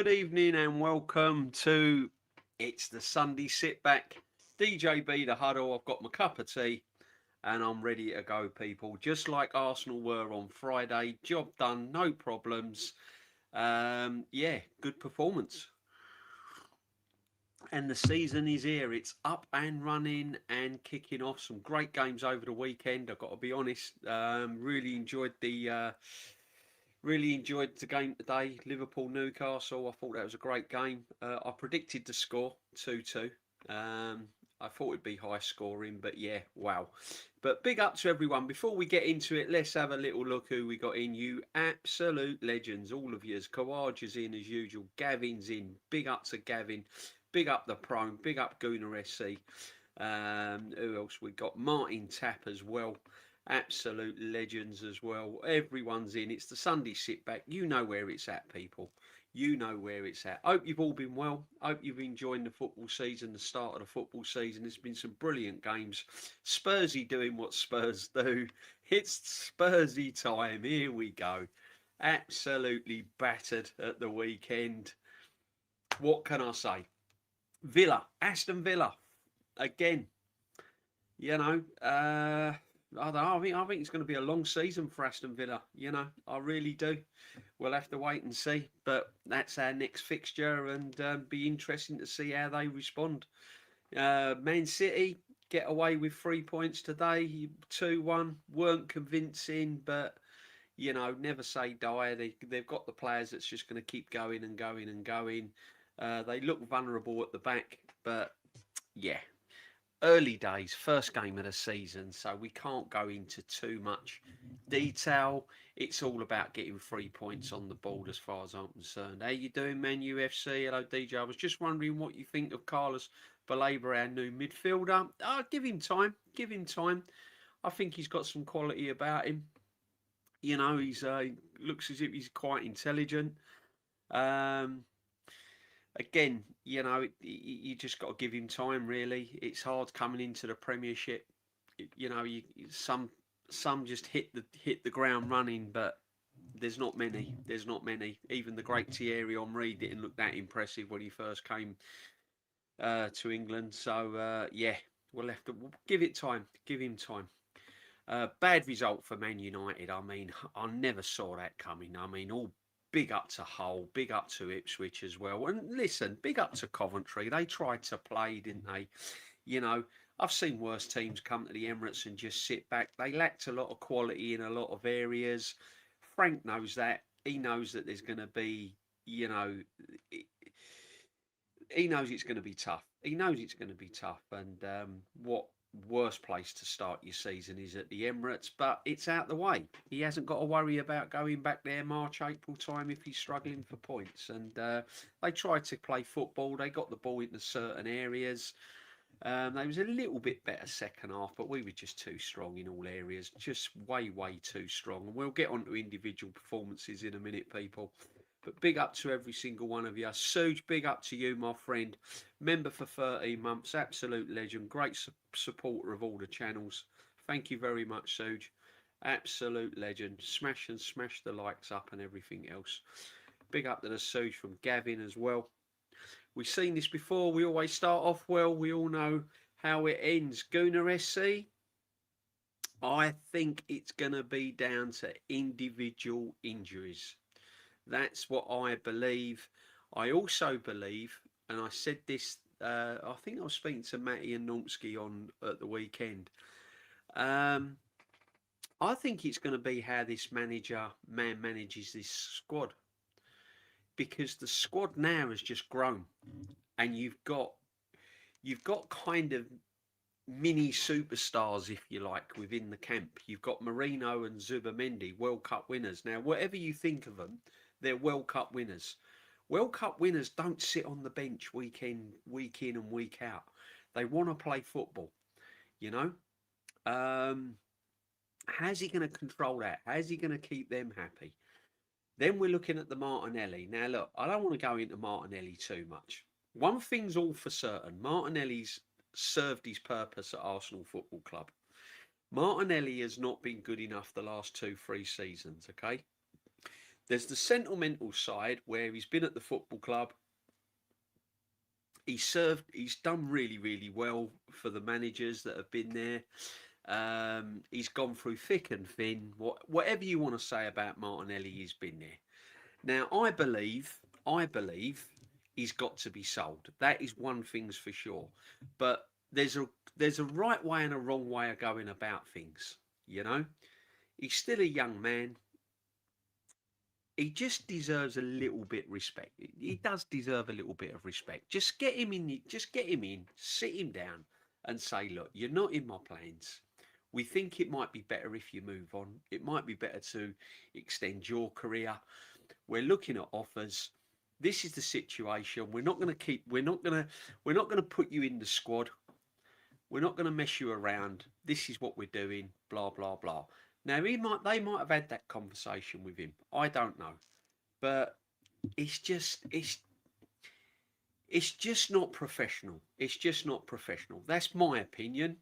good evening and welcome to It's the Sunday Sit Back. DJB the Huddle. I've got my cup of tea and I'm ready to go, people. Just like Arsenal were on Friday. Job done, no problems. Yeah, good performance. And the season is here. It's up and running and kicking off. Some great games over the weekend. I've got to be honest. Really enjoyed the game today. Liverpool Newcastle. I thought that was a great game. I predicted the score 2-2. I thought it'd be high scoring, but yeah, wow. But big up to everyone. Before we get into it, let's have a little look who we got in. You absolute legends, all of yous. Kawaja's in as usual. Gavin's in. Big up to Gavin. Big up the Prone. Big up Gyokeres SC. Who else we got? Martin Tapp as well. Absolute legends as well. Everyone's in. It's the Sunday sit back. You know where it's at, people. You know where it's at. Hope you've all been well. Hope you've enjoyed the football season, the start of the football season. There's been some brilliant games. Spursy doing what Spurs do. It's Spursy time. Here we go. Absolutely battered at the weekend. What can I say? Villa, Aston Villa, again. You know, I don't know. I think it's going to be a long season for Aston Villa. You know, I really do. We'll have to wait and see. But that's our next fixture, and be interesting to see how they respond. Man City get away with 3 points today. 2-1 weren't convincing, but you know, never say die. They've got the players that's just going to keep going and going and going. They look vulnerable at the back, but yeah. Early days, first game of the season, so we can't go into too much detail. It's all about getting 3 points on the board as far as I'm concerned. How you doing, man? UFC? Hello, DJ. I was just wondering what you think of Carlos Baleba, our new midfielder. Give him time. Give him time. I think he's got some quality about him. You know, he's looks as if he's quite intelligent. Again, you know, you just got to give him time. Really, it's hard coming into the Premiership. You know, some just hit the ground running, but there's not many. There's not many. Even the great Thierry Henry didn't look that impressive when he first came to England. So yeah, we'll give it time. Give him time. Bad result for Man United. I mean, I never saw that coming. I mean, all big up to Hull, big up to Ipswich as well. And listen, big up to Coventry. They tried to play, didn't they? You know, I've seen worse teams come to the Emirates and just sit back. They lacked a lot of quality in a lot of areas. Frank knows that. He knows that there's going to be, you know, he knows it's going to be tough. He knows it's going to be tough. And what worst place to start your season is at the Emirates, but it's out the way. He hasn't got to worry about going back there March, April time if he's struggling for points. And they tried to play football. They got the ball into certain areas. They was a little bit better second half, but we were just too strong in all areas. Just way too strong. And we'll get on to individual performances in a minute, people. But big up to every single one of you. Suge, big up to you, my friend. Member for 13 months. Absolute legend. Great supporter of all the channels. Thank you very much, Suge. Absolute legend. Smash the likes up and everything else. Big up to the Suge from Gavin as well. We've seen this before. We always start off well. We all know how it ends. Gyokeres SC. I think it's going to be down to individual injuries. That's what I believe. I also believe, and I said this, I think I was speaking to Matty and Nonsky at the weekend. I think it's going to be how this man manages this squad. Because the squad now has just grown. And you've got kind of mini superstars, if you like, within the camp. You've got Marino and Zubamendi, World Cup winners. Now, whatever you think of them, they're World Cup winners. World Cup winners don't sit on the bench week in and week out. They want to play football, you know. How's he going to control that? How's he going to keep them happy? Then we're looking at the Martinelli. Now, look, I don't want to go into Martinelli too much. One thing's all for certain. Martinelli's served his purpose at Arsenal Football Club. Martinelli has not been good enough the last 2-3 seasons, okay? There's the sentimental side where he's been at the football club. He's done really, really well for the managers that have been there. He's gone through thick and thin. Whatever you want to say about Martinelli, he's been there. Now, I believe he's got to be sold. That is one thing's for sure. But there's a right way and a wrong way of going about things. You know, he's still a young man. He just deserves a little bit of respect. He does deserve a little bit of respect. Just get him in. Just get him in. Sit him down and say, look, you're not in my plans. We think it might be better if you move on. It might be better to extend your career. We're looking at offers. This is the situation. We're not going to keep. We're not going to put you in the squad. We're not going to mess you around. This is what we're doing. Blah blah blah. Now they might have had that conversation with him. I don't know, but it's just not professional. It's just not professional. That's my opinion.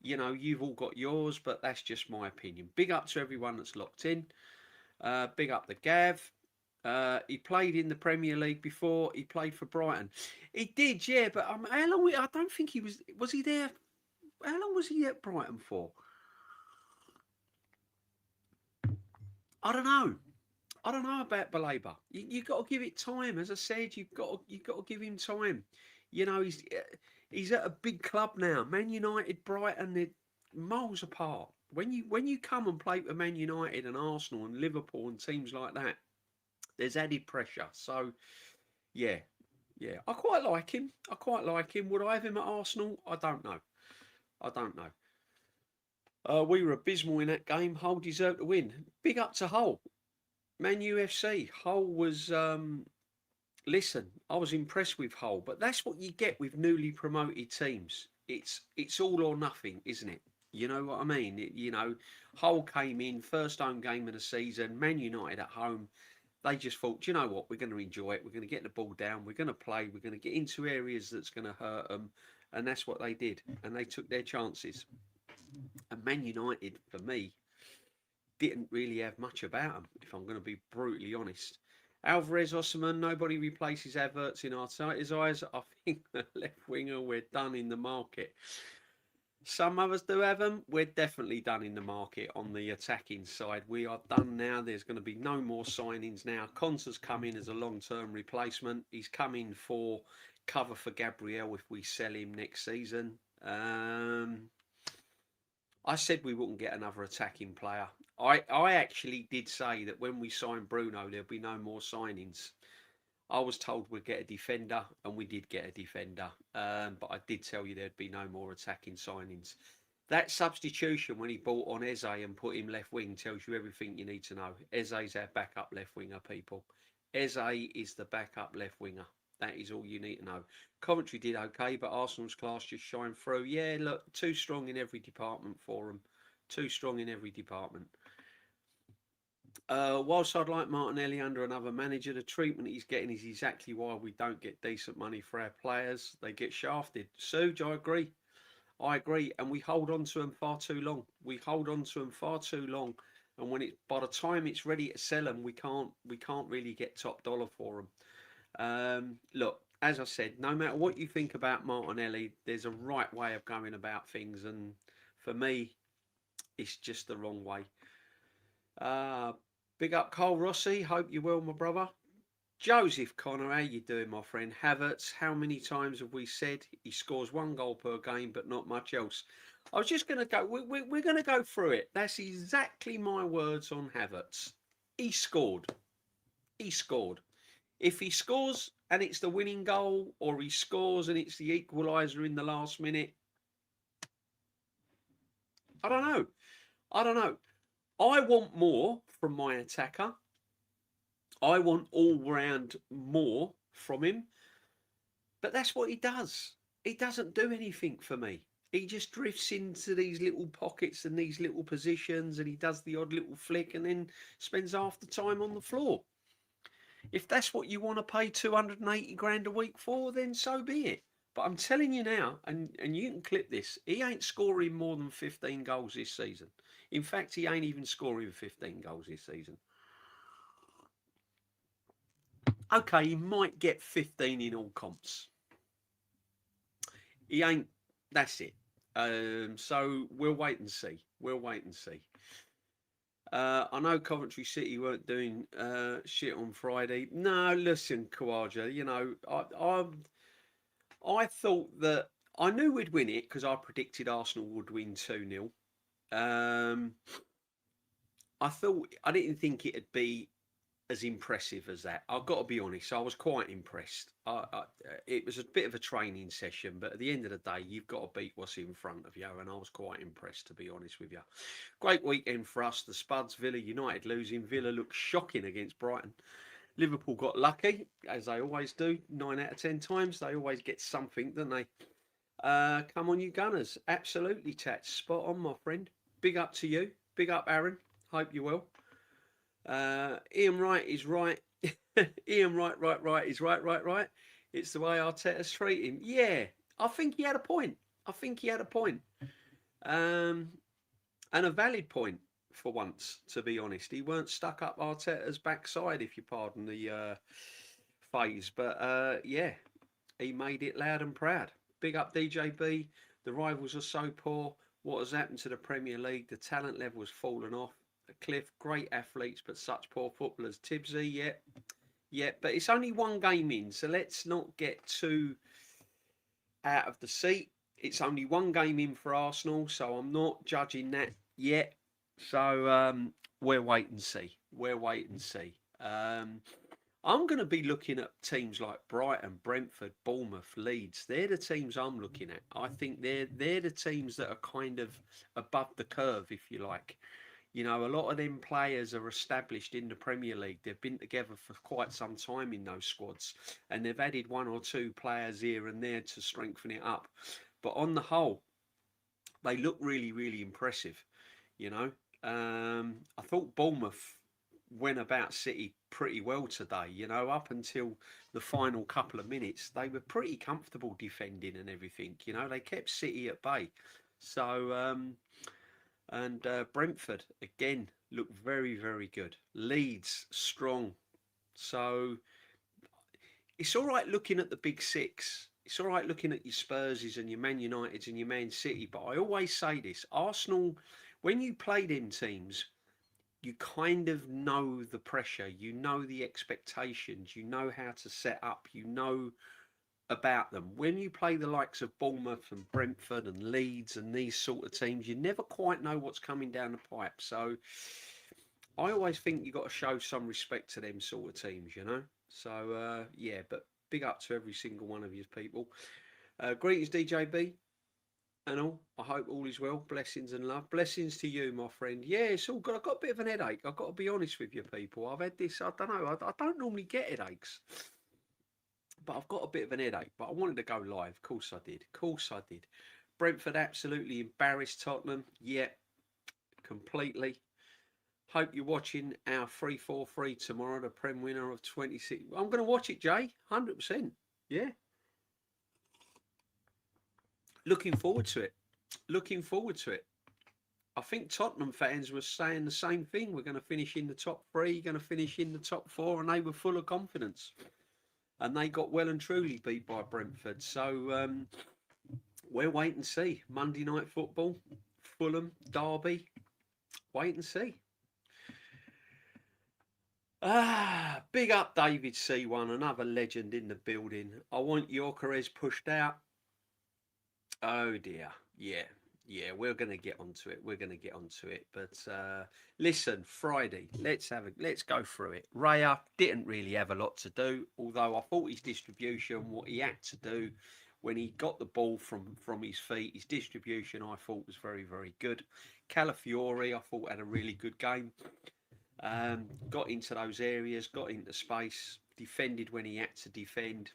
You know, you've all got yours, but that's just my opinion. Big up to everyone that's locked in. Big up the Gav. He played in the Premier League before. He played for Brighton. He did, yeah. But how long? I don't think he was. Was he there? How long was he at Brighton for? I don't know. I don't know about Baleba. You got to give it time. As I said, you got to give him time. You know, he's at a big club now. Man United, Brighton, they're miles apart. When you come and play for Man United and Arsenal and Liverpool and teams like that, there's added pressure. So, yeah, I quite like him. Would I have him at Arsenal? I don't know. We were abysmal in that game. Hull deserved to win. Big up to Hull. Man UFC. Hull was, listen, I was impressed with Hull, but that's what you get with newly promoted teams. It's all or nothing, isn't it? You know what I mean? Hull came in, first home game of the season, Man United at home. They just thought, you know what, we're going to enjoy it. We're going to get the ball down. We're going to play. We're going to get into areas that's going to hurt them. And that's what they did. And they took their chances. And Man United, for me, didn't really have much about them, if I'm going to be brutally honest. Alvarez, Osman, nobody replaces Havertz in Arteta's eyes. I think the left winger, we're done in the market. Some others do have them. We're definitely done in the market on the attacking side. We are done now. There's going to be no more signings now. Konsa's come in as a long-term replacement. He's coming for cover for Gabriel if we sell him next season. I said we wouldn't get another attacking player. I actually did say that when we signed Bruno, there'll be no more signings. I was told we'd get a defender, and we did get a defender. But I did tell you there'd be no more attacking signings. That substitution when he brought on Eze and put him left wing tells you everything you need to know. Eze's our backup left winger, people. Eze is the backup left winger. That is all you need to know. Coventry did okay, but Arsenal's class just shined through. Yeah, look, too strong in every department for them. Too strong in every department. Whilst I'd like Martinelli under another manager, the treatment he's getting is exactly why we don't get decent money for our players. They get shafted. Suge, I agree. And we hold on to them far too long. And when by the time it's ready to sell them, we can't really get top dollar for them. Look, as I said, no matter what you think about Martinelli, there's a right way of going about things, and for me, it's just the wrong way. Big up Cole Rossi. Hope you're well, my brother. Joseph Connor, how you doing, my friend? Havertz, how many times have we said he scores 1 goal per game, but not much else? I was just going to go, we're going to go through it. That's exactly my words on Havertz. He scored. If he scores and it's the winning goal, or he scores and it's the equaliser in the last minute, I don't know. I want more from my attacker. I want all round more from him. But that's what he does. He doesn't do anything for me. He just drifts into these little pockets and these little positions, and he does the odd little flick and then spends half the time on the floor. If that's what you want to pay 280 grand a week for, then so be it. But I'm telling you now, and you can clip this, he ain't scoring more than 15 goals this season. In fact, he ain't even scoring 15 goals this season. Okay, he might get 15 in all comps. He ain't. That's it. So we'll wait and see. We'll wait and see. I know Coventry City weren't doing shit on Friday. No, listen, Kawaja. You know, I thought that I knew we'd win it because I predicted Arsenal would win 2-0. Um, I thought I didn't think it'd be as impressive as that. I've got to be honest. I was quite impressed. It was a bit of a training session, but at the end of the day, you've got to beat what's in front of you, and I was quite impressed, to be honest with you. Great weekend for us. The Spuds, Villa United losing. Villa looked shocking against Brighton. Liverpool got lucky, as they always do. 9 out of 10 times, they always get something, don't they? Come on, you Gunners. Absolutely, Tats. Spot on, my friend. Big up to you. Big up, Aaron. Hope you will. Ian Wright is right. Ian Wright is right. It's the way Arteta's treat him. Yeah, I think he had a point. And a valid point for once, to be honest. He weren't stuck up Arteta's backside, if you pardon the phrase. But yeah, he made it loud and proud. Big up DJB. The rivals are so poor. What has happened to the Premier League? The talent level has fallen off. Cliff, great athletes, but such poor footballers. Tibbsy, yeah, but it's only one game in, so let's not get too out of the seat. It's only one game in for Arsenal, so I'm not judging that yet. So we'll wait and see. I'm going to be looking at teams like Brighton, Brentford, Bournemouth, Leeds. They're the teams I'm looking at. I think they're the teams that are kind of above the curve, if you like. You know, a lot of them players are established in the Premier League. They've been together for quite some time in those squads, and they've added one or two players here and there to strengthen it up. But on the whole, they look really, really impressive. You know, I thought Bournemouth went about City pretty well today. You know, up until the final couple of minutes, they were pretty comfortable defending and everything. You know, they kept City at bay. So. And Brentford, again, look very, very good. Leeds, strong. So it's all right looking at the big six. It's all right looking at your Spurses and your Man Uniteds and your Man City. But I always say this, Arsenal, when you play them teams, you kind of know the pressure. You know the expectations. You know how to set up. You know about them. When you play the likes of Bournemouth and Brentford and Leeds and these sort of teams, you never quite know what's coming down the pipe. So I always think you've got to show some respect to them sort of teams, you know. So yeah, but big up to every single one of you people. Greetings, DJB. And all, I hope all is well. Blessings and love. Blessings to you, my friend. Yeah, it's all good. I've got a bit of an headache. I've got to be honest with you, people. I've had this, I don't know, I don't normally get headaches. But I've got a bit of an headache. But I wanted to go live. Of course I did. Brentford absolutely embarrassed Tottenham. Yeah, completely. Hope you're watching our 3-4-3 tomorrow, the Prem winner of 26. I'm going to watch it, Jay. 100%. Yeah. Looking forward to it. I think Tottenham fans were saying the same thing. We're going to finish in the top three, going to finish in the top four, and they were full of confidence. And they got well and truly beat by Brentford. So we'll wait and see. Monday night football, Fulham, Derby. Wait and see. Big up David C1, another legend in the building. I want Gyokeres pushed out. Oh dear. Yeah, we're going to get onto it. But listen, Friday, let's go through it. Raya didn't really have a lot to do, although I thought his distribution, what he had to do when he got the ball from his feet, his distribution, I thought was very, very good. Calafiori, I thought had a really good game. Got into those areas, got into space, defended when he had to defend,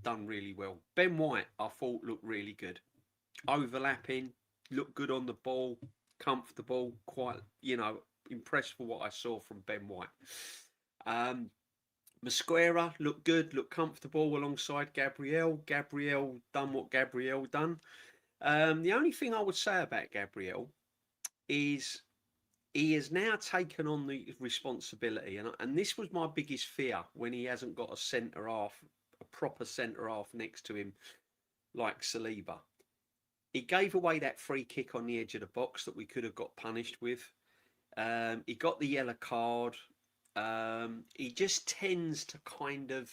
done really well. Ben White, I thought looked really good. Overlapping, looked good on the ball, comfortable, quite, impressed with what I saw from Ben White. Mosquera looked good, looked comfortable alongside Gabriel. Gabriel done what Gabriel done. The only thing I would say about Gabriel is he has now taken on the responsibility, and this was my biggest fear when he hasn't got a centre half, a proper centre half next to him like Saliba. He gave away that free kick on the edge of the box that we could have got punished with. He got the yellow card. He just tends to kind of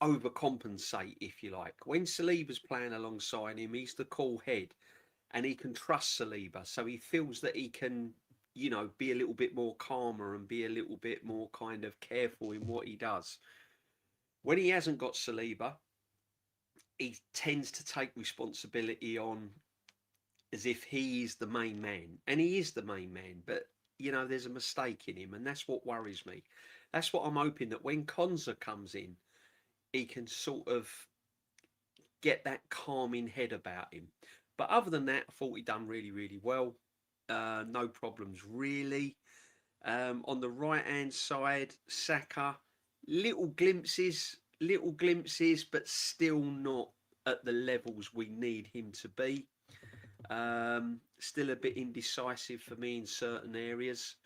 overcompensate, if you like. When Saliba's playing alongside him, he's the cool head, and he can trust Saliba, so he feels that he can, you know, be a little bit more calmer and be a little bit more kind of careful in what he does. When he hasn't got Saliba, he tends to take responsibility on as if he is the main man, and he is the main man, but you know, there's a mistake in him, and that's what worries me. That's what I'm hoping, that when Konza comes in, he can sort of get that calming head about him. But other than that, I thought he done really, really well. No problems really. On the right hand side, Saka, little glimpses, but still not at the levels we need him to be. Still a bit indecisive for me in certain areas.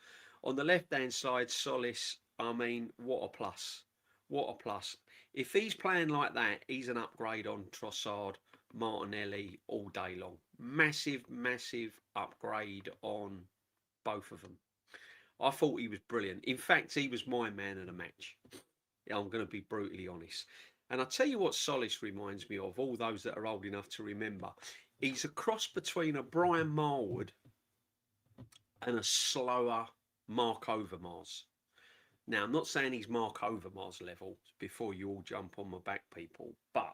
On the left hand side, Tzolis, I mean, what a plus. What a plus. If he's playing like that, he's an upgrade on Trossard, Martinelli all day long. Massive, massive upgrade on both of them. I thought he was brilliant. In fact, he was my man of the match. I'm going to be brutally honest. And I'll tell you what Tzolis reminds me of, all those that are old enough to remember. He's a cross between a Brian Marwood and a slower Mark Overmars. Now, I'm not saying he's Mark Overmars level, before you all jump on my back, people. But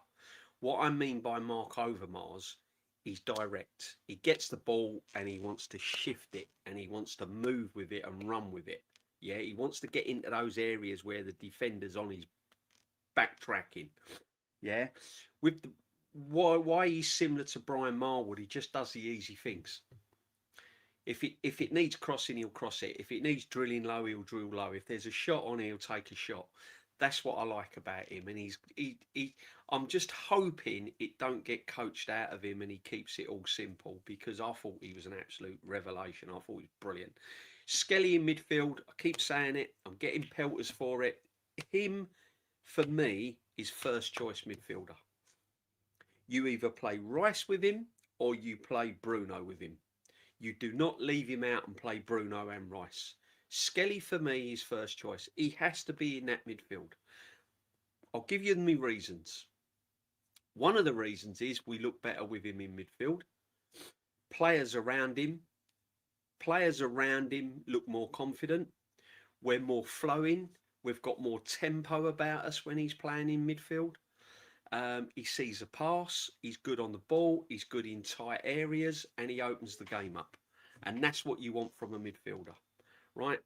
what I mean by Mark Overmars, he's direct. He gets the ball and he wants to shift it, and he wants to move with it and run with it. Yeah, he wants to get into those areas where the defender's on his backtracking. Yeah, with the, why he's similar to Brian Marwood, he just does the easy things. If it needs crossing, he'll cross it. If it needs drilling low, he'll drill low. If there's a shot on, he'll take a shot. That's what I like about him. And I'm just hoping it don't get coached out of him and he keeps it all simple, because I thought he was an absolute revelation. I thought he was brilliant. Skelly in midfield, I keep saying it. I'm getting pelters for it. Him, for me, is first choice midfielder. You either play Rice with him or you play Bruno with him. You do not leave him out and play Bruno and Rice. Skelly, for me, is first choice. He has to be in that midfield. I'll give you my reasons. One of the reasons is we look better with him in midfield. Players around him look more confident. We're more flowing. We've got more tempo about us when he's playing in midfield. He sees a pass, he's good on the ball, he's good in tight areas, and he opens the game up. And that's what you want from a midfielder, right?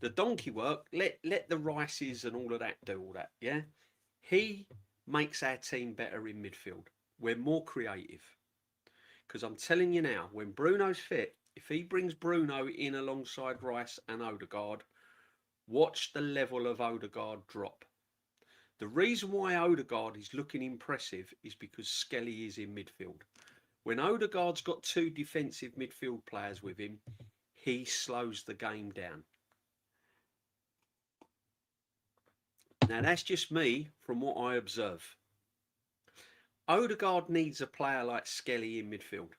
The donkey work, let the Rices and all of that do all that, yeah? He makes our team better in midfield. We're more creative. Because I'm telling you now, when Bruno's fit, if he brings Bruno in alongside Rice and Odegaard, watch the level of Odegaard drop. The reason why Odegaard is looking impressive is because Skelly is in midfield. When Odegaard's got two defensive midfield players with him, he slows the game down. Now, that's just me from what I observe. Odegaard needs a player like Skelly in midfield.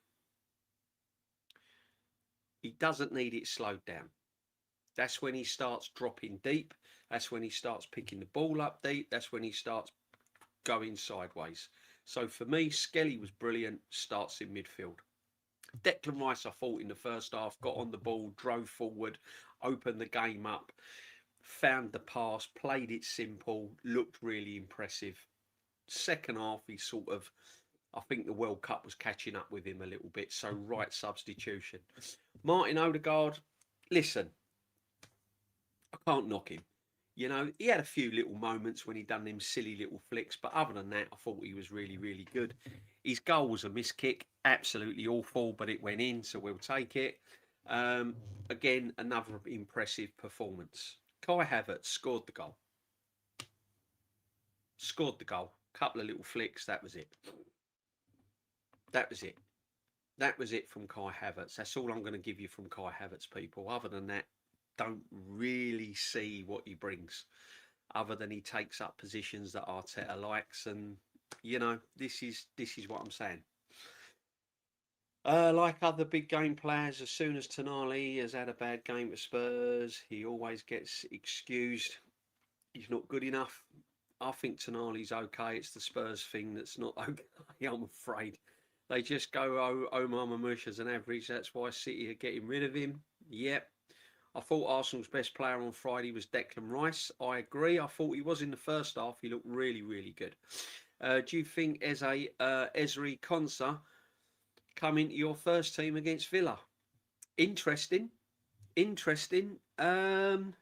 He doesn't need it slowed down. That's when he starts dropping deep. That's when he starts picking the ball up deep. That's when he starts going sideways. So for me, Skelly was brilliant, starts in midfield. Declan Rice, I thought, in the first half, got on the ball, drove forward, opened the game up, found the pass, played it simple, looked really impressive. Second half, he sort of, I think the World Cup was catching up with him a little bit, so right substitution. Martin Odegaard, listen, I can't knock him. You know, he had a few little moments when he done them silly little flicks, but other than that, I thought he was really, really good. His goal was a miss kick, absolutely awful, but it went in, so we'll take it. Again, another impressive performance. Kai Havertz scored the goal. Scored the goal. Couple of little flicks, that was it. That was it. That was it from Kai Havertz. That's all I'm going to give you from Kai Havertz, people. Other than that, don't really see what he brings. Other than he takes up positions that Arteta likes, and this is what I'm saying. Like other big game players, as soon as Tonali has had a bad game at Spurs, he always gets excused. He's not good enough. I think Tonali's okay. It's the Spurs thing that's not okay, I'm afraid. They just go, Omar Mamouche as an average. That's why City are getting rid of him. Yep. I thought Arsenal's best player on Friday was Declan Rice. I agree. I thought he was in the first half. He looked really, really good. Do you think Ezri Konsa come into your first team against Villa? Interesting. Interesting. Again,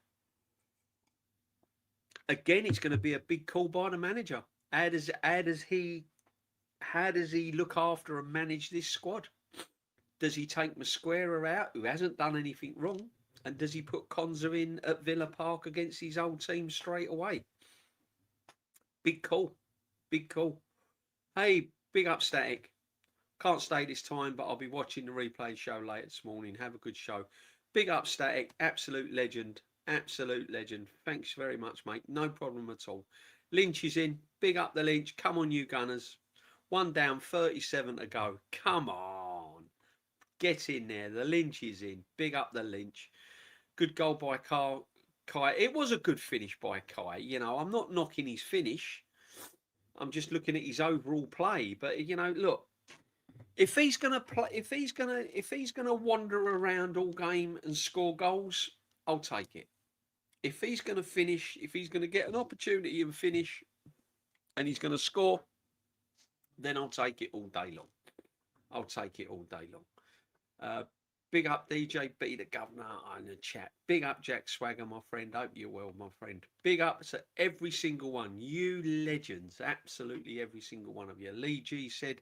it's going to be a big call by the manager. How does he look after and manage this squad? Does he take Mosquera out, who hasn't done anything wrong? And does he put Konza in at Villa Park against his old team straight away? Big call. Big call. Hey, big up Static. Can't stay this time, but I'll be watching the replay show later this morning. Have a good show. Big up Static. Absolute legend. Absolute legend. Thanks very much, mate. No problem at all. Lynch is in. Big up the Lynch. Come on, you Gunners. 1 down, 37 to go. Come on. Get in there. The Lynch is in. Big up the Lynch. Good goal by Kai. It was a good finish by Kai. I'm not knocking his finish. I'm just looking at his overall play. But look, if he's gonna play, if he's gonna wander around all game and score goals, I'll take it. If he's gonna finish, if he's gonna get an opportunity and finish, and he's gonna score, then I'll take it all day long. I'll take it all day long. Big up DJ B, the governor in the chat. Big up Jack Swagger, my friend. Hope you're well, my friend. Big up to every single one. You legends. Absolutely every single one of you. Lee G said,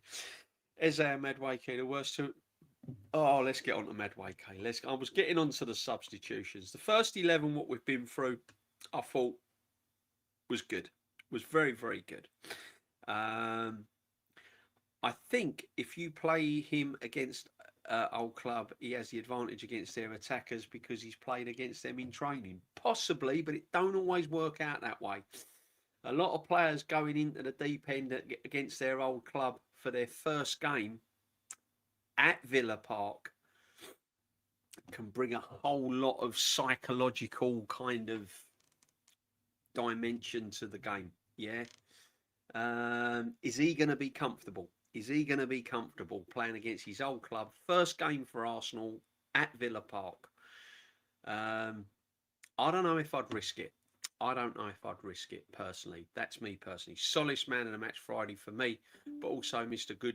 Eze Madueke, the worst two. Oh, let's get on to Madueke. I was getting on to the substitutions. The first 11, what we've been through, I thought was good. Was very, very good. I think if you play him against old club, he has the advantage against their attackers because he's played against them in training. Possibly, but it don't always work out that way. A lot of players going into the deep end against their old club for their first game at Villa Park can bring a whole lot of psychological kind of dimension to the game. Yeah. Is he going to be comfortable? Is he going to be comfortable playing against his old club? First game for Arsenal at Villa Park. I don't know if I'd risk it. I don't know if I'd risk it personally. That's me personally. Tzolis man of the match Friday for me, but also missed a good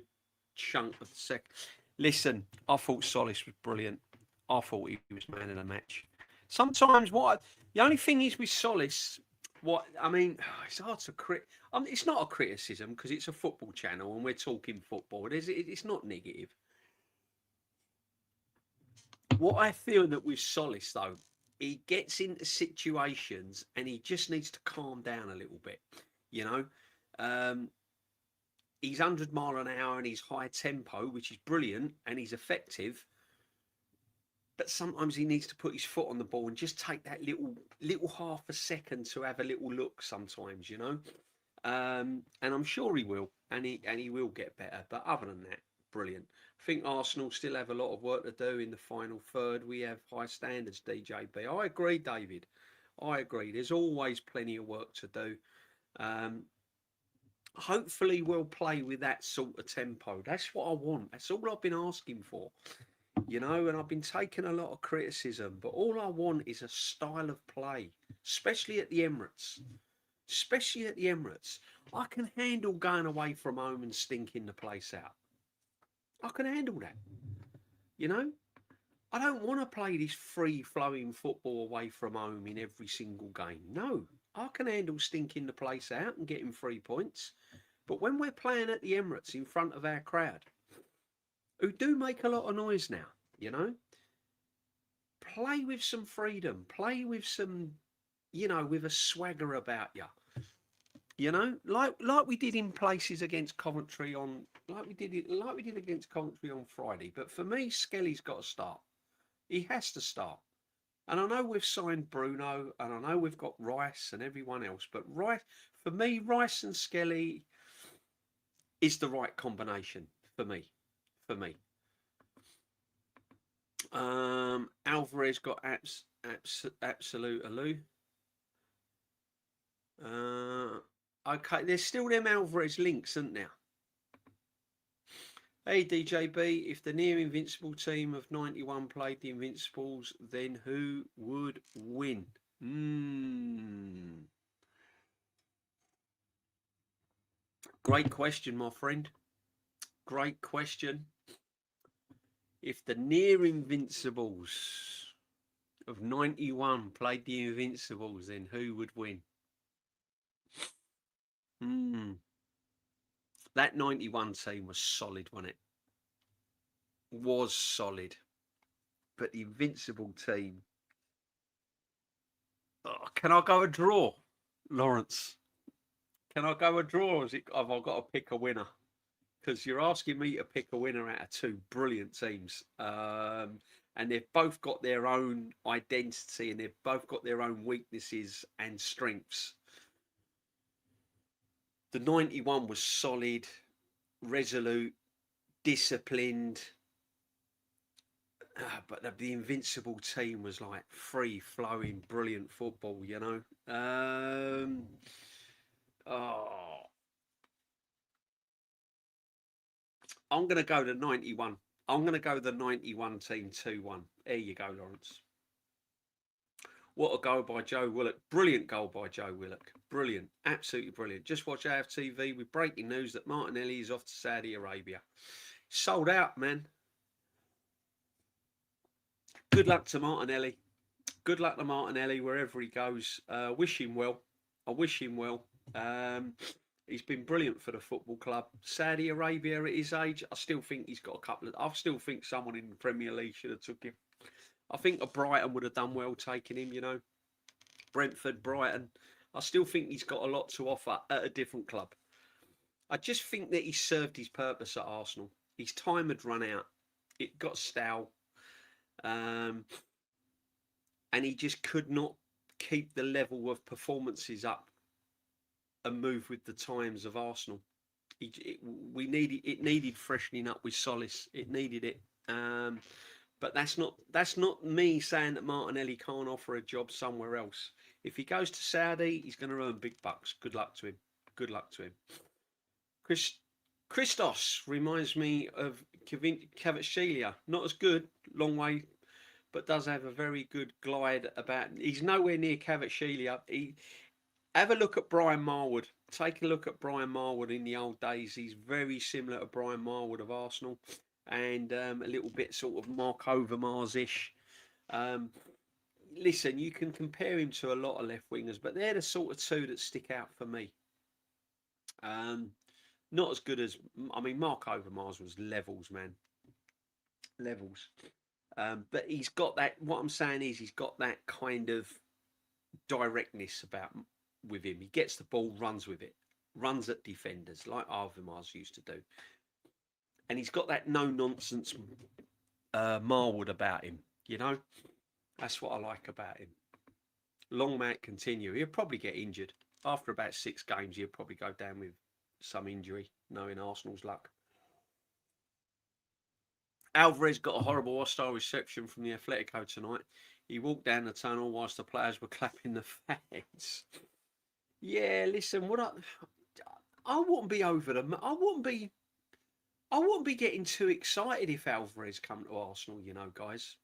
chunk of the second. Listen, I thought Tzolis was brilliant. I thought he was man of the match. Sometimes the only thing is with Tzolis, it's hard to it's not a criticism because it's a football channel and we're talking football. It's not negative. What I feel that with Tzolis though, he gets into situations and he just needs to calm down a little bit. He's 100 mile an hour and he's high tempo, which is brilliant and he's effective. But sometimes he needs to put his foot on the ball and just take that little half a second to have a little look sometimes, and I'm sure he will, and he will get better. But other than that, brilliant. I think Arsenal still have a lot of work to do in the final third. We have high standards, DJB. I agree, David. I agree. There's always plenty of work to do. Hopefully we'll play with that sort of tempo. That's what I want. That's all I've been asking for. And I've been taking a lot of criticism, but all I want is a style of play, especially at the Emirates. Especially at the Emirates. I can handle going away from home and stinking the place out. I can handle that. I don't want to play this free-flowing football away from home in every single game. No, I can handle stinking the place out and getting 3 points. But when we're playing at the Emirates in front of our crowd, who do make a lot of noise now, play with some freedom, play with some, with a swagger about you. You know, like we did in places against Coventry on, like we did against Coventry on Friday. But for me, Skelly's got to start. He has to start. And I know we've signed Bruno, and I know we've got Rice and everyone else, but Rice, for me, Rice and Skelly is the right combination for me. For me, Alvarez got absolute aloo. Okay, there's still them Alvarez links, isn't there? Hey DJB, if the near invincible team of 91 played the Invincibles, then who would win? Great question, my friend. Great question. If the near invincibles of 91 played the Invincibles, then who would win? That 91 team was solid, wasn't it? Was solid. But the Invincible team. Oh, can I go a draw, Lawrence? Can I go a draw? Have I got to pick a winner? Because you're asking me to pick a winner out of two brilliant teams. And they've both got their own identity and they've both got their own weaknesses and strengths. The 91 was solid, resolute, disciplined. But the Invincible team was like free-flowing, brilliant football, you know. I'm going to go to 91. I'm going to go the 91 team 2-1. There you go, Lawrence. What a goal by Joe Willock. Brilliant goal by Joe Willock. Brilliant. Absolutely brilliant. Just watch AFTV with breaking news that Martinelli is off to Saudi Arabia. Sold out, man. Good luck to Martinelli. Good luck to Martinelli wherever he goes. Wish him well. I wish him well. He's been brilliant for the football club. Saudi Arabia at his age, I still think he's got a couple of... I still think someone in the Premier League should have took him. I think a Brighton would have done well taking him, you know. Brentford, Brighton. I still think he's got a lot to offer at a different club. I just think that he served his purpose at Arsenal. His time had run out. It got stale. And he just could not keep the level of performances up and move with the times of Arsenal. It needed freshening up with Tzolis. It needed it. But that's not me saying that Martinelli can't offer a job somewhere else. If he goes to Saudi, he's going to earn big bucks. Good luck to him. Good luck to him. Christos reminds me of Kvaratskhelia. Not as good, long way, but does have a very good glide about. He's nowhere near Kvaratskhelia. Have a look at Brian Marwood. Take a look at Brian Marwood in the old days. He's very similar to Brian Marwood of Arsenal. And a little bit sort of Mark Overmars-ish. Listen, you can compare him to a lot of left wingers, but they're the sort of two that stick out for me. Not as good as, I mean, Mark Overmars was levels, man. Levels. But he's got that, what I'm saying is he's got that kind of directness about with him. He gets the ball, runs with it, runs at defenders like Overmars used to do. And he's got that no-nonsense Marwood about him, you know? That's what I like about him. Long may it continue. He'll probably get injured. After about 6 games, he'll probably go down with some injury, knowing Arsenal's luck. Alvarez got a horrible hostile reception from the Atletico tonight. He walked down the tunnel whilst the players were clapping the fans. Yeah, listen, I wouldn't be over them. I wouldn't be getting too excited if Alvarez come to Arsenal, you know, guys.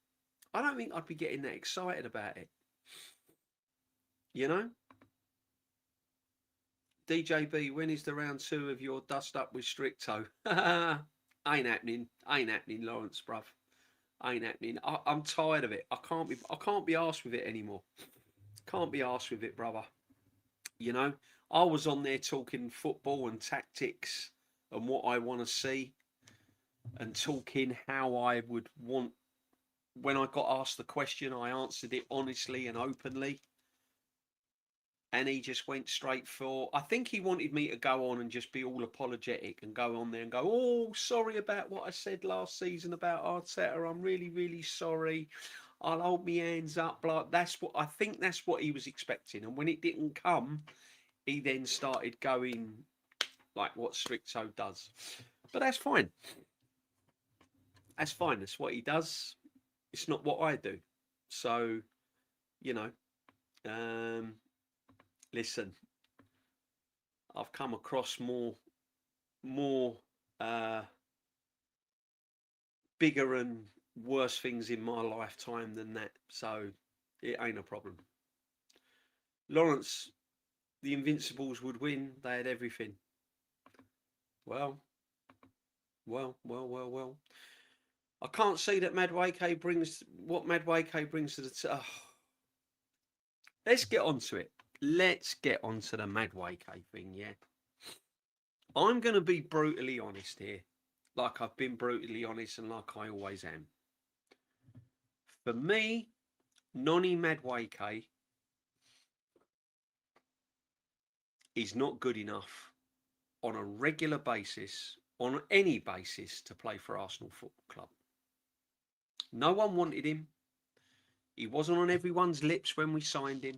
I don't think I'd be getting that excited about it. You know? DJB, when is the round 2 of your dust up with Stricto? Ain't happening. Ain't happening, Lawrence, bruv. Ain't happening. I'm tired of it. I can't be arsed with it anymore. Can't be arsed with it, brother. You know? I was on there talking football and tactics and what I want to see and talking how I would want. When I got asked the question, I answered it honestly and openly. and he just went straight for, I think he wanted me to go on and just be all apologetic and go on there and go, oh, sorry about what I said last season about Arteta. I'm really, really sorry. I'll hold my hands up. Like, that's what I think, that's what he was expecting. And when it didn't come, he then started going like what Stricto does. But that's fine. That's fine. That's what he does. It's not what I do. So, you know, listen, I've come across more bigger and worse things in my lifetime than that. So it ain't a problem. Lawrence, the Invincibles would win. They had everything. Well. I can't see that Madueke brings what Madueke brings to the. Let's get onto it. Let's get onto the Madueke thing, yeah. I'm going to be brutally honest here, like I've been brutally honest and like I always am. For me, Noni Madueke is not good enough on a regular basis, on any basis, to play for Arsenal Football Club. No one wanted him. He wasn't on everyone's lips when we signed him.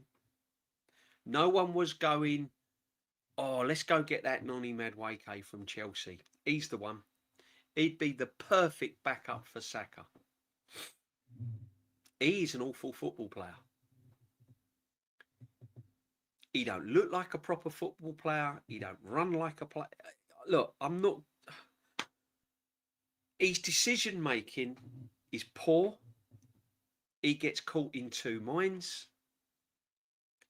No one was going, oh, let's go get that Noni Madueke from Chelsea. He's the one. He'd be the perfect backup for Saka. He's an awful football player. He don't look like a proper football player. He don't run like a player. Look, I'm not... His decision-making is poor. He gets caught in two minds.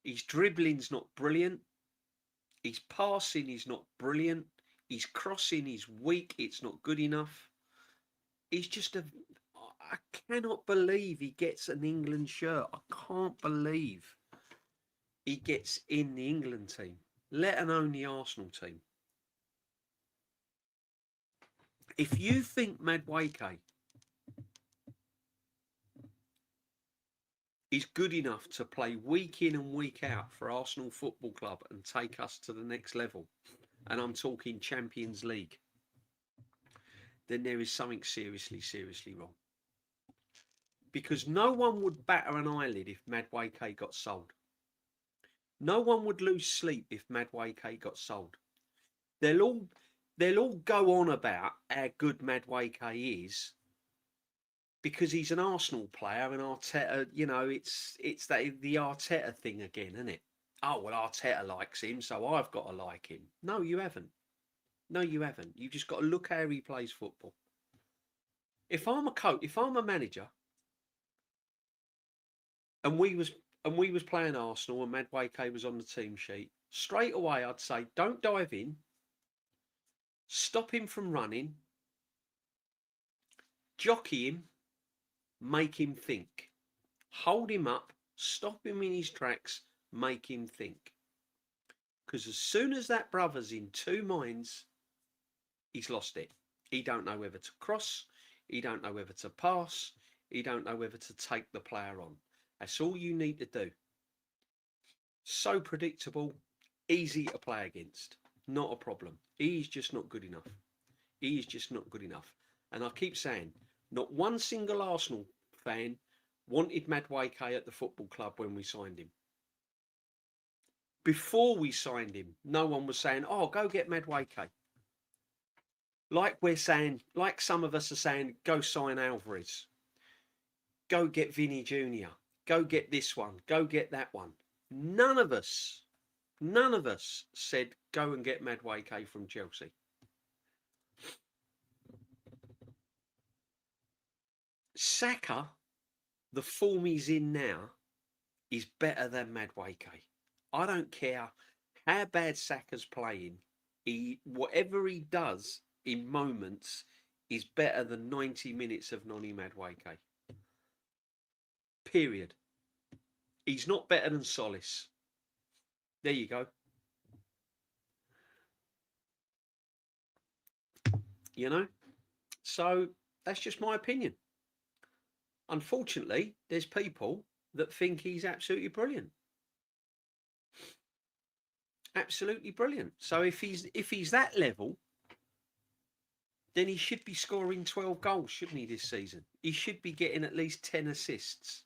His dribbling's not brilliant. His passing is not brilliant. His crossing is weak. It's not good enough. He's just a... I cannot believe he gets an England shirt. I can't believe he gets in the England team, let alone the Arsenal team. If you think Madueke is good enough to play week in and week out for Arsenal Football Club and take us to the next level, and I'm talking Champions League, then there is something seriously, seriously wrong. Because no one would batter an eyelid if Madueke got sold. No one would lose sleep if Madueke got sold. They'll all go on about how good Madueke is because he's an Arsenal player and Arteta, you know, it's the Arteta thing again, isn't it? Oh, well, Arteta likes him, so I've got to like him. No, you haven't. No, you haven't. You've just got to look how he plays football. If I'm a coach, if I'm a manager, and we was playing Arsenal and Madueke was on the team sheet, straight away I'd say, don't dive in, stop him from running, jockey him, make him think. Hold him up, stop him in his tracks, make him think. Because as soon as that brother's in two minds, he's lost it. He don't know whether to cross, he don't know whether to pass, he don't know whether to take the player on. That's all you need to do. So predictable, easy to play against. Not a problem. He's just not good enough. He is just not good enough. And I keep saying, not one single Arsenal fan wanted Madueke at the football club when we signed him. Before we signed him, no one was saying, oh, go get Madueke. Like we're saying, like some of us are saying, go sign Alvarez. Go get Vinny Jr. Go get this one. Go get that one. None of us said, go and get Madueke from Chelsea. Saka, the form he's in now, is better than Madueke. I don't care how bad Saka's playing. Whatever he does in moments is better than 90 minutes of Noni Madueke. Period. He's not better than Tzolis. There you go. You know? So that's just my opinion. Unfortunately, there's people that think he's absolutely brilliant. Absolutely brilliant. So if he's that level, then he should be scoring 12 goals, shouldn't he, this season? He should be getting at least 10 assists.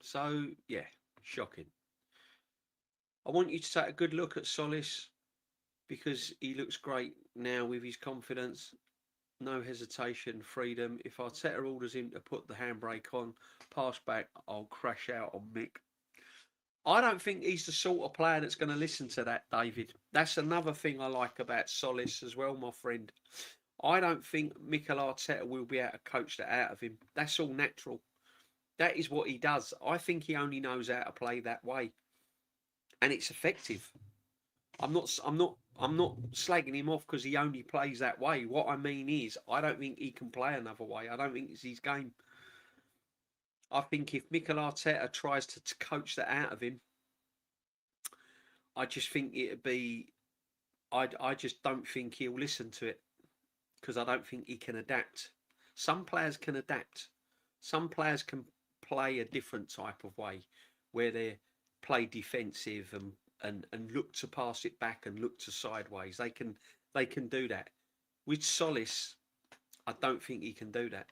So, yeah, shocking. I want you to take a good look at Tzolis because he looks great now with his confidence. No hesitation, freedom. If Arteta orders him to put the handbrake on, pass back, I'll crash out on Mick. I don't think he's the sort of player that's going to listen to that, David. That's another thing I like about Tzolis as well, my friend. I don't think Mikel Arteta will be able to coach that out of him. That's all natural. That is what he does. I think he only knows how to play that way, and it's effective. I'm not slagging him off because he only plays that way. What I mean is, I don't think he can play another way. I don't think it's his game. I think if Mikel Arteta tries to coach that out of him, I just think it'd be. I just don't think he'll listen to it because I don't think he can adapt. Some players can adapt. Some players can play a different type of way where they play defensive and look to pass it back and look to sideways. They can do that. With Tzolis, I don't think he can do that.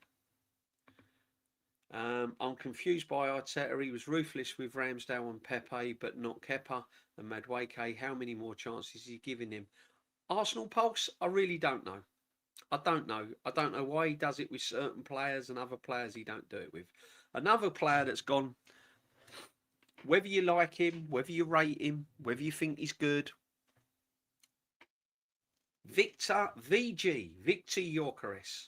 I'm confused by Arteta. He was ruthless with Ramsdale and Pepe, but not Kepa and Madueke. How many more chances is he giving him? Arsenal Pulse? I really don't know. I don't know. I don't know why he does it with certain players and other players he don't do it with. Another player that's gone, whether you like him, whether you rate him, whether you think he's good, Victor Gyokeres.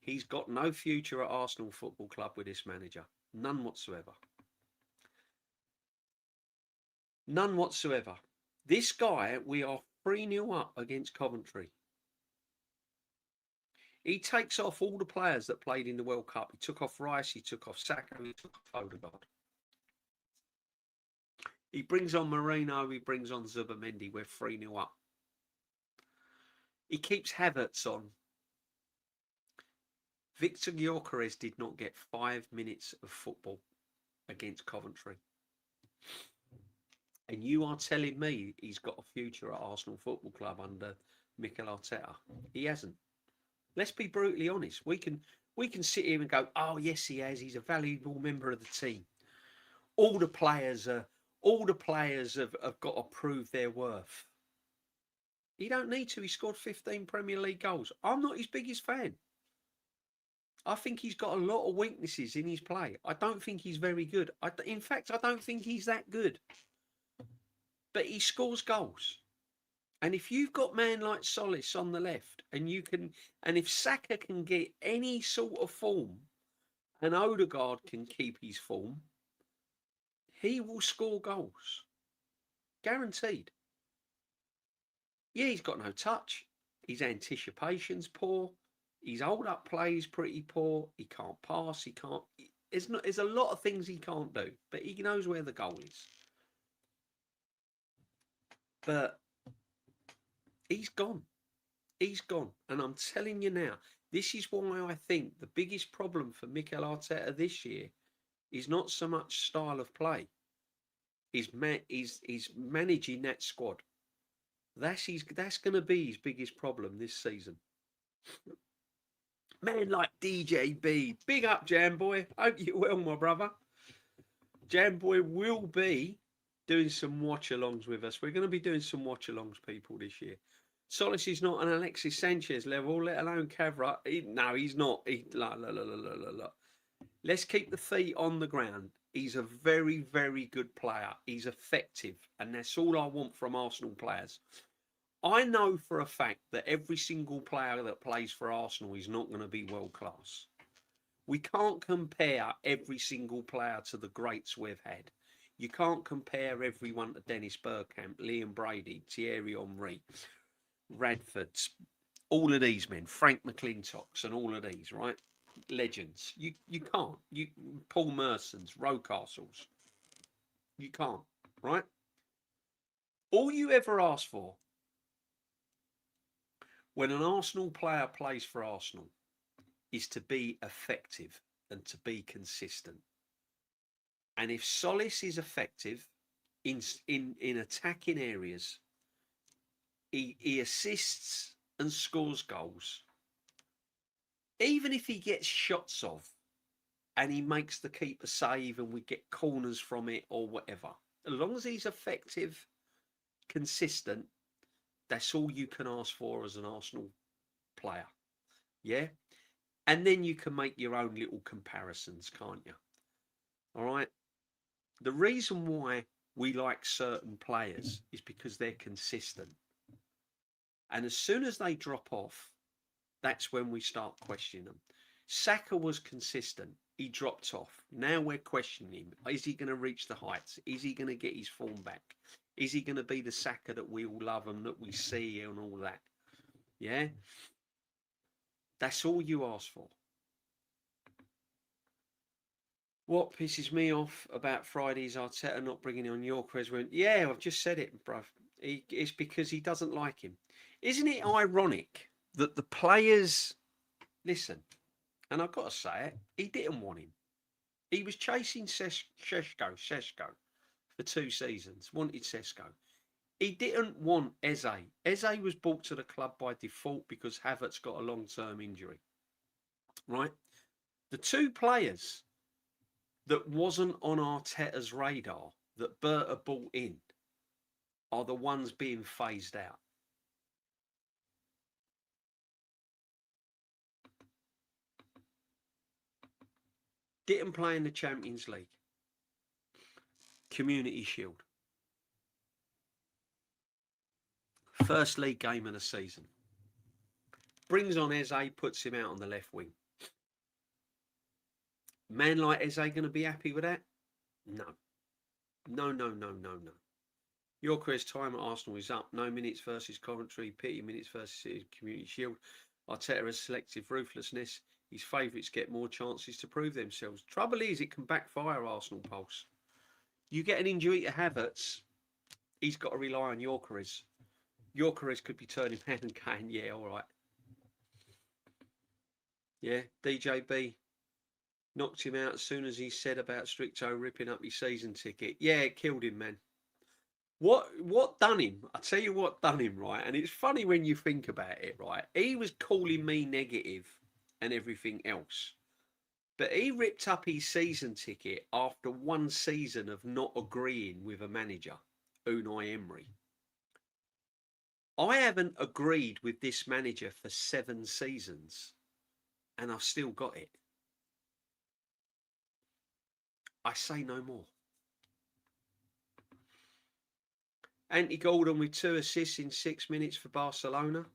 He's got no future at Arsenal Football Club with this manager. None whatsoever. None whatsoever. This guy, we are 3-0 up against Coventry. He takes off all the players that played in the World Cup. He took off Rice, he took off Saka, he took off Odegaard. He brings on Marino, he brings on Zubamendi. We're 3-0 up. He keeps Havertz on. Victor Gyokeres did not get 5 minutes of football against Coventry. And you are telling me he's got a future at Arsenal Football Club under Mikel Arteta? He hasn't. Let's be brutally honest. We can sit here and go, oh yes, he has. He's a valuable member of the team. All the players have got to prove their worth. He don't need to. He scored 15 Premier League goals. I'm not his biggest fan. I think he's got a lot of weaknesses in his play. I don't think he's very good. In fact, I don't think he's that good. But he scores goals. And if you've got man like Tzolis on the left, and if Saka can get any sort of form, and Odegaard can keep his form, he will score goals. Guaranteed. Yeah, he's got no touch. His anticipation's poor. His hold-up play is pretty poor. He can't pass. He can't. There's a lot of things he can't do, but he knows where the goal is. But he's gone. He's gone. And I'm telling you now, this is why I think the biggest problem for Mikel Arteta this year is not so much style of play. Is managing that squad. That's going to be his biggest problem this season. Man like DJB, big up Jam Boy. Hope you're well, my brother. Jam Boy will be doing some watch-alongs with us. We're going to be doing some watch-alongs, people, this year. Tzolis is not an Alexis Sanchez level, let alone Cavra. No, he's not. Let's keep the feet on the ground. He's a very, very good player. He's effective, and that's all I want from Arsenal players. I know for a fact that every single player that plays for Arsenal is not going to be world class. We can't compare every single player to the greats we've had. You can't compare everyone to Dennis Bergkamp, Liam Brady, Thierry Henry, Radford, all of these men, Frank McClintocks and all of these, right? Legends. You can't. Paul Merson's, Rocastles. You can't, right? All you ever ask for when an Arsenal player plays for Arsenal is to be effective and to be consistent. And if Tzolis is effective in attacking areas, he assists and scores goals. Even if he gets shots off and he makes the keeper save and we get corners from it or whatever, as long as he's effective, consistent, that's all you can ask for as an Arsenal player. Yeah? And then you can make your own little comparisons, can't you? All right? The reason why we like certain players is because they're consistent. And as soon as they drop off, that's when we start questioning them. Saka was consistent. He dropped off. Now we're questioning him. Is he going to reach the heights? Is he going to get his form back? Is he going to be the Saka that we all love and that we see and all that? Yeah? That's all you ask for. What pisses me off about Friday's Arteta not bringing on Gyokeres? Yeah, I've just said it, bruv. It's because he doesn't like him. Isn't it ironic that the players... Listen, and I've got to say it, he didn't want him. He was chasing Šeško for 2 seasons, wanted Šeško. He didn't want Eze. Eze was brought to the club by default because Havertz got a long-term injury. Right? The 2 players that wasn't on Arteta's radar that Berta brought in are the ones being phased out. Didn't play in the Champions League. Community Shield. First league game of the season. Brings on Eze, puts him out on the left wing. Man like Eze going to be happy with that? No. No. Gyokeres' time at Arsenal is up. No minutes versus Coventry. Pity minutes versus Community Shield. Arteta has selective ruthlessness. His favourites get more chances to prove themselves. Trouble is, it can backfire, Arsenal Pulse. You get an injury to Havertz, he's got to rely on Gyokeres. Gyokeres could be turning around and going, yeah, all right. Yeah, DJB knocked him out as soon as he said about Stricto ripping up his season ticket. Yeah, it killed him, man. What done him? I tell you what done him, right? And it's funny when you think about it, right? He was calling me negative and everything else. But he ripped up his season ticket after 1 season of not agreeing with a manager, Unai Emery. I haven't agreed with this manager for 7 seasons, and I've still got it. I say no more. Anthony Gordon with 2 assists in 6 minutes for Barcelona.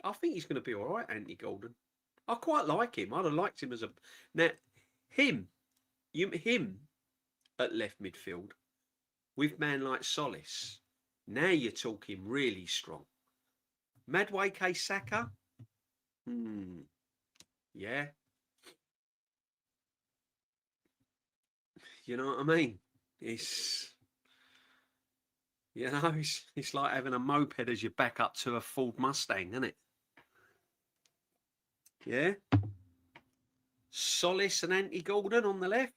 I think he's going to be all right, Anthony Gordon. I quite like him. I'd have liked him as a... Now, him at left midfield with man like Tzolis. Now you're talking really strong. Madueke Saka? Yeah. You know what I mean? It's... You know, it's like having a moped as your backup to a Ford Mustang, isn't it? Yeah. Tzolis and Anthony Gordon on the left.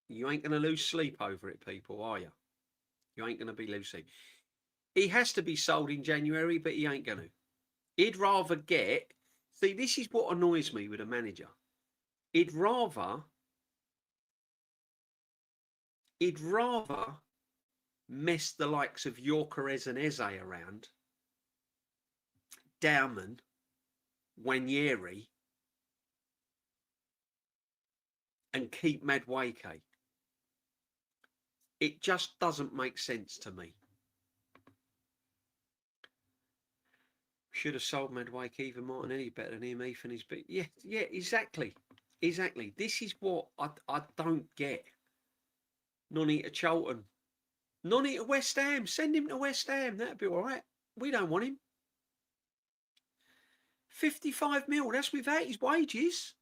You ain't going to lose sleep over it, people, are you? You ain't going to be losing. He has to be sold in January, but he ain't going to. He'd rather get... See, this is what annoys me with a manager. He'd rather mess the likes of Gyokeres and Eze around, Dowman, Wanyeri, and keep Madueke. It just doesn't make sense to me. Should have sold Madueke, even Martinelli better than him, Ethan is big. Yeah, exactly. This is what I don't get. Noni to Charlton. Noni to West Ham. Send him to West Ham. That'd be all right. We don't want him. 55 mil. That's without his wages.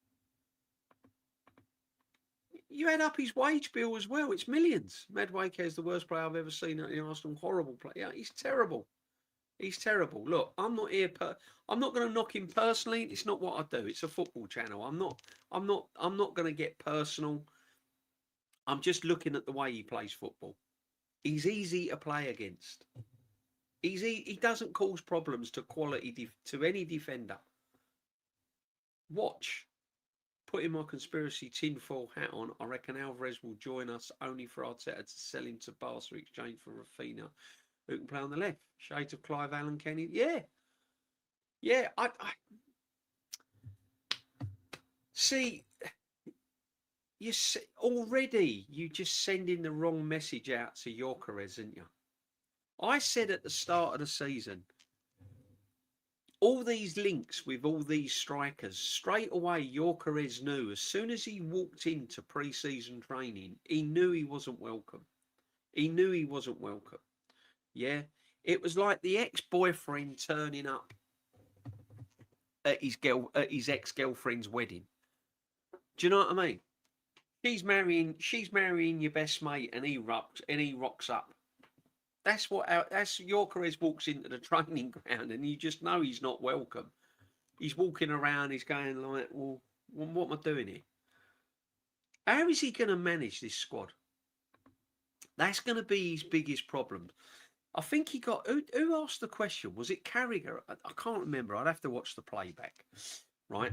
You add up his wage bill as well. It's millions. Madueke is the worst player I've ever seen at the Arsenal. Horrible player. He's terrible. He's terrible. Look, I'm not here. I'm not going to knock him personally. It's not what I do. It's a football channel. I'm not going to get personal. I'm just looking at the way he plays football. He's easy to play against. He doesn't cause problems to to any defender. Watch. Putting my conspiracy tinfoil hat on, I reckon Alvarez will join us only for Arteta to sell him to Barca in exchange for Rafinha, who can play on the left. Shades of Clive Allen Kenny. Yeah. Yeah, I see. Already you just sending the wrong message out to Gyokeres, isn't you? I said at the start of the season, all these links with all these strikers, straight away Gyokeres knew as soon as he walked into pre-season training, he knew he wasn't welcome. He knew he wasn't welcome. Yeah, it was like the ex-boyfriend turning up at his ex-girlfriend's wedding. Do you know what I mean? She's marrying your best mate, and he rocks up. That's Gyokeres walks into the training ground, and you just know he's not welcome. He's walking around, he's going like, well, what am I doing here? How is he going to manage this squad? That's going to be his biggest problem. I think he got who asked the question? Was it Carragher? I can't remember. I'd have to watch the playback, right?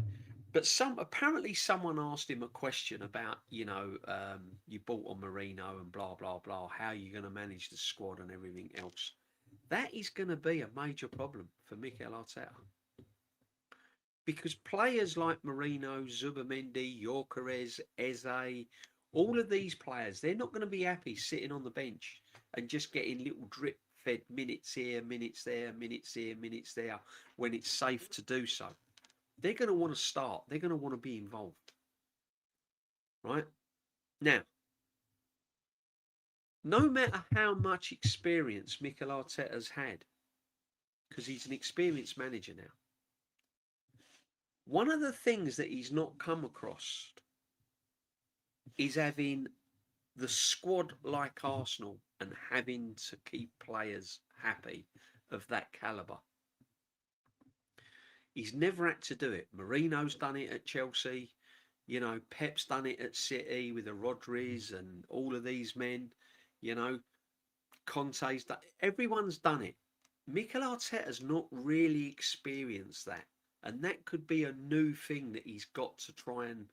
But apparently someone asked him a question about, you bought on Marino and blah blah blah. How are you going to manage the squad and everything else? That is going to be a major problem for Mikel Arteta, because players like Marino, Zubimendi, Gyokeres, Eze, all of these players, they're not going to be happy sitting on the bench and just getting little drip-fed minutes here, minutes there, minutes here, minutes there, when it's safe to do so. They're going to want to start. They're going to want to be involved. Right? Now, no matter how much experience Mikel Arteta's had, because he's an experienced manager now, one of the things that he's not come across is having the squad like Arsenal and having to keep players happy of that calibre. He's never had to do it. Marino's done it at Chelsea. Pep's done it at City with the Rodris and all of these men. Conte's done. Everyone's done it. Mikel Arteta's not really experienced that. And that could be a new thing that he's got to try and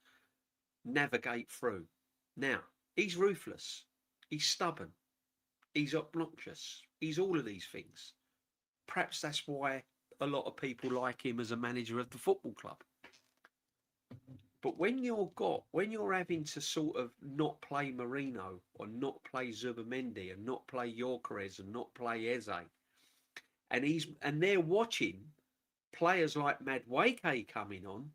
navigate through. Now, he's ruthless. He's stubborn. He's obnoxious. He's all of these things. Perhaps that's why a lot of people like him as a manager of the football club. But when you're having to sort of not play Marino or not play Zubimendi and not play Gyokeres and not play Eze, and they're watching players like Madueke coming on,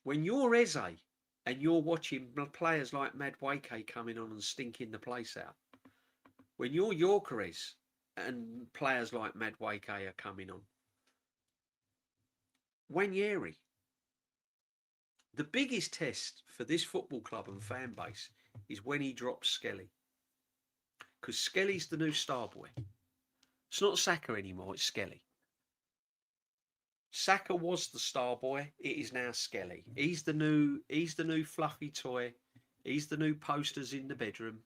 when you're Eze and you're watching players like Madueke coming on and stinking the place out, when you're Gyokeres and players like Madueke are coming on, Wanyeri, the biggest test for this football club and fan base is when he drops Skelly. Because Skelly's the new star boy. It's not Saka anymore, it's Skelly. Saka was the star boy, it is now Skelly. He's the new fluffy toy. He's the new posters in the bedroom.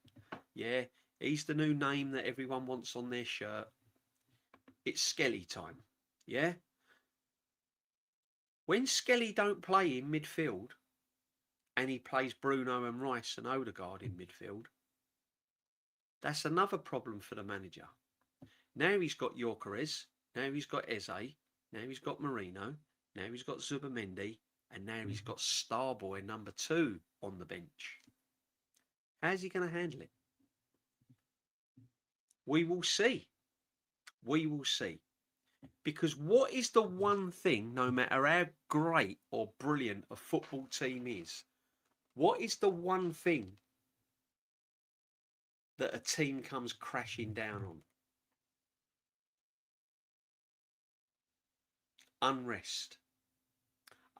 Yeah, he's the new name that everyone wants on their shirt. It's Skelly time. Yeah? When Skelly don't play in midfield and he plays Bruno and Rice and Odegaard in midfield, that's another problem for the manager. Now he's got Gyokeres, now he's got Eze, now he's got Marino, now he's got Zubimendi, and now he's got Starboy number 2 on the bench. How's he going to handle it? We will see. We will see. Because what is the one thing, no matter how great or brilliant a football team is, what is the one thing that a team comes crashing down on? Unrest.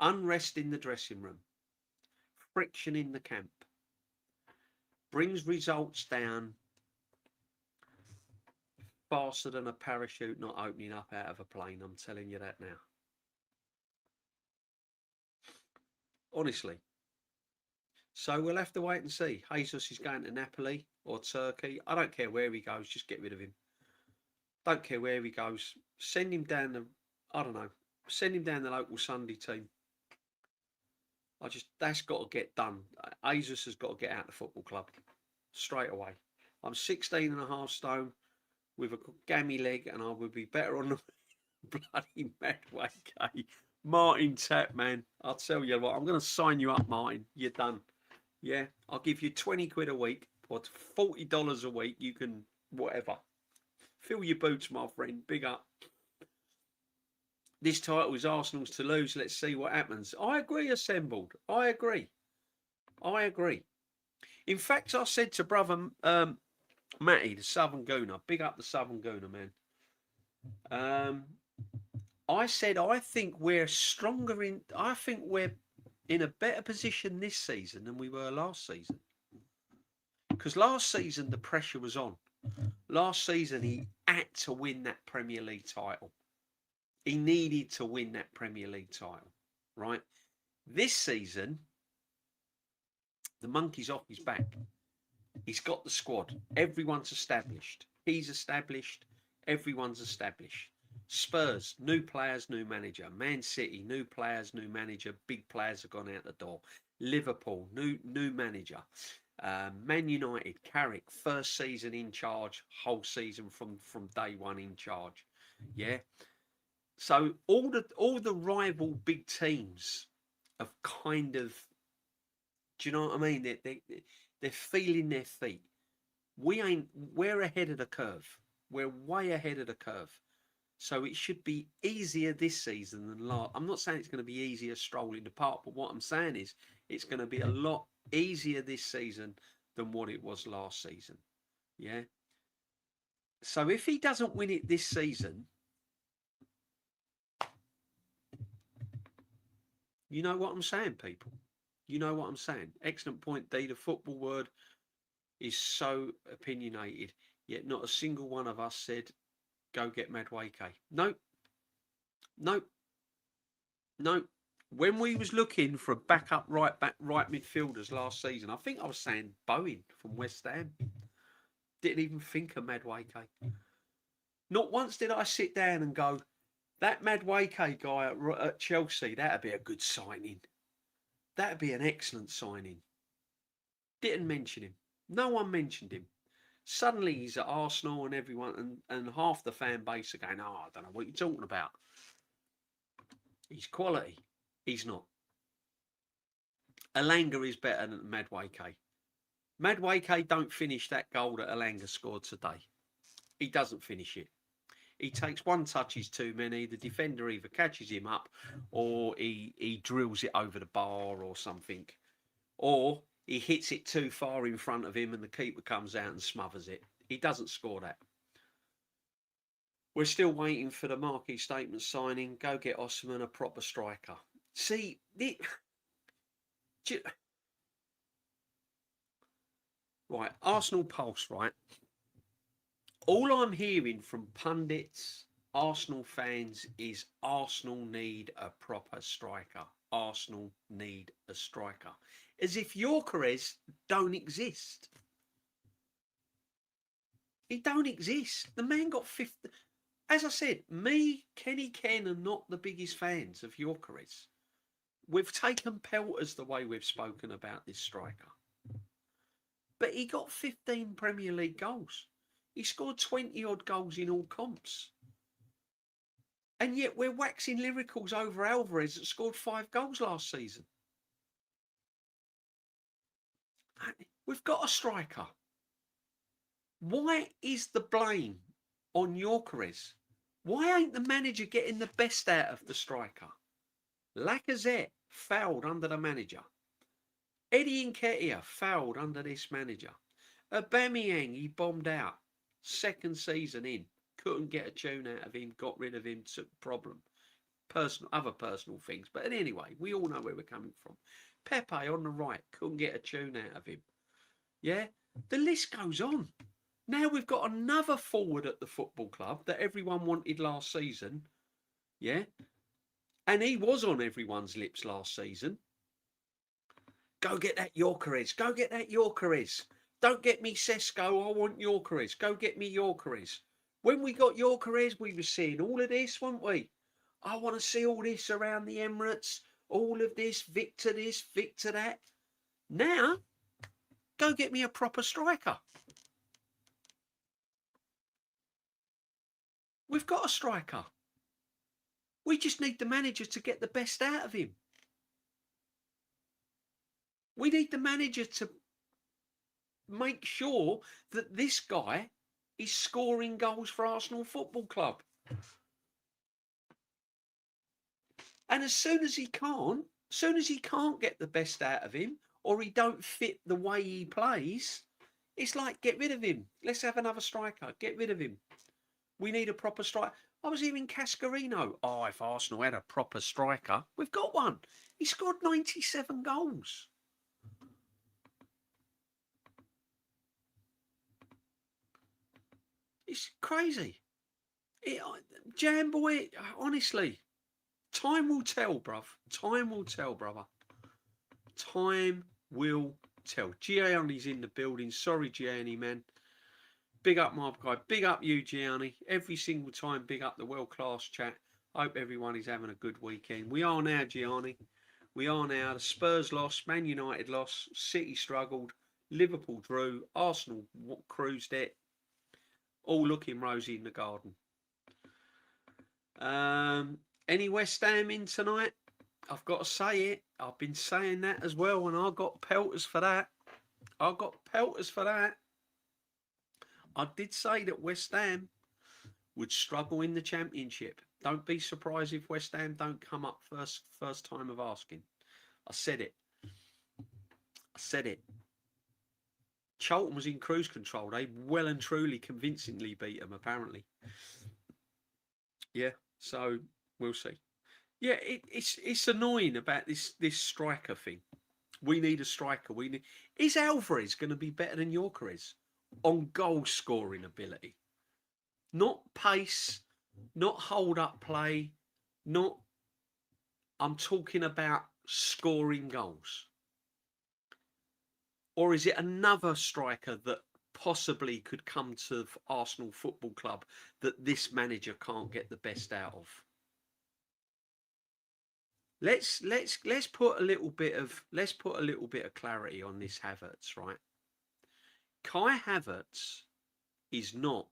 Unrest in the dressing room. Friction in the camp. Brings results down faster than a parachute not opening up out of a plane. I'm telling you that now. honestly. So we'll have to wait and see. Jesus is going to Napoli or Turkey. I don't care where he goes. Just get rid of him. Don't care where he goes. Send him down the, I don't know, send him down the local Sunday team. That's got to get done. Jesus has got to get out of the football club straight away. I'm 16 and a half stone with a gammy leg, and I would be better on the bloody Medway. Martin Tapp, man. I'll tell you what, I'm going to sign you up, Martin. You're done. Yeah, I'll give you 20 quid a week or $40 a week. You can, whatever. Fill your boots, my friend. Big up. This title is Arsenal's to lose. Let's see what happens. I agree, Assembled. I agree. In fact, I said to brother Matty, the Southern Gooner, big up the Southern Gooner, man. I said I think we're stronger I think we're in a better position this season than we were last season. Because last season the pressure was on. Last season he had to win that Premier League title. He needed to win that Premier League title, right? This season, the monkey's off his back. He's got the squad. Everyone's established. He's established. Everyone's established. Spurs, new players, new manager. Man City, new players, new manager. Big players have gone out the door. Liverpool, new manager. Man United, Carrick, first season in charge, whole season from day one in charge. Yeah. So all the rival big teams have kind of, do you know what I mean? They're feeling their feet. We're ahead of the curve. We're way ahead of the curve. So it should be easier this season than last. I'm not saying it's going to be easier strolling the park, but what I'm saying is it's going to be a lot easier this season than what it was last season. Yeah. So if he doesn't win it this season, you know what I'm saying, people. You know what I'm saying. Excellent point, D. The football word is so opinionated, yet not a single one of us said, go get Madueke. Nope. When we was looking for a backup right midfielders last season, I think I was saying Bowen from West Ham. Didn't even think of Madueke. Not once did I sit down and go, that Madueke guy at Chelsea, that'd be a good signing. That'd be an excellent signing. Didn't mention him. No one mentioned him. Suddenly he's at Arsenal and everyone and half the fan base are going, oh, I don't know what you're talking about. He's quality. He's not. Elanga is better than Madueke. Madueke don't finish that goal that Elanga scored today. He doesn't finish it. He takes one touches too many. The defender either catches him up or he drills it over the bar or something. Or he hits it too far in front of him and the keeper comes out and smothers it. He doesn't score that. We're still waiting for the marquee statement signing. Go get Osman, a proper striker. See, right, Arsenal Pulse, right? All I'm hearing from pundits, Arsenal fans, is Arsenal need a proper striker. Arsenal need a striker. As if Gyokeres don't exist. He don't exist. The man got 50. As I said, me, Kenny Ken are not the biggest fans of Gyokeres. We've taken pelters the way we've spoken about this striker. But he got 15 Premier League goals. He scored 20 odd goals in all comps. And yet we're waxing lyricals over Alvarez that scored 5 goals last season. We've got a striker. Why is the blame on Gyokeres? Why ain't the manager getting the best out of the striker? Lacazette fouled under the manager. Eddie Nketiah fouled under this manager. Aubameyang, he bombed out. Second season in. Couldn't get a tune out of him. Got rid of him. Problem. Other personal things. But anyway, we all know where we're coming from. Pepe on the right. Couldn't get a tune out of him. Yeah? The list goes on. Now we've got another forward at the football club that everyone wanted last season. Yeah? And he was on everyone's lips last season. Go get that Gyokeres. Go get that Gyokeres. Don't get me Sesko. I want Gyokeres. Go get me Gyokeres. When we got Gyokeres, we were seeing all of this, weren't we? I want to see all this around the Emirates. All of this, Victor that. Now, go get me a proper striker. We've got a striker. We just need the manager to get the best out of him. We need the manager to make sure that this guy is scoring goals for Arsenal Football Club. And as soon as he can't get the best out of him, or he don't fit the way he plays, it's like, get rid of him. Let's have another striker. Get rid of him. We need a proper striker. I was hearing Cascarino. Oh, if Arsenal had a proper striker, we've got one. He scored 97 goals. It's crazy. Jam boy, honestly, time will tell, bruv. Time will tell, brother. Time will tell. Gianni's in the building. Sorry, Gianni, man. Big up my guy. Big up you, Gianni. Every single time, big up the world-class chat. Hope everyone is having a good weekend. We are now, Gianni. We are now. The Spurs lost. Man United lost. City struggled. Liverpool drew. Arsenal cruised it. All looking rosy in the garden. Any West Ham in tonight? I've got to say it. I've been saying that as well, and I got pelters for that. I got pelters for that. I did say that West Ham would struggle in the Championship. Don't be surprised if West Ham don't come up first time of asking. I said it. I said it. Charlton was in cruise control. They well and truly convincingly beat them, apparently. Yeah, so we'll see. Yeah, it's annoying about this striker thing. We need a striker. Is Alvarez going to be better than Gyokeres on goal scoring ability? Not pace, not hold up play, not. I'm talking about scoring goals. Or is it another striker that possibly could come to Arsenal Football Club that this manager can't get the best out of? Let's put a little bit of clarity on this Havertz, right? Kai Havertz is not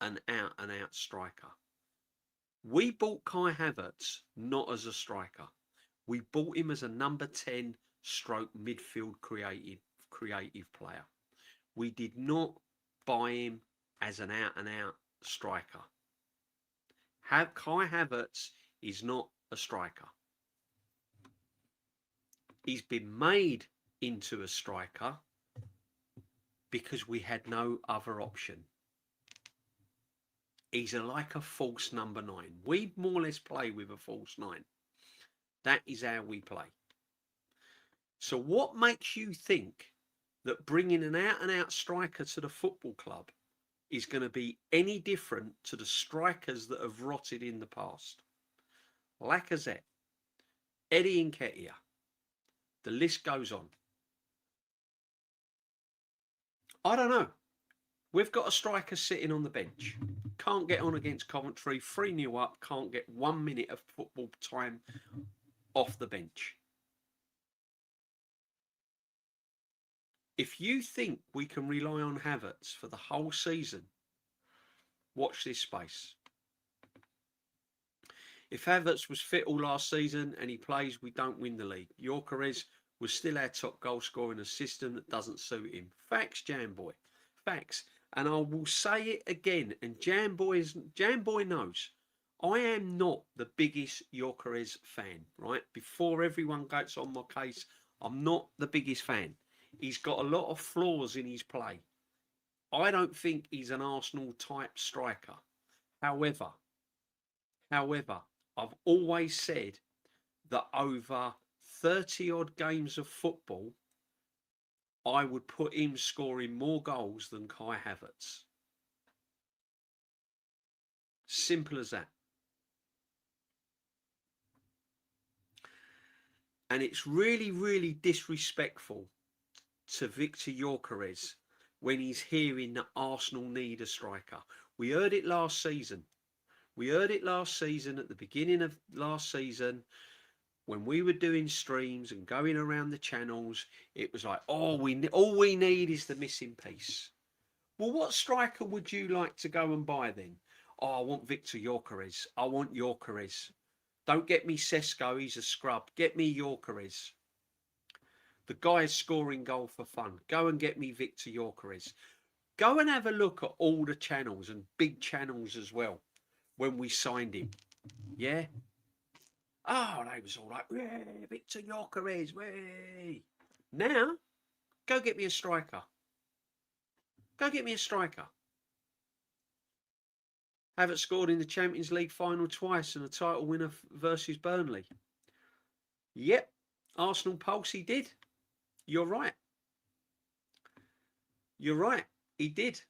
an out and out striker. We bought Kai Havertz not as a striker. We bought him as a number 10 stroke midfield creative player. We did not buy him as an out and out striker. Kai Havertz is not a striker. He's been made into a striker because we had no other option. He's like a false number 9. We more or less play with a false 9. That is how we play. So what makes you think that bringing an out-and-out striker to the football club is going to be any different to the strikers that have rotted in the past? Lacazette, Eddie Nketiah. The list goes on. I don't know. We've got a striker sitting on the bench. Can't get on against Coventry. 3-0 up. Can't get 1 minute of football time off the bench. If you think we can rely on Havertz for the whole season, watch this space. If Havertz was fit all last season and he plays, we don't win the league. Gyokeres was still our top goal scorer in a system that doesn't suit him. Facts, Jamboy. Facts. And I will say it again, and Jamboy knows, I am not the biggest Gyokeres fan, right? Before everyone gets on my case, I'm not the biggest fan. He's got a lot of flaws in his play. I don't think he's an Arsenal-type striker. However, I've always said that over 30-odd games of football, I would put him scoring more goals than Kai Havertz. Simple as that. And it's really, really disrespectful to Victor Gyokeres when he's hearing that Arsenal need a striker. We heard it last season. We heard it last season, at the beginning of last season, when we were doing streams and going around the channels. It was like, oh, all we need is the missing piece. Well, what striker would you like to go and buy then? Oh, I want Victor Gyokeres. I want Gyokeres. Don't get me Sesko, he's a scrub. Get me Gyokeres. The guy's scoring goal for fun. Go and get me Victor Gyokeres. Go and have a look at all the channels, and big channels as well, when we signed him. Yeah? Oh, they was all like, yeah, Victor Gyokeres, way. Now, go get me a striker. Go get me a striker. Havertz scored in the Champions League final twice and a title winner versus Burnley. Yep, Arsenal Pulse, he did. You're right. You're right. He did.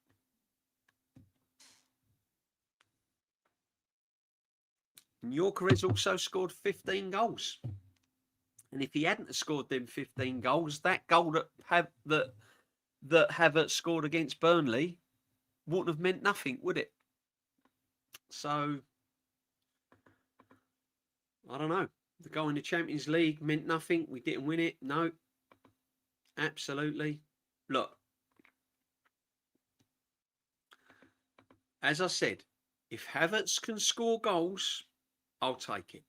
And Gyokeres also scored 15 goals. And if he hadn't scored them 15 goals, that goal that Havertz scored against Burnley wouldn't have meant nothing, would it? So, I don't know. The goal in the Champions League meant nothing. We didn't win it. No. Absolutely. Look. As I said, if Havertz can score goals, I'll take it.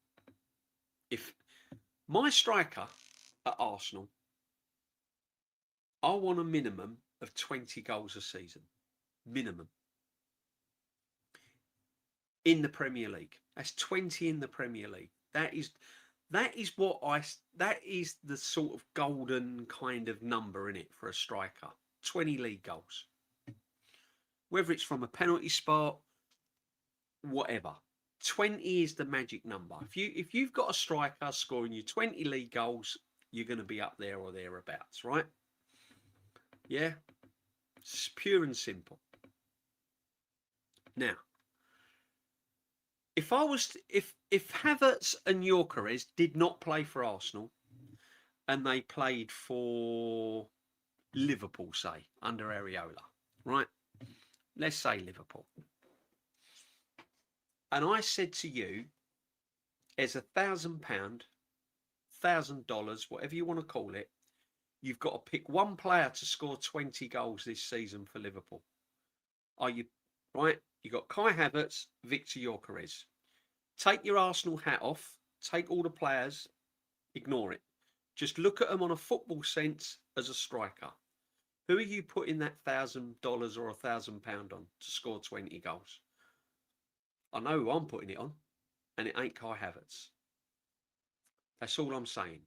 If my striker at Arsenal, I want a minimum of 20 goals a season. Minimum. In the Premier League. That's 20 in the Premier League. That is the sort of golden kind of number in it for a striker. 20 league goals. Whether it's from a penalty spot, whatever. 20 is the magic number. If you've got a striker scoring you 20 league goals, you're going to be up there or thereabouts, right? Yeah? It's pure and simple. Now, if Havertz and Gyokeres did not play for Arsenal and they played for Liverpool, say, under Areola, right? Let's say Liverpool. And I said to you, there's £1,000, $1,000, whatever you want to call it, you've got to pick one player to score 20 goals this season for Liverpool. Are you right? You got Kai Havertz, Victor Gyokeres. Take your Arsenal hat off. Take all the players. Ignore it. Just look at them on a football sense as a striker. Who are you putting that $1,000 or £1,000 on to score 20 goals? I know who I'm putting it on, and it ain't Kai Havertz. That's all I'm saying.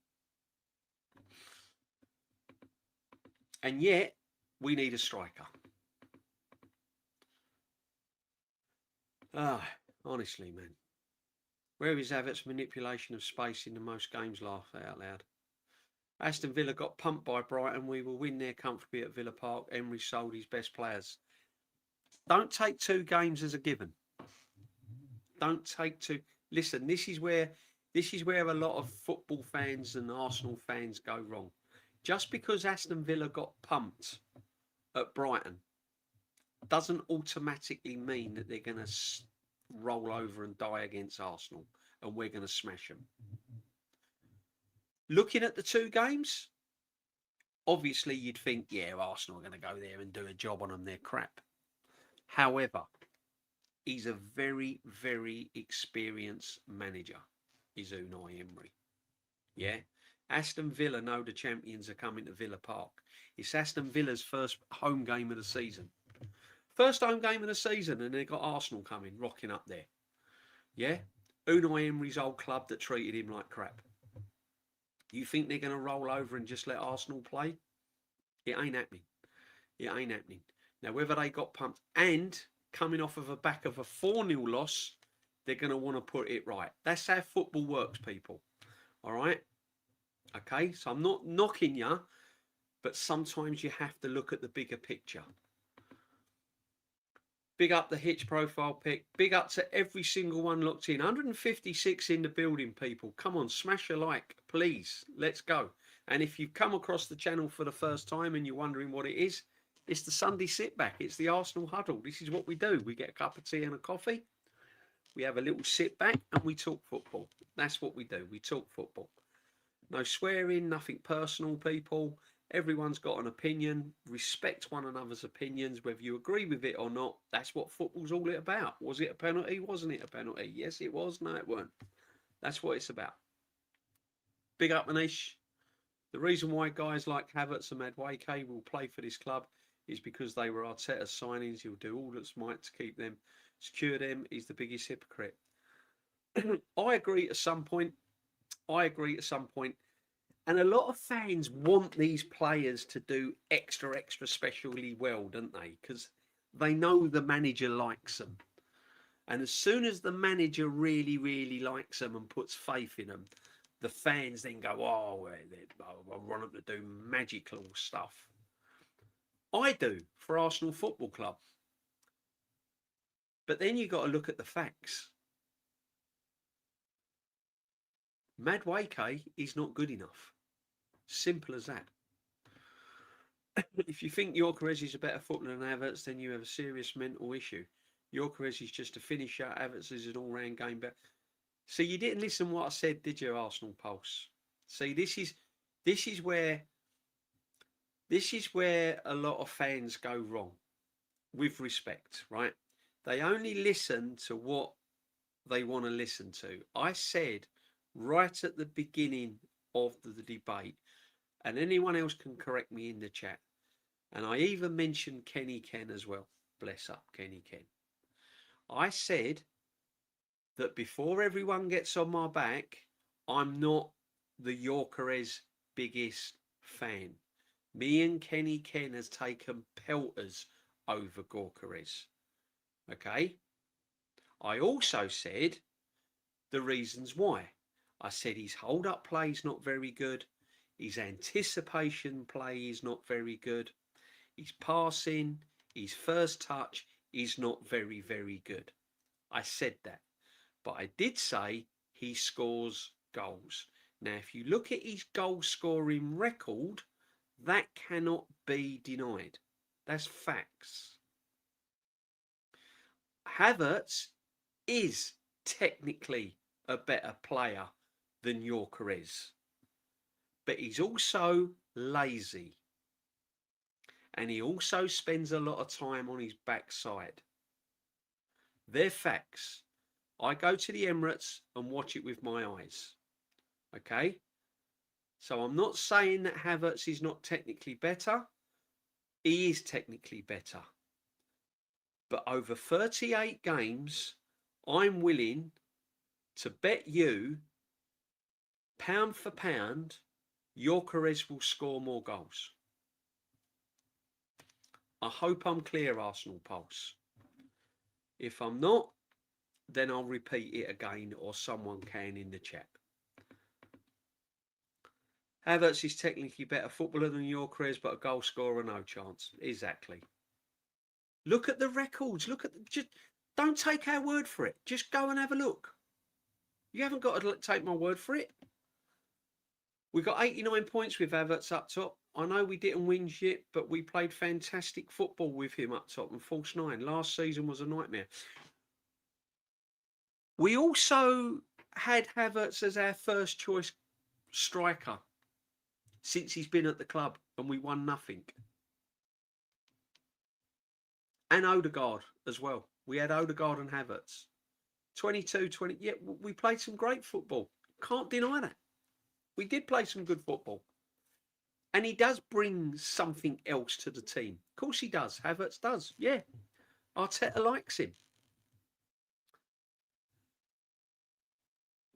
And yet, we need a striker. Honestly, man. Where is Havertz's manipulation of space in the most games? Laugh out loud. Aston Villa got pumped by Brighton. We will win there comfortably at Villa Park. Emery sold his best players. Don't take 2 games as a given. Don't take 2. Listen, this is where a lot of football fans and Arsenal fans go wrong. Just because Aston Villa got pumped at Brighton doesn't automatically mean that they're going to roll over and die against Arsenal and we're going to smash them. Looking at the 2 games, obviously you'd think, yeah, Arsenal are going to go there and do a job on them. They're crap. However, he's a very, very experienced manager, is Unai Emery. Yeah? Aston Villa know the champions are coming to Villa Park. It's Aston Villa's first home game of the season. First home game of the season, and they've got Arsenal coming, rocking up there. Yeah? Unai Emery's old club that treated him like crap. You think they're going to roll over and just let Arsenal play? It ain't happening. It ain't happening. Now, whether they got pumped and coming off of a back of a 4-0 loss, they're going to want to put it right. That's how football works, people. All right? Okay? So I'm not knocking you, but sometimes you have to look at the bigger picture. Big up the Hitch profile pic. Big up to every single one locked in. 156 in the building, people. Come on, smash a like, please. Let's go. And if you've come across the channel for the first time and you're wondering what it is, it's the Sunday sit back. It's the Arsenal huddle. This is what we do. We get a cup of tea and a coffee. We have a little sit back and we talk football. That's what we do. We talk football. No swearing, nothing personal, people. Everyone's got an opinion. Respect one another's opinions, whether you agree with it or not. That's what football's all about. Was it a penalty? Wasn't it a penalty? Yes, it was. No, it weren't. That's what it's about. Big up, Manish. The reason why guys like Havertz and Madueke will play for this club is because they were Arteta's signings. He'll do all that's might to keep them, secure them. He's the biggest hypocrite. I agree at some point. And a lot of fans want these players to do extra specially well, don't they? Because they know the manager likes them. And as soon as the manager really likes them and puts faith in them, the fans then go, oh, I want them to do magical stuff. I do for Arsenal Football Club. But then you've got to look at the facts. Madueke is not good enough. Simple as that. If you think Gyokeres is a better footballer than Havertz, then you have a serious mental issue. Gyokeres is just a finisher. Havertz is an all-round game better. See, you didn't listen to what I said, did you, Arsenal Pulse? See, this is where a lot of fans go wrong, with respect, right? They only listen to what they want to listen to. I said right at the beginning of the debate, and anyone else can correct me in the chat, and I even mentioned Kenny Ken as well. Bless up, Kenny Ken. I said that before everyone gets on my back, I'm not the Gyokeres biggest fan. Me and Kenny Ken has taken pelters over Gyokeres. Okay? I also said the reasons why. I said his hold-up play is not very good. His anticipation play is not very good. His passing, his first touch is not very good. I said that. But I did say he scores goals. Now, if you look at his goal scoring record, that cannot be denied. That's facts. Havertz is technically a better player than Gyokeres, but he's also lazy. And he also spends a lot of time on his backside. They're facts. I go to the Emirates and watch it with my eyes. Okay? So I'm not saying that Havertz is not technically better. He is technically better. But over 38 games, I'm willing to bet you, pound for pound, Gyokeres will score more goals. I hope I'm clear, Arsenal Pulse. If I'm not, then I'll repeat it again, or someone can in the chat. Havertz is technically better footballer than Gyokeres, but a goal scorer, no chance. Exactly. Look at the records. Just don't take our word for it. Just go and have a look. You haven't got to take my word for it. We got 89 points with Havertz up top. I know we didn't win shit, but we played fantastic football with him up top and false nine. Last season was a nightmare. We also had Havertz as our first choice striker since he's been at the club, and we won nothing. And Odegaard as well. We had Odegaard and Havertz. 22-20. Yeah, we played some great football. Can't deny that. We did play some good football. And he does bring something else to the team. Of course he does. Havertz does. Yeah. Arteta likes him.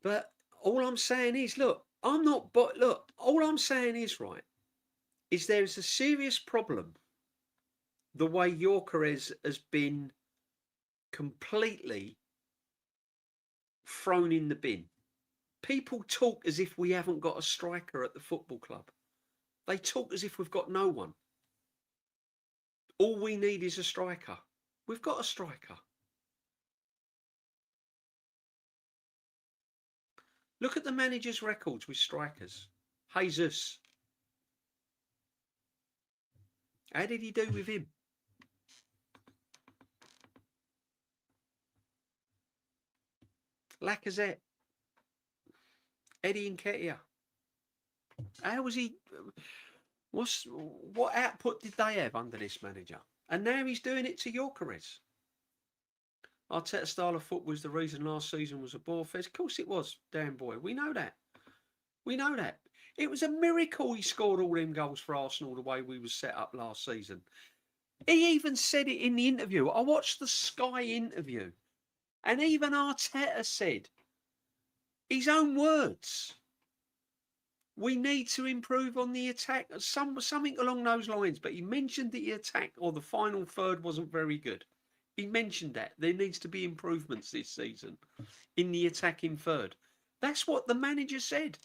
But all I'm saying is, look, all I'm saying is, right, is there is a serious problem the way Gyokeres has been completely thrown in the bin. People talk as if we haven't got a striker at the football club. They talk as if we've got no one. All we need is a striker. We've got a striker. Look at the manager's records with strikers. Jesus. How did he do with him? Lacazette. Eddie Nketiah. How was he? What output did they have under this manager? And now he's doing it to Gyokeres. Arteta's style of football was the reason last season was a bore fest. Of course it was, damn boy. We know that. We know that. It was a miracle he scored all them goals for Arsenal the way we was set up last season. He even said it in the interview. I watched the Sky interview. And even Arteta said, his own words, we need to improve on the attack. Something along those lines. But he mentioned that the attack or the final third wasn't very good. He mentioned that there needs to be improvements this season in the attacking third. That's what the manager said.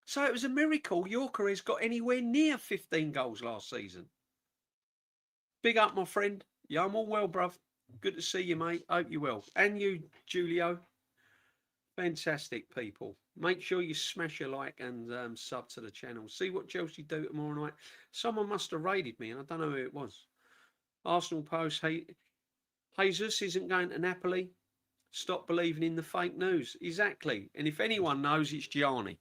So it was a miracle Gyokeres got anywhere near 15 goals last season. Big up, my friend. Yeah, I'm all well, bruv. Good to see you, mate. Hope you're well. And you, Julio. Fantastic people. Make sure you smash a like and sub to the channel. See what Chelsea do tomorrow night. Someone must have raided me and I don't know who it was. Arsenal post, Jesus isn't going to Napoli. Stop believing in the fake news. Exactly. And if anyone knows, it's Gianni.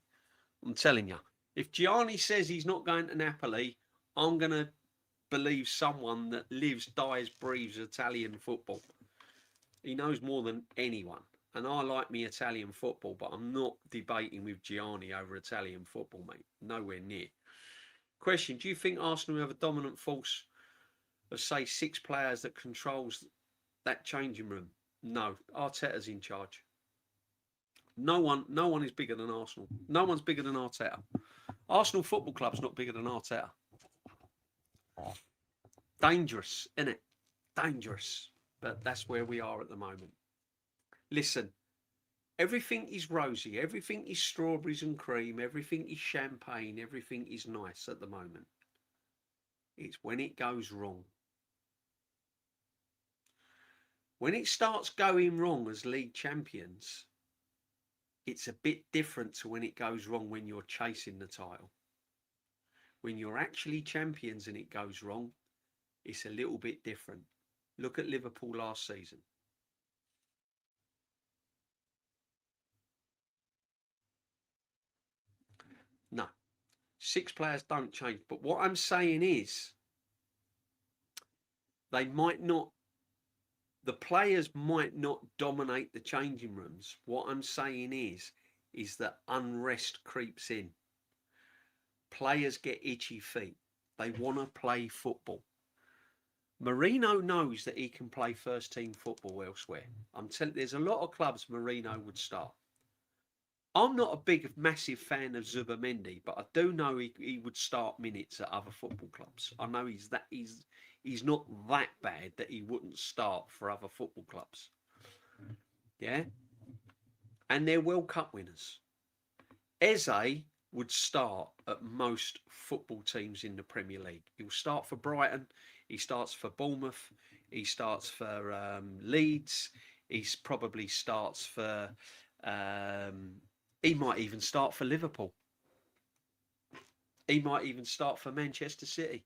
I'm telling you. If Gianni says he's not going to Napoli, I'm going to believe someone that lives, dies, breathes Italian football. He knows more than anyone. And I like me Italian football, but I'm not debating with Gianni over Italian football, mate. Nowhere near. Question, do you think Arsenal have a dominant force of, say, 6 players that controls that changing room? No, Arteta's in charge. No one is bigger than Arsenal. No one's bigger than Arteta. Arsenal Football Club's not bigger than Arteta. Dangerous, isn't it? Dangerous. But that's where we are at the moment. Listen, everything is rosy. Everything is strawberries and cream. Everything is champagne. Everything is nice at the moment. It's when it goes wrong. When it starts going wrong as league champions, it's a bit different to when it goes wrong when you're chasing the title. When you're actually champions and it goes wrong, it's a little bit different. Look at Liverpool last season. No, 6 players don't change. But what I'm saying is, they might not, the players might not dominate the changing rooms. What I'm saying is that unrest creeps in. Players get itchy feet. They want to play football. Mourinho knows that he can play first team football elsewhere. I'm telling you, there's a lot of clubs Mourinho would start. I'm not a big, massive fan of Zubimendi, but I do know he would start minutes at other football clubs. I know he's not that bad that he wouldn't start for other football clubs. Yeah? And they're World Cup winners. Eze would start at most football teams in the Premier League. He'll start for Brighton. He starts for Bournemouth. He starts for Leeds. He probably starts for... he might even start for Liverpool. He might even start for Manchester City.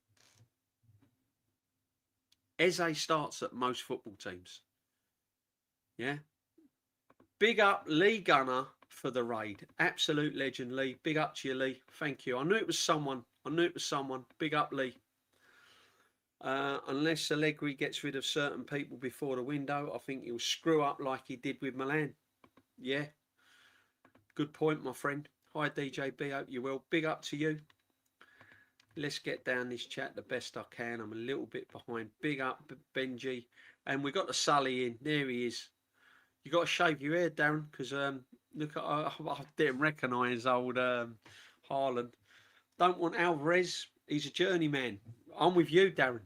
Eze starts at most football teams. Yeah. Big up Lee Gunner for the raid. Absolute legend, Lee. Big up to you, Lee. Thank you. I knew it was someone. Big up, Lee. Unless Allegri gets rid of certain people before the window, I think he'll screw up like he did with Milan. Yeah. Good point, my friend. Hi, DJB. Hope you're well. Big up to you. Let's get down this chat the best I can. I'm a little bit behind. Big up, Benji. And we got the Sully in. There he is. You got to shave your hair, Darren, because look, I didn't recognise old Haaland. Don't want Alvarez. He's a journeyman. I'm with you, Darren.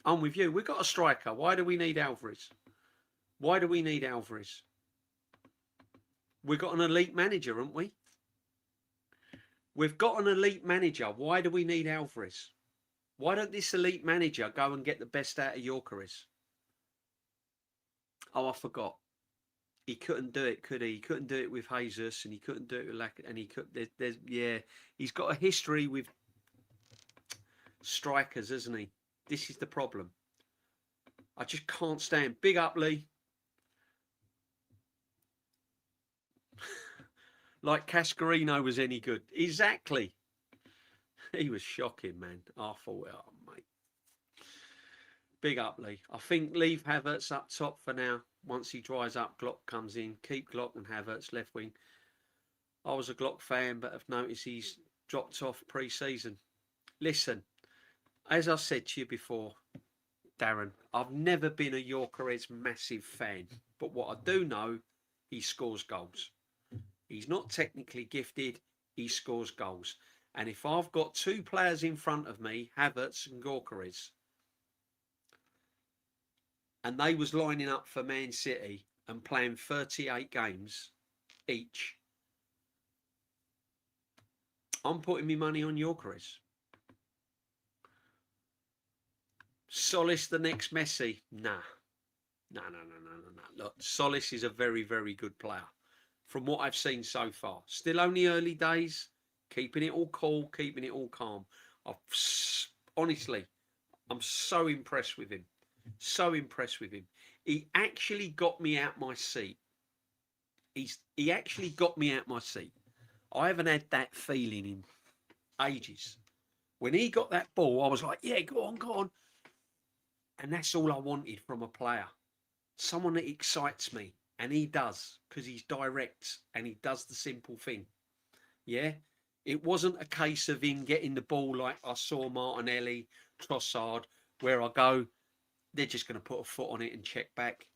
I'm with you. We've got a striker. Why do we need Alvarez? Why do we need Alvarez? We've got an elite manager, haven't we? We've got an elite manager. Why do we need Alvarez? Why don't this elite manager go and get the best out of Gyokeres? Oh, I forgot. He couldn't do it, could he? He couldn't do it with Jesus, and he couldn't do it with and he could. Yeah, he's got a history with strikers, hasn't he? This is the problem. I just can't stand. Big up, Lee. Like Cascarino was any good. Exactly. He was shocking, man. I thought, oh, mate. Big up, Lee. I think leave Havertz up top for now. Once he dries up, Glock comes in. Keep Glock and Havertz left wing. I was a Glock fan, but I've noticed he's dropped off pre-season. Listen, as I said to you before, Darren, I've never been a Gyokeres massive fan. But what I do know, he scores goals. He's not technically gifted. He scores goals. And if I've got two players in front of me, Havertz and Gyokeres, and they was lining up for Man City and playing 38 games each, I'm putting my money on Gyokeres. Tzolis the next Messi? Nah. No. Look, Tzolis is a very, very good player. From what I've seen so far. Still only early days. Keeping it all cool, keeping it all calm. Honestly, I'm so impressed with him. So impressed with him. He actually got me out my seat. He actually got me out my seat. I haven't had that feeling in ages. When he got that ball, I was like, yeah, go on. And that's all I wanted from a player. Someone that excites me. And he does, because he's direct and he does the simple thing. Yeah? It wasn't a case of him getting the ball like I saw Martinelli, Trossard, where I go, they're just going to put a foot on it and check back.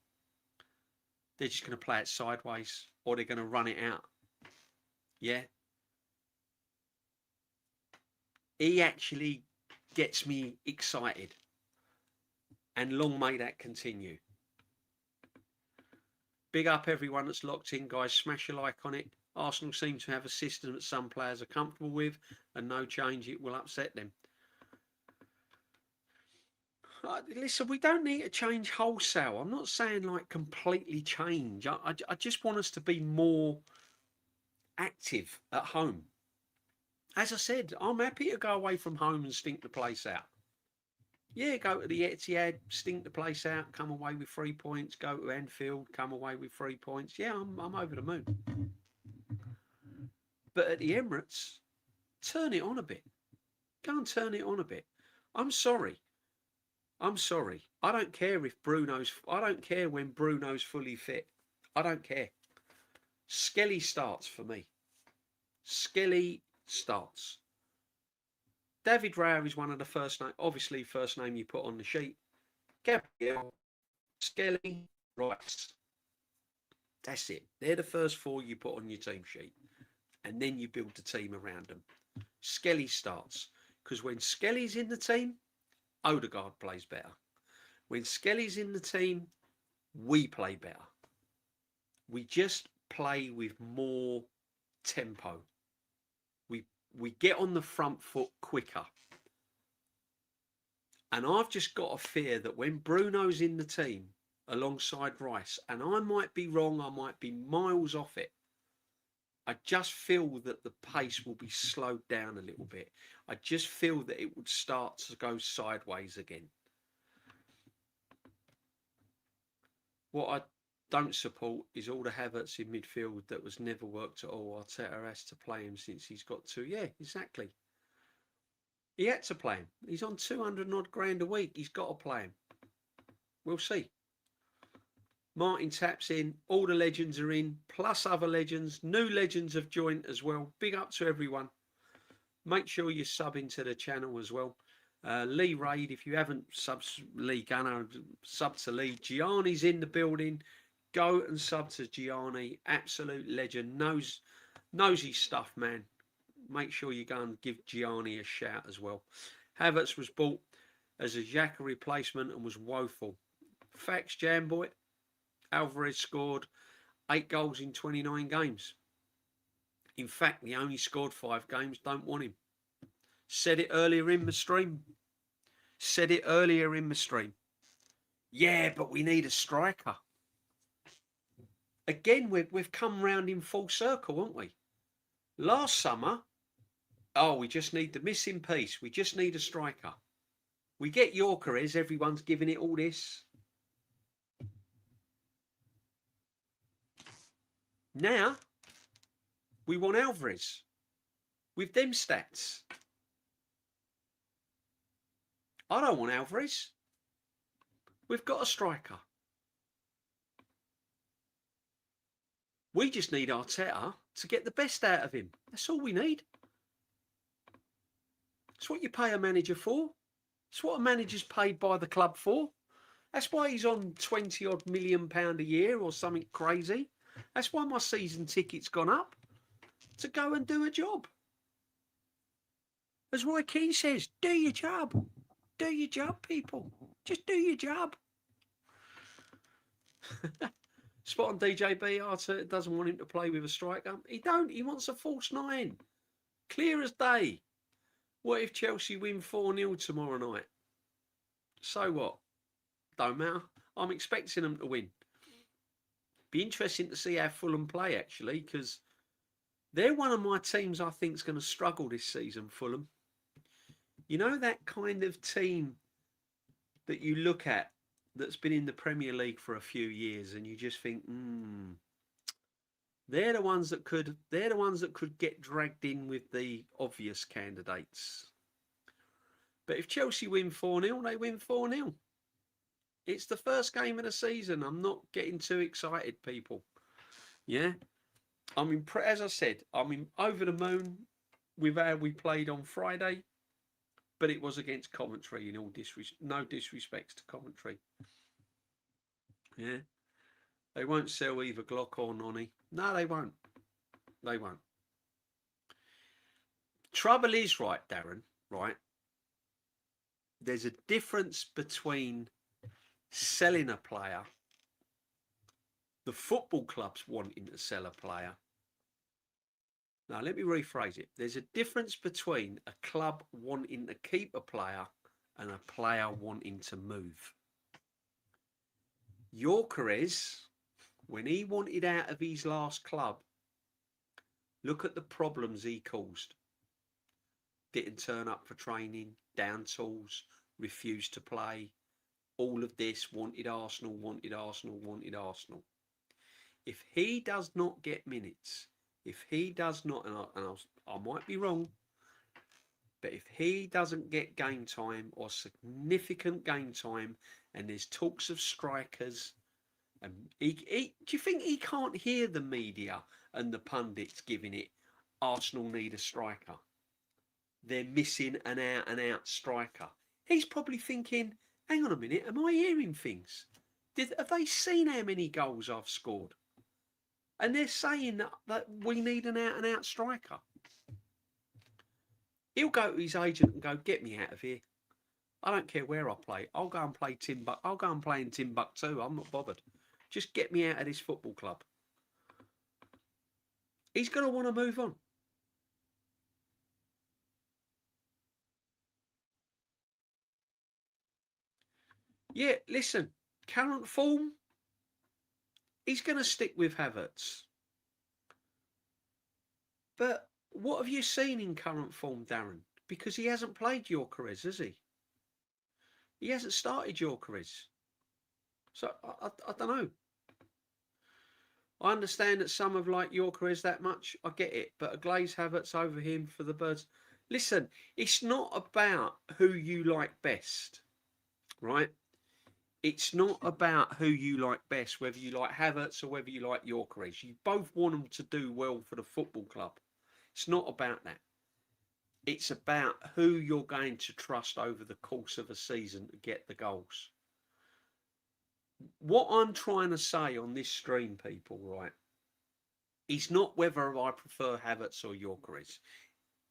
They're just going to play it sideways, or they're going to run it out. Yeah? He actually gets me excited. And long may that continue. Big up everyone that's locked in, guys. Smash a like on it. Arsenal seem to have a system that some players are comfortable with, and no change, it will upset them. Listen, we don't need to change wholesale. I'm not saying like completely change. I just want us to be more active at home. As I said, I'm happy to go away from home and stink the place out. Yeah, go to the Etihad, stink the place out, come away with 3 points. Go to Anfield, come away with 3 points. Yeah, I'm over the moon. But at the Emirates, turn it on a bit. Go and turn it on a bit. I'm sorry. I don't care if I don't care when Bruno's fully fit. I don't care. Skelly starts for me. Skelly starts. David Raya is one of the first name, obviously first name you put on the sheet. Gabriel, Skelly, Rice. That's it. They're the first four you put on your team sheet. And then you build the team around them. Skelly starts. Because when Skelly's in the team, Odegaard plays better. When Skelly's in the team, we play better. We just play with more tempo. We get on the front foot quicker. And I've just got a fear that when Bruno's in the team alongside Rice, and I might be wrong, I might be miles off it, I just feel that the pace will be slowed down a little bit. I just feel that it would start to go sideways again. What I don't support is all the Havertz in midfield that was never worked at all. Arteta has to play him since he's got to. Yeah, exactly. He had to play him. He's on 200 odd grand a week. He's got to play him. We'll see. Martin taps in. All the legends are in, plus other legends. New legends have joined as well. Big up to everyone. Make sure you sub into the channel as well. Lee Raid, if you haven't subbed Lee Gunner, sub to Lee. Gianni's in the building. Go and sub to Gianni. Absolute legend. Knows his stuff, man. Make sure you go and give Gianni a shout as well. Havertz was bought as a Xhaka replacement and was woeful. Facts, Jamboy. Alvarez scored 8 goals in 29 games. In fact, he only scored 5 games. Don't want him. Said it earlier in the stream. Said it earlier in the stream. Yeah, but we need a striker. Again, we've come round in full circle, haven't we? Last summer, oh, we just need the missing piece. We just need a striker. We get Gyokeres, everyone's giving it all this. Now, we want Alvarez with them stats. I don't want Alvarez. We've got a striker. We just need Arteta to get the best out of him. That's all we need. It's what you pay a manager for. It's what a manager's paid by the club for. That's why he's on 20 odd million pound a year or something crazy. That's why my season ticket's gone up, to go and do a job. As Roy Keane says, do your job. Do your job, people. Just do your job. Spot on DJB. Arteta doesn't want him to play with a striker. He don't. He wants a false nine. Clear as day. What if Chelsea win 4-0 tomorrow night? So what? Don't matter. I'm expecting them to win. Be interesting to see how Fulham play, actually, because they're one of my teams I think is going to struggle this season, Fulham. You know, that kind of team that you look at that's been in the Premier League for a few years and you just think, they're the ones that could get dragged in with the obvious candidates. But if Chelsea win 4-0, they win 4-0. It's the first game of the season. I'm not getting too excited, people. Yeah. As I said, I'm over the moon with how we played on Friday, but it was against Coventry. In all no disrespects to Coventry. Yeah. They won't sell either Glock or Nonny. No, they won't. They won't. Trouble is, right, Darren, right? There's a difference between selling a player, the football club's wanting to sell a player. Now, let me rephrase it. There's a difference between a club wanting to keep a player and a player wanting to move. Gyokeres, when he wanted out of his last club, look at the problems he caused. Didn't turn up for training, down tools, refused to play. All of this, wanted Arsenal, wanted Arsenal, wanted Arsenal. If he does not get minutes, if he does not, and I might be wrong, but if he doesn't get game time or significant game time, and there's talks of strikers, and do you think he can't hear the media and the pundits giving it, Arsenal need a striker? They're missing an out-and-out striker. He's probably thinking, hang on a minute, am I hearing things? Have they seen how many goals I've scored? And they're saying that we need an out-and-out striker. He'll go to his agent and go, get me out of here. I don't care where I play. I'll go and play I'll go and play in Timbuktu. I'm not bothered. Just get me out of this football club. He's going to want to move on. Yeah, listen, current form, he's going to stick with Havertz. But what have you seen in current form, Darren? Because he hasn't played Gyokeres, has he? He hasn't started Gyokeres. So, I don't know. I understand that some have liked Gyokeres that much. I get it. But a glazed Havertz over him for the birds. Listen, it's not about who you like best, right? It's not about who you like best, whether you like Havertz or whether you like Gyokeres. You both want them to do well for the football club. It's not about that. It's about who you're going to trust over the course of a season to get the goals. What I'm trying to say on this stream, people, right, is not whether I prefer Havertz or Gyokeres.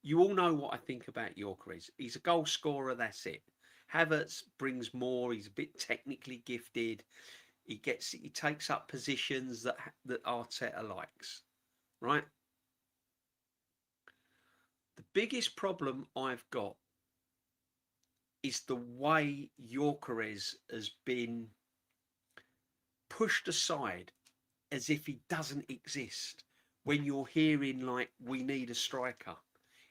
You all know what I think about Gyokeres. He's a goal scorer, that's it. Havertz brings more. He's a bit technically gifted. He takes up positions that Arteta likes, right? The biggest problem I've got is the way Gyokeres has been pushed aside as if he doesn't exist. When you're hearing like, we need a striker,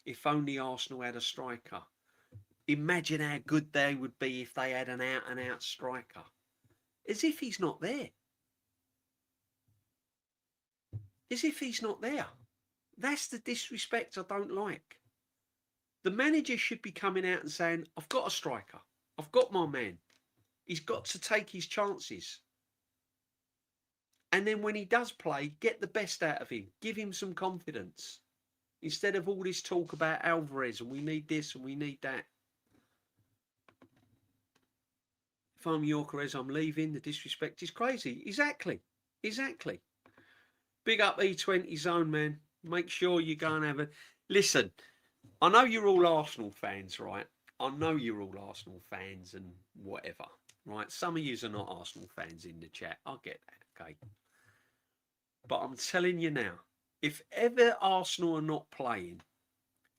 if only Arsenal had a striker. Imagine how good they would be if they had an out and out striker. As if he's not there. As if he's not there. That's the disrespect I don't like. The manager should be coming out and saying, I've got a striker. I've got my man. He's got to take his chances. And then when he does play, get the best out of him. Give him some confidence. Instead of all this talk about Alvarez and we need this and we need that. If I'm Gyokeres, I'm leaving. The disrespect is crazy. Exactly. Exactly. Big up E20 Zone, man. Make sure you go and have a... Listen, I know you're all Arsenal fans, right? I know you're all Arsenal fans and whatever, right? Some of you are not Arsenal fans in the chat. I get that, okay? But I'm telling you now, if ever Arsenal are not playing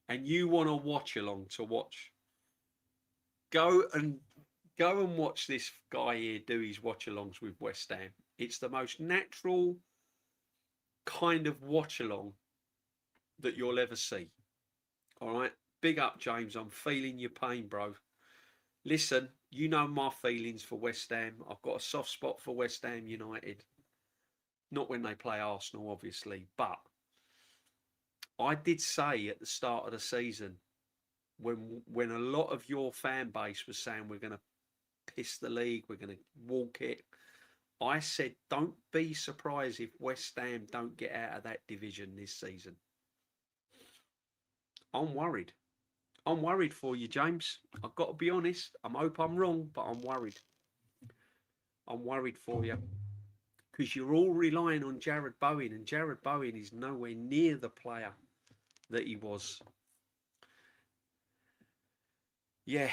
and you want to watch along to watch, go and watch this guy here do his watch alongs with West Ham. It's the most natural kind of watch along that you'll ever see. All right, big up, James. I'm feeling your pain, bro. Listen, you know my feelings for West Ham. I've got a soft spot for West Ham United. Not when they play Arsenal, obviously, but I did say at the start of the season, when a lot of your fan base was saying we're going to piss the league, we're going to walk it, I said don't be surprised if West Ham don't get out of that division this season. I'm worried. I'm worried for you, James. I've got to be honest. I hope I'm wrong, but I'm worried. I'm worried for you. Because you're all relying on Jared Bowen, and Jared Bowen is nowhere near the player that he was. Yeah,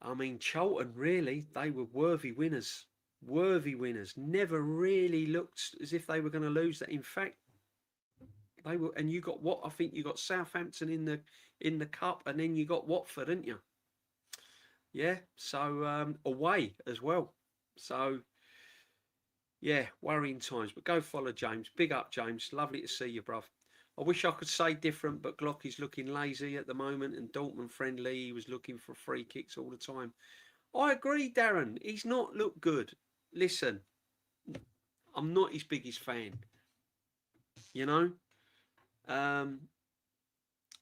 I mean, Charlton, really, they were worthy winners. Worthy winners. Never really looked as if they were going to lose that. In fact, they were. And you got what? I think you got Southampton in the cup, and then you got Watford, didn't you? Yeah. So away as well. So. Yeah, worrying times. But go follow James. Big up, James. Lovely to see you, bruv. I wish I could say different, but Glock is looking lazy at the moment and Dortmund friendly. He was looking for free kicks all the time. I agree, Darren. He's not looked good. Listen, I'm not his biggest fan. You know?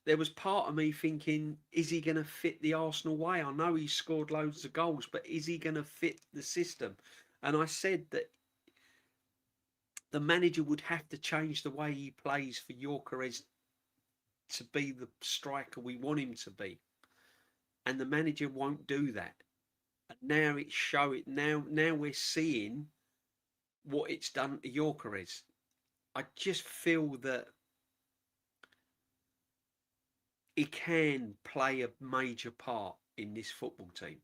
There was part of me thinking, is he going to fit the Arsenal way? I know he's scored loads of goals, but is he going to fit the system? And I said that the manager would have to change the way he plays for Gyokeres to be the striker we want him to be. And the manager won't do that. And now it's showing. Now we're seeing what it's done to Gyokeres. I just feel that he can play a major part in this football team.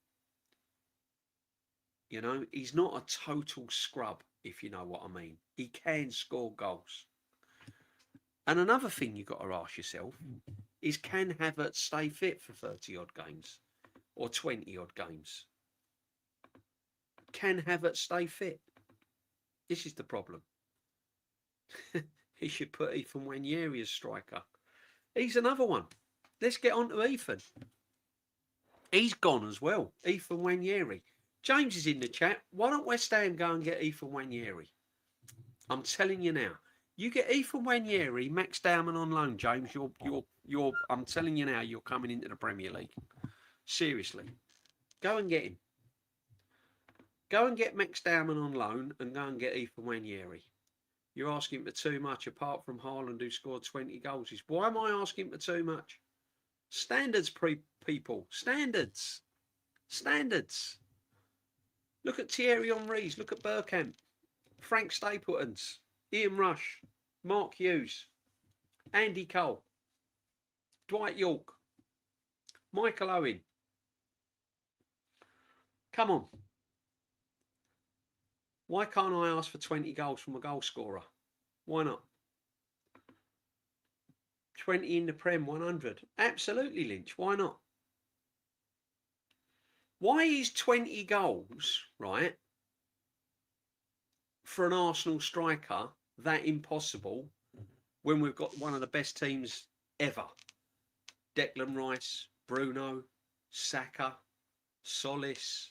You know, he's not a total scrub, if you know what I mean. He can score goals. And another thing you've got to ask yourself is, can Havertz stay fit for 30-odd games or 20-odd games? Can Havertz stay fit? This is the problem. He should put Ethan Nwaneri as striker. He's another one. Let's get on to Ethan. He's gone as well. Ethan Nwaneri. James is in the chat. Why don't West Ham go and get Ethan Nwaneri? I'm telling you now. You get Ethan Nwaneri, Max Dowman on loan, James. You're. I'm telling you now, you're coming into the Premier League. Seriously, go and get him. Go and get Max Dowman on loan, and go and get Ethan Nwaneri. You're asking for too much. Apart from Haaland, who scored 20 goals, why am I asking for too much? Standards, people. Standards. Standards. Look at Thierry Henry's. Look at Bergkamp. Frank Stapleton's. Ian Rush. Mark Hughes. Andy Cole. Dwight York. Michael Owen. Come on. Why can't I ask for 20 goals from a goal scorer? Why not? 20 in the Prem, 100. Absolutely, Lynch. Why not? Why is 20 goals, right, for an Arsenal striker that impossible when we've got one of the best teams ever? Declan Rice, Bruno, Saka, Tzolis.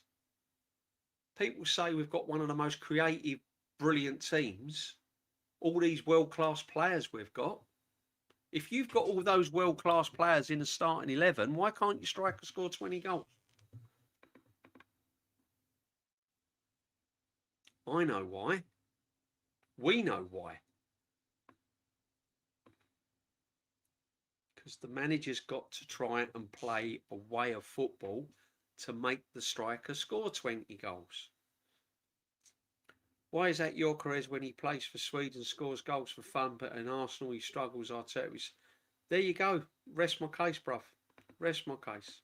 People say we've got one of the most creative, brilliant teams. All these world-class players we've got. If you've got all those world-class players in the starting 11, why can't your striker score 20 goals? I know why. We know why. Because the manager's got to try and play a way of football to make the striker score 20 goals. Why is that Gyokeres, when he plays for Sweden, scores goals for fun, but in Arsenal he struggles? There you go. Rest my case, bruv. Rest my case.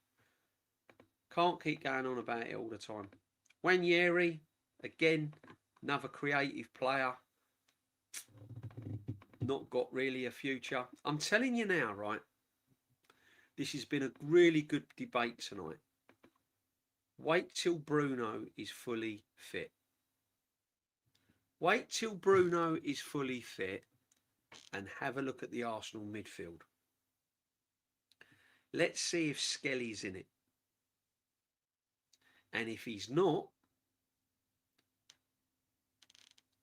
Can't keep going on about it all the time. Wanyeri, again, another creative player. Not got really a future. I'm telling you now, right? This has been a really good debate tonight. Wait till Bruno is fully fit. Wait till Bruno is fully fit and have a look at the Arsenal midfield. Let's see if Skelly's in it. And if he's not,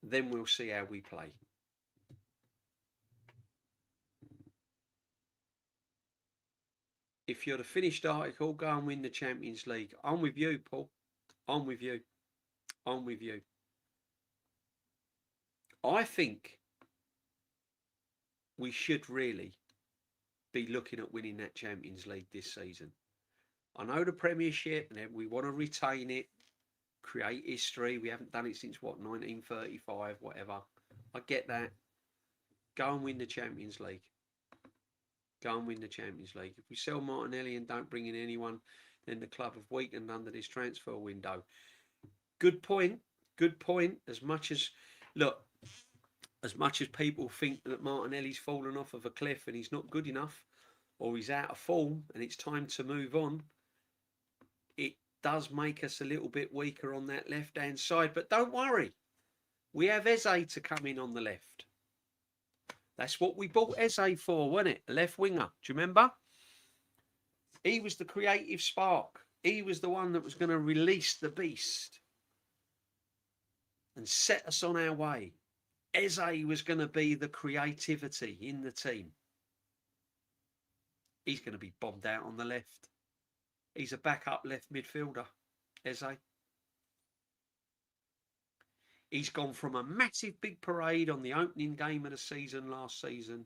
then we'll see how we play. If you're the finished article, go and win the Champions League. I'm with you, Paul. I'm with you. I'm with you. I think we should really be looking at winning that Champions League this season. I know the Premiership, and we want to retain it, create history. We haven't done it since, what, 1935, whatever. I get that. Go and win the Champions League. Go and win the Champions League. If we sell Martinelli and don't bring in anyone, then the club have weakened under this transfer window. Good point. Good point. As much as people think that Martinelli's fallen off of a cliff and he's not good enough, or he's out of form and it's time to move on, it does make us a little bit weaker on that left-hand side. But don't worry. We have Eze to come in on the left. That's what we bought Eze for, wasn't it? A left winger. Do you remember? He was the creative spark. He was the one that was going to release the beast and set us on our way. Eze was going to be the creativity in the team. He's going to be bombed out on the left. He's a backup left midfielder, Eze. He's gone from a massive big parade on the opening game of the season last season,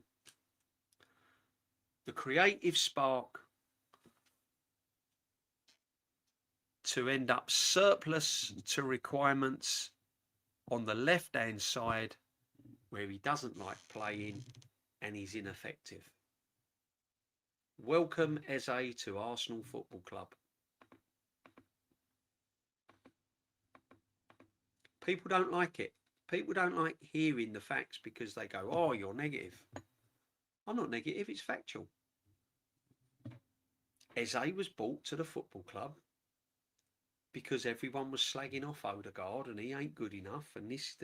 the creative spark, to end up surplus to requirements on the left-hand side, where he doesn't like playing and he's ineffective. Welcome, Eze, to Arsenal Football Club. People don't like it. People don't like hearing the facts because they go, oh, you're negative. I'm not negative, it's factual. Eze was brought to the football club because everyone was slagging off Odegaard and he ain't good enough and this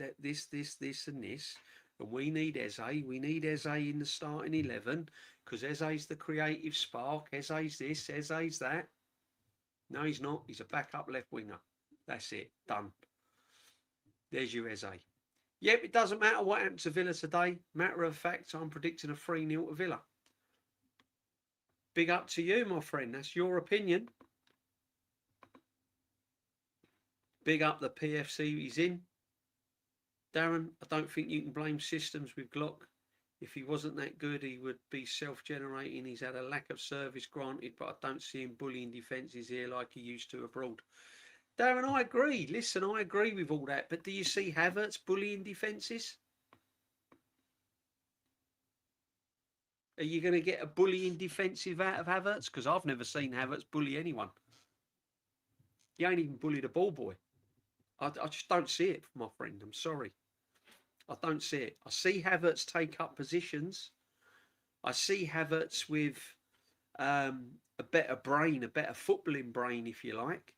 and this. And we need Eze. We need Eze in the starting 11 because Eze's the creative spark. Eze's this, Eze's that. No, he's not. He's a backup left winger. That's it. Done. There's your Eze. Yep, it doesn't matter what happened to Villa today. Matter of fact, I'm predicting a 3-0 to Villa. Big up to you, my friend. That's your opinion. Big up the PFC he's in. Darren, I don't think you can blame systems with Glock. If he wasn't that good, he would be self-generating. He's had a lack of service, granted, but I don't see him bullying defences here like he used to abroad. Darren, I agree. Listen, I agree with all that. But do you see Havertz bullying defences? Are you going to get a bullying defensive out of Havertz? Because I've never seen Havertz bully anyone. He ain't even bullied a ball boy. I just don't see it, my friend. I'm sorry. I don't see it. I see Havertz take up positions. I see Havertz with a better brain, a better footballing brain, if you like.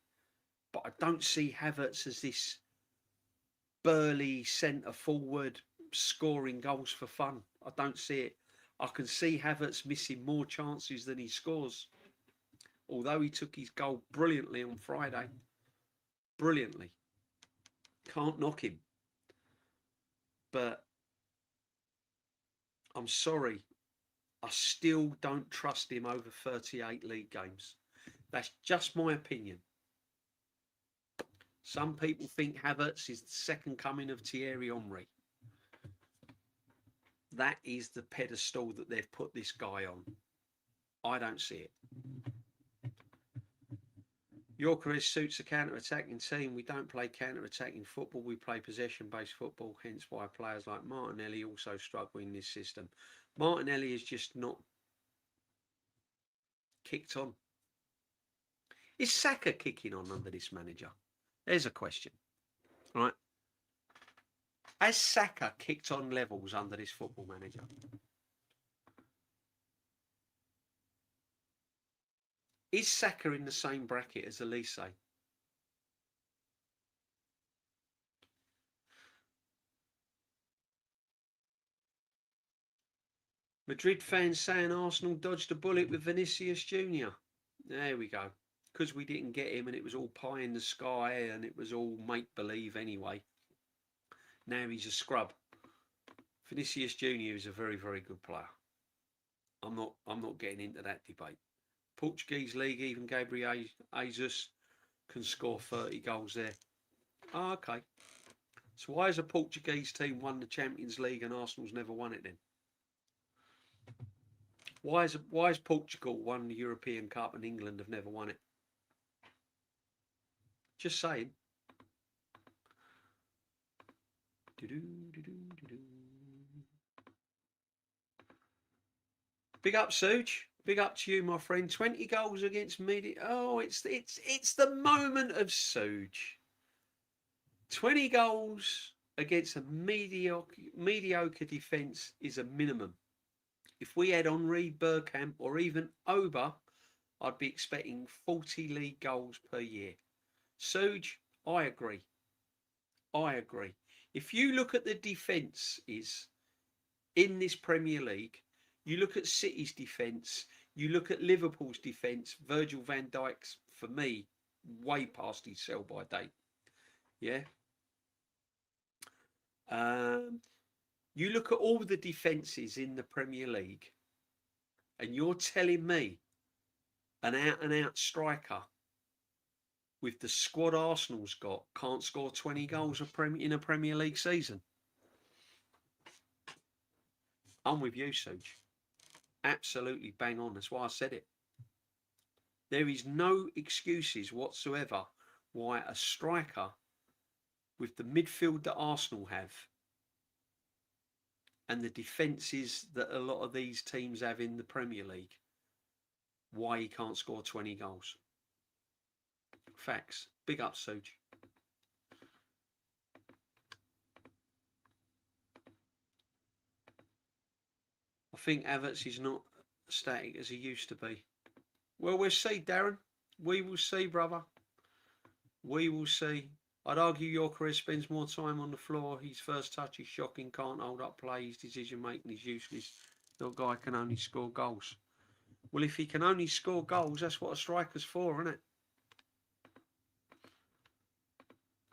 but I don't see Havertz as this burly centre forward scoring goals for fun. I don't see it. I can see Havertz missing more chances than he scores. Although he took his goal brilliantly on Friday. Brilliantly. Can't knock him. But I'm sorry. I still don't trust him over 38 league games. That's just my opinion. Some people think Havertz is the second coming of Thierry Henry. That is the pedestal that they've put this guy on. I don't see it. Gyokeres suits a counter-attacking team. We don't play counter-attacking football. We play possession-based football. Hence why players like Martinelli also struggle in this system. Martinelli is just not kicked on. Is Saka kicking on under this manager? There's a question. Right? Has Saka kicked on levels under this football manager? Is Saka in the same bracket as Elise? Madrid fans saying Arsenal dodged a bullet with Vinicius Jr. There we go. Because we didn't get him and it was all pie in the sky and it was all make-believe anyway. Now he's a scrub. Vinicius Jr. is a very, very good player. I'm not getting into that debate. Portuguese league, even Gabriel Jesus can score 30 goals there. Oh, okay. So why has a Portuguese team won the Champions League and Arsenal's never won it then? Why has Portugal won the European Cup and England have never won it? Just saying. Big up, Suge. Big up to you, my friend. 20 goals against media. Oh, it's the moment of Suge. 20 goals against a mediocre defence is a minimum. If we had Henry, Bergkamp, or even Oba, I'd be expecting 40 league goals per year. Suge, I agree. I agree. If you look at the defences in this Premier League, you look at City's defence, you look at Liverpool's defence, Virgil van Dijk's, for me, way past his sell-by date. Yeah. You look at all the defences in the Premier League, and you're telling me an out-and-out striker with the squad Arsenal's got can't score 20 goals in a Premier League season? I'm with you, Suge. Absolutely bang on. That's why I said it. There is no excuses whatsoever why a striker with the midfield that Arsenal have and the defences that a lot of these teams have in the Premier League, why he can't score 20 goals. Facts. Big up, Suge. I think Havertz is not static as he used to be. Well, we'll see, Darren. We will see, brother. We will see. I'd argue Gyokeres spends more time on the floor. His first touch is shocking. Can't hold up play. His decision making is useless. The guy can only score goals. Well, if he can only score goals, that's what a striker's for, isn't it?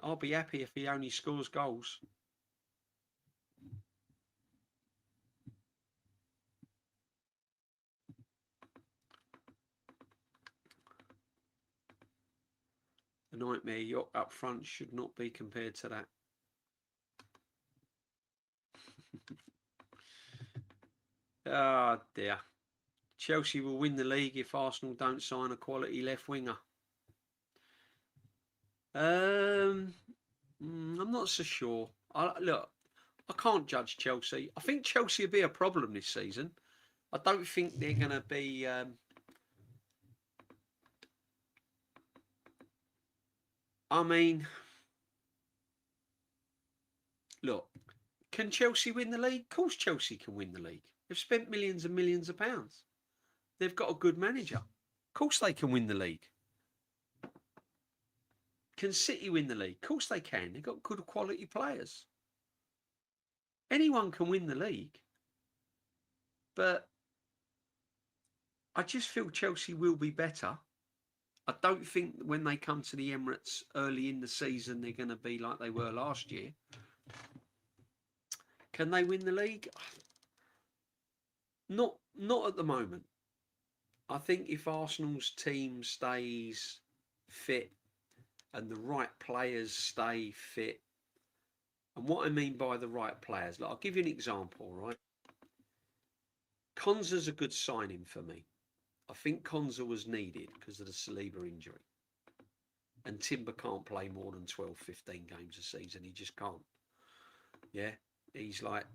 I'll be happy if he only scores goals. The nightmare yacht up front should not be compared to that. Oh dear. Chelsea will win the league if Arsenal don't sign a quality left winger. I'm not so sure. Look, I can't judge Chelsea. I think Chelsea will be a problem this season. I don't think they're going to be... I mean, look, can Chelsea win the league? Of course Chelsea can win the league. They've spent millions and millions of pounds. They've got a good manager. Of course they can win the league. Can City win the league? Of course they can. They've got good quality players. Anyone can win the league. But I just feel Chelsea will be better. I don't think when they come to the Emirates early in the season, they're going to be like they were last year. Can they win the league? Not at the moment. I think if Arsenal's team stays fit and the right players stay fit, and what I mean by the right players, like I'll give you an example, right? Konsa's a good signing for me. I think Konsa was needed because of the Saliba injury. And Timber can't play more than 12, 15 games a season. He just can't. Yeah. He's like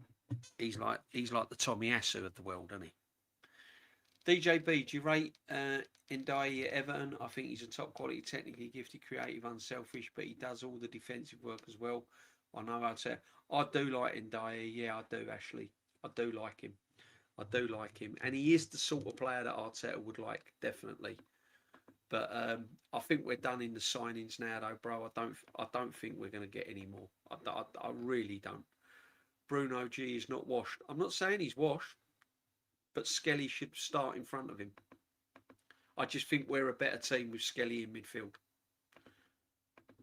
the Tommy Asu of the world, isn't he? DJB, do you rate Ndiaye at Everton? I think he's a top quality, technically gifted, creative, unselfish, but he does all the defensive work as well. I know I'd say I do like Ndiaye. Yeah, I do, Ashley. I do like him. I do like him, and he is the sort of player that Arteta would like, definitely. But I think we're done in the signings now, though, bro. I don't think we're going to get any more. I really don't. Bruno G is not washed. I'm not saying he's washed, but Skelly should start in front of him. I just think we're a better team with Skelly in midfield.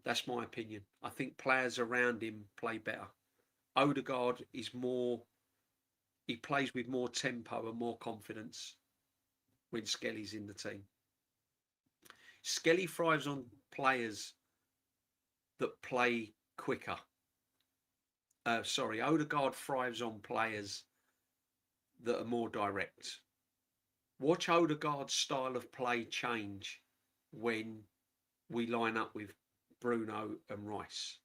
That's my opinion. I think players around him play better. Odegaard is more. He plays with more tempo and more confidence when Skelly's in the team. Skelly thrives on players that play quicker. Odegaard thrives on players that are more direct. Watch Odegaard's style of play change when we line up with Bruno and Rice.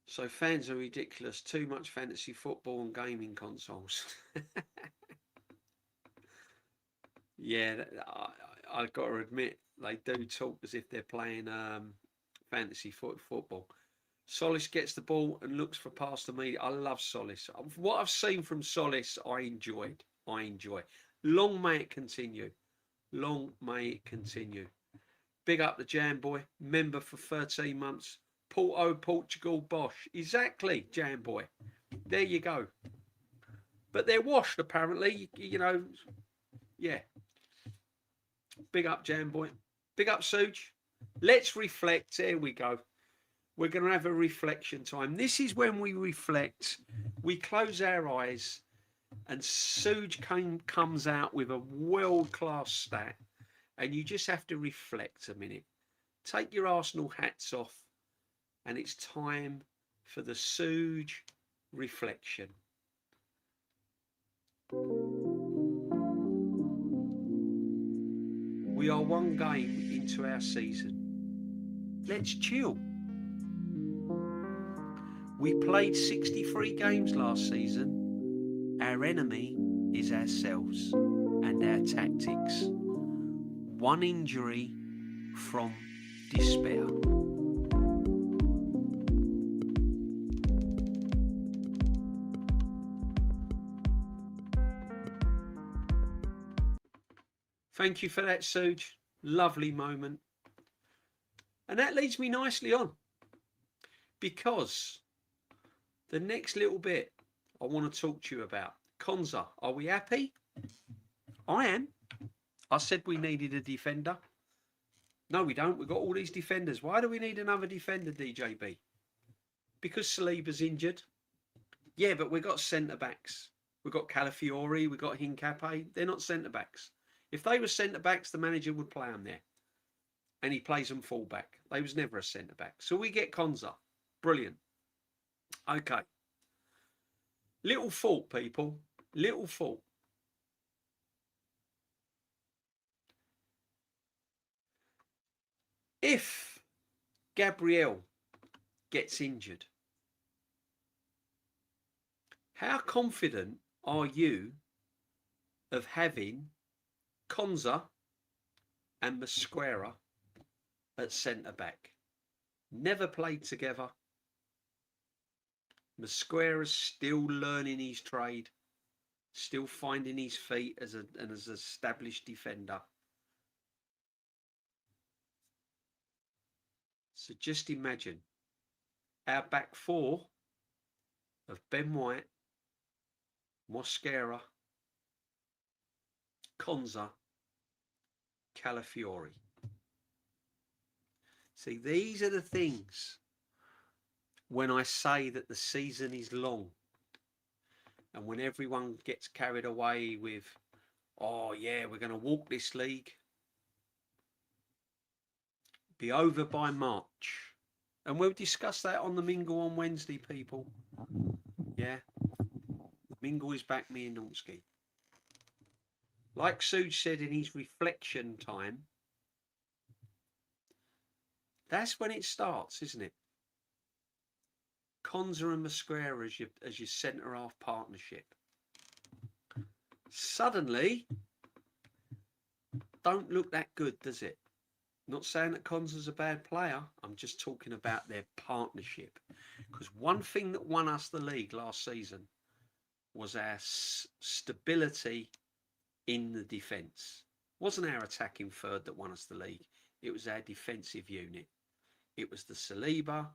So fans are ridiculous. Too much fantasy football and gaming consoles. Yeah, I've got to admit, they do talk as if they're playing fantasy football. Tzolis gets the ball and looks for pass to me. I love Tzolis. What I've seen from Tzolis, I enjoy. Long may it continue. Long may it continue. Big up the Jam Boy, member for 13 months. Porto, Portugal, Bosch. Exactly, Jam Boy. There you go. But they're washed, apparently. You know, yeah. Big up, Jam Boy. Big up, Suj. Let's reflect. Here we go. We're going to have a reflection time. This is when we reflect. We close our eyes and Suj comes out with a world-class stat. And you just have to reflect a minute. Take your Arsenal hats off. And it's time for the Suj reflection. We are one game into our season. Let's chill. We played 63 games last season. Our enemy is ourselves and our tactics. One injury from despair. Thank you for that, Suj. Lovely moment. And that leads me nicely on. Because the next little bit I want to talk to you about. Konsa, are we happy? I am. I said we needed a defender. No, we don't. We've got all these defenders. Why do we need another defender, DJB? Because Saliba's injured. Yeah, but we've got centre-backs. We've got Calafiori, we've got Hincapié. They're not centre-backs. If they were centre-backs, the manager would play them there. And he plays them full-back. They was never a centre-back. So we get Konsa. Brilliant. Okay. Little thought, people. Little thought. If Gabriel gets injured, how confident are you of having Konsa and Mosquera at centre-back? Never played together. Mosquera's still learning his trade, still finding his feet as an established defender. So just imagine our back four of Ben White, Mosquera, Konza, Calafiori. See, these are the things when I say that the season is long, and when everyone gets carried away with, oh yeah, we're going to walk this league, be over by March. And we'll discuss that on the Mingle on Wednesday, people. Yeah. The Mingle is back, me and Nonsky. Like Suge said in his reflection time, that's when it starts, isn't it? Konza and Mosquera as your centre-half partnership. Suddenly, don't look that good, does it? Not saying that Konza's a bad player. I'm just talking about their partnership. Because one thing that won us the league last season was our stability in the defence. It wasn't our attacking third that won us the league. It was our defensive unit. It was the Saliba,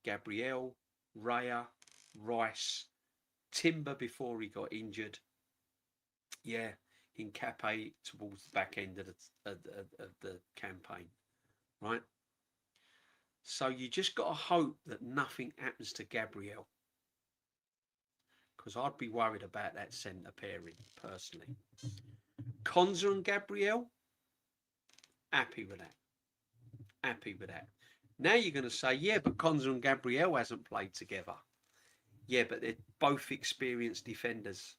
Gabriel, Raya, Rice, Timber before he got injured. Yeah, in Cape towards the back end of the campaign, right? So you just got to hope that nothing happens to Gabriel, because I'd be worried about that centre pairing personally. Konza and Gabriel, happy with that. Happy with that. Now you're going to say, yeah, but Konza and Gabriel hasn't played together. Yeah, but they're both experienced defenders.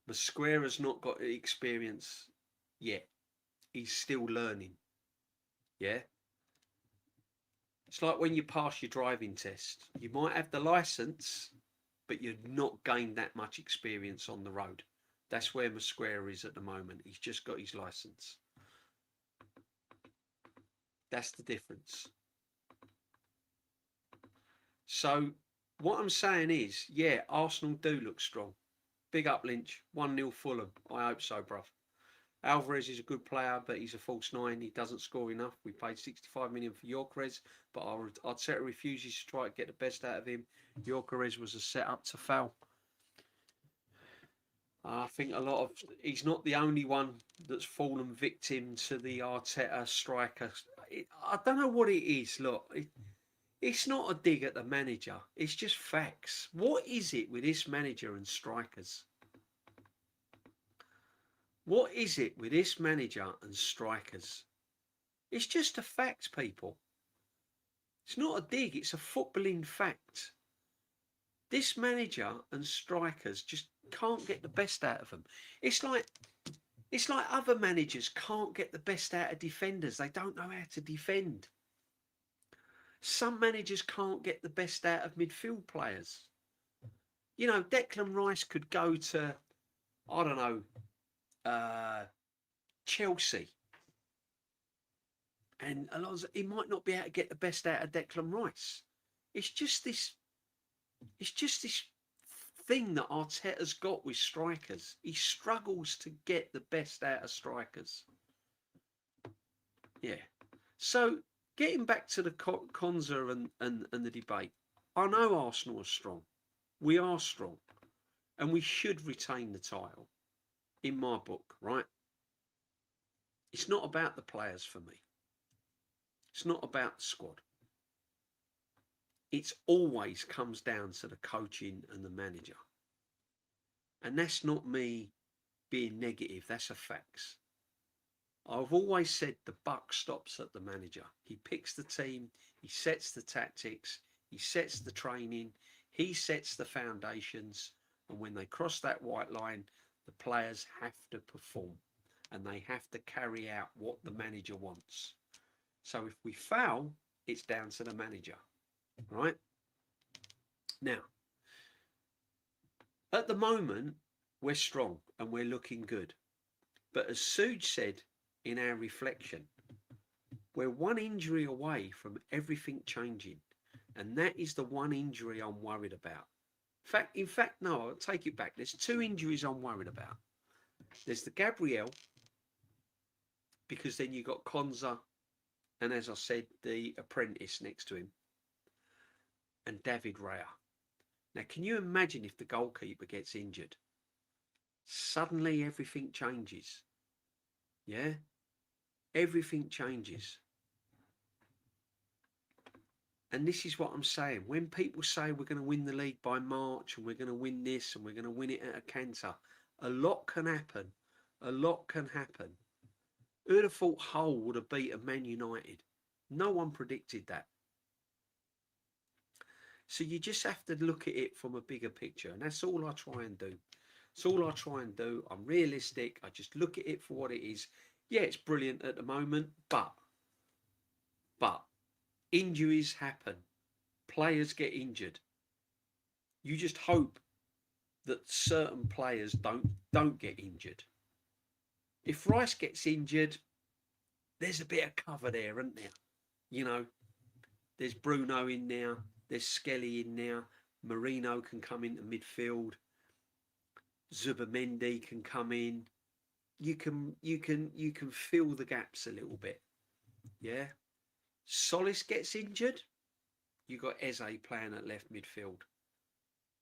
Mosquera's not got the experience yet. He's still learning. Yeah. It's like when you pass your driving test. You might have the license, but you've not gained that much experience on the road. That's where Mosquera is at the moment. He's just got his license. That's the difference. So what I'm saying is, yeah, Arsenal do look strong. Big up Lynch, 1-0 Fulham. I hope so, bruv. Alvarez is a good player, but he's a false nine. He doesn't score enough. We paid 65 million for Gyokeres, but Arteta refuses to try to get the best out of him. Gyokeres was a set-up to foul. I think he's not the only one that's fallen victim to the Arteta striker. I don't know what it is. Look, it's not a dig at the manager. It's just facts. What is it with this manager and strikers? What is it with this manager and strikers? It's just a fact, people. It's not a dig. It's a footballing fact. This manager and strikers just can't get the best out of them. It's like other managers can't get the best out of defenders. They don't know how to defend. Some managers can't get the best out of midfield players. You know, Declan Rice could go to, I don't know, Chelsea. And he might not be able to get the best out of Declan Rice. It's just this thing that Arteta's got with strikers. He struggles to get the best out of strikers. Yeah. So getting back to the Konza and the debate, I know Arsenal are strong. We are strong. And we should retain the title, in my book, right? It's not about the players for me. It's not about the squad. It always comes down to the coaching and the manager. And that's not me being negative. That's a fact. I've always said the buck stops at the manager. He picks the team. He sets the tactics. He sets the training. He sets the foundations. And when they cross that white line, the players have to perform. And they have to carry out what the manager wants. So if we foul, it's down to the manager. Right? Now, at the moment, we're strong and we're looking good. But as Suge said in our reflection, we're one injury away from everything changing. And that is the one injury I'm worried about. In fact, no, I'll take it back. There's two injuries I'm worried about. There's the Gabriel, because then you've got Konza and as I said, the apprentice next to him, and David Raya. Now, can you imagine if the goalkeeper gets injured? Suddenly everything changes. Yeah? Everything changes. And this is what I'm saying. When people say we're going to win the league by March and we're going to win this and we're going to win it at a canter, a lot can happen. A lot can happen. Who'd have thought Hull would have beaten Man United? No one predicted that. So you just have to look at it from a bigger picture. And that's all I try and do. It's all I try and do. I'm realistic. I just look at it for what it is. Yeah, it's brilliant at the moment, but injuries happen. Players get injured. You just hope that certain players don't get injured. If Rice gets injured, there's a bit of cover there, isn't there? You know, there's Bruno in there, there's Skelly in there, Marino can come into midfield, Zubamendi can come in. You can fill the gaps a little bit. Yeah. Tzolis gets injured, you got Eze playing at left midfield.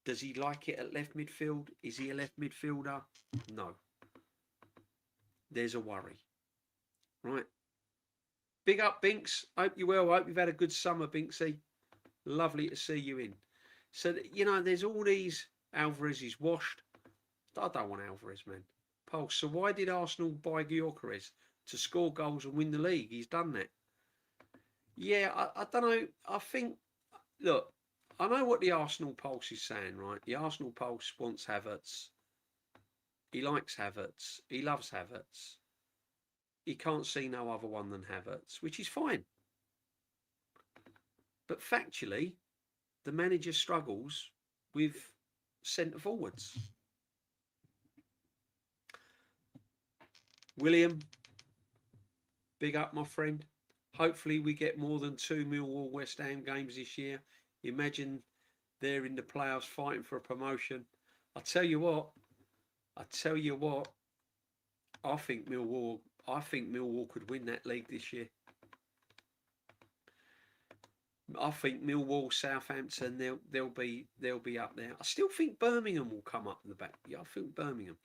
Does he like it at left midfield? Is he a left midfielder? No. There's a worry. Right. Big up, Binks. Hope you're well. Hope you've had a good summer, Binksy. Lovely to see you in. So, you know, there's all these. Alvarez is washed. I don't want Alvarez, man. Pulse. So why did Arsenal buy Gyokeres? To score goals and win the league. He's done that. Yeah, I don't know. I think, look, I know what the Arsenal Pulse is saying, right? The Arsenal Pulse wants Havertz. He likes Havertz. He loves Havertz. He can't see no other one than Havertz, which is fine. But factually, the manager struggles with centre forwards. William, big up, my friend. Hopefully we get more than 2 Millwall West Ham games this year. Imagine they're in the playoffs fighting for a promotion. I tell you what, I think Millwall could win that league this year. I think Millwall, Southampton, they'll be up there. I still think Birmingham will come up in the back. Yeah, I think Birmingham.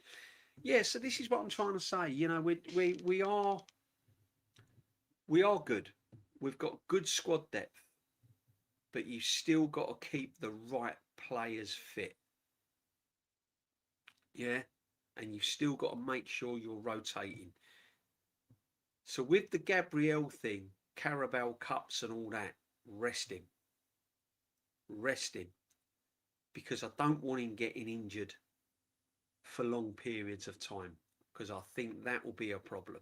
Yeah, so this is what I'm trying to say. You know, we are good. We've got good squad depth, but you still got to keep the right players fit. Yeah, and you've still got to make sure you're rotating. So with the Gabriel thing, Carabao Cups and all that, rest him. Because I don't want him getting injured for long periods of time, because I think that will be a problem.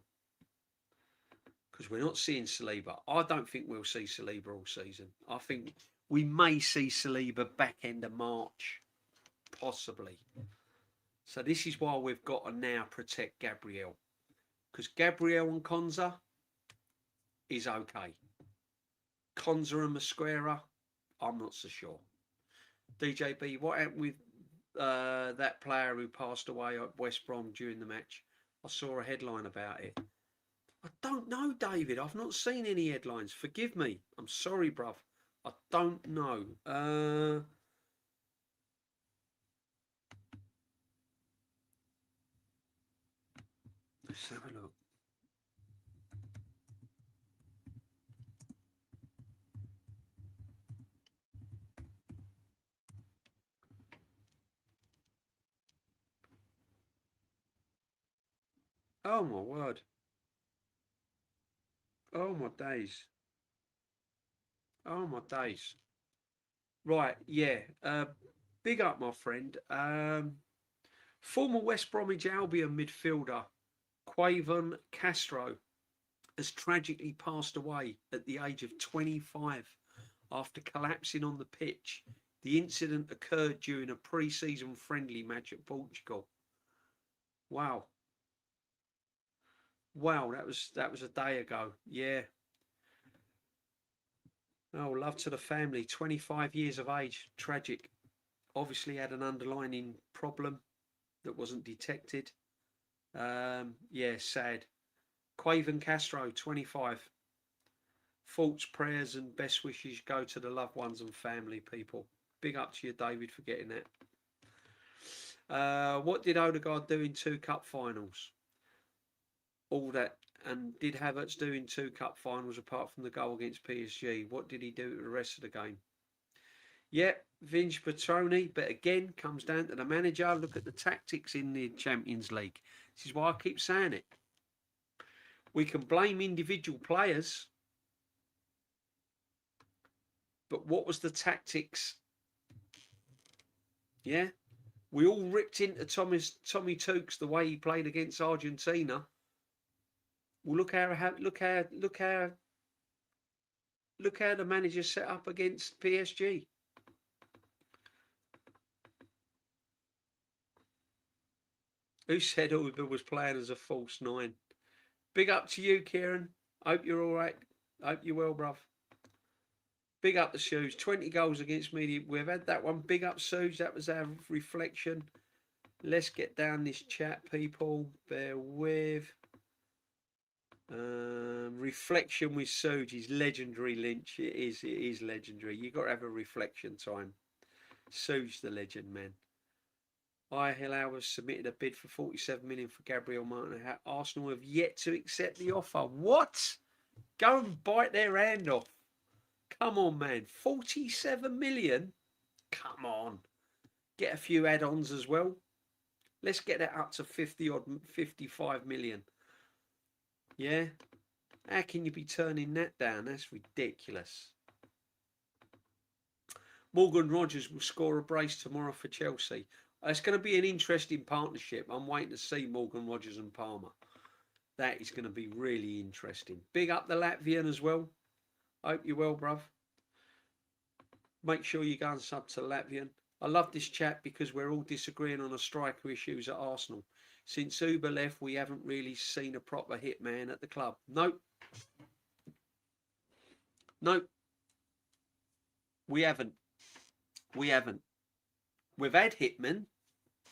Because we're not seeing Saliba. I don't think we'll see Saliba all season. I think we may see Saliba back end of March, possibly. So this is why we've got to now protect Gabriel. Because Gabriel and Konza is okay. Konza and Mosquera, I'm not so sure. DJB, what happened with that player who passed away at West Brom during the match? I saw a headline about it. I don't know, David. I've not seen any headlines. Forgive me. I'm sorry, bruv. I don't know. Let's have a look. Oh, my word. Oh, my days. Oh, my days. Right, yeah. Big up, my friend. Former West Bromwich Albion midfielder Quaven Castro has tragically passed away at the age of 25 after collapsing on the pitch. The incident occurred during a pre-season friendly match at Portugal. Wow. Wow, that was a day ago. Yeah. Oh, love to the family. 25 years of age. Tragic. Obviously had an underlying problem that wasn't detected. Yeah, sad. Quaven Castro, 25. Thoughts, prayers and best wishes go to the loved ones and family, people. Big up to you, David, for getting that. What did Odegaard do in 2 cup finals? All that. And did Havertz do in 2 cup finals apart from the goal against PSG? What did he do to the rest of the game? Yep, Vince Petroni, but again, comes down to the manager. Look at the tactics in the Champions League. This is why I keep saying it. We can blame individual players, but what was the tactics? Yeah, we all ripped into Tommy Tukes the way he played against Argentina. Well, look how the manager set up against PSG. Who said Uber was playing as a false 9? Big up to you, Kieran. Hope you're all right. Hope you're well, bruv. Big up the Shoes. 20 goals against me. We've had that one. Big up, Suge. That was our reflection. Let's get down this chat, people. Bear with. Reflection with Suge is legendary, Lynch. It is legendary. You've got to have a reflection time. Suge the legend, man. Hilal has submitted a bid for 47 million for Gabriel Martin. Arsenal have yet to accept the offer. What? Go and bite their hand off. Come on, man. 47 million? Come on. Get a few add-ons as well. Let's get that up to 55 million. Yeah? How can you be turning that down? That's ridiculous. Morgan Rogers will score a brace tomorrow for Chelsea. It's going to be an interesting partnership. I'm waiting to see Morgan Rogers and Palmer. That is going to be really interesting. Big up the Latvian as well. Hope you're well, bruv. Make sure you go and sub to Latvian. I love this chat because we're all disagreeing on the striker issues at Arsenal. Since Uber left, we haven't really seen a proper hitman at the club. Nope. Nope. We haven't. We've had hitmen,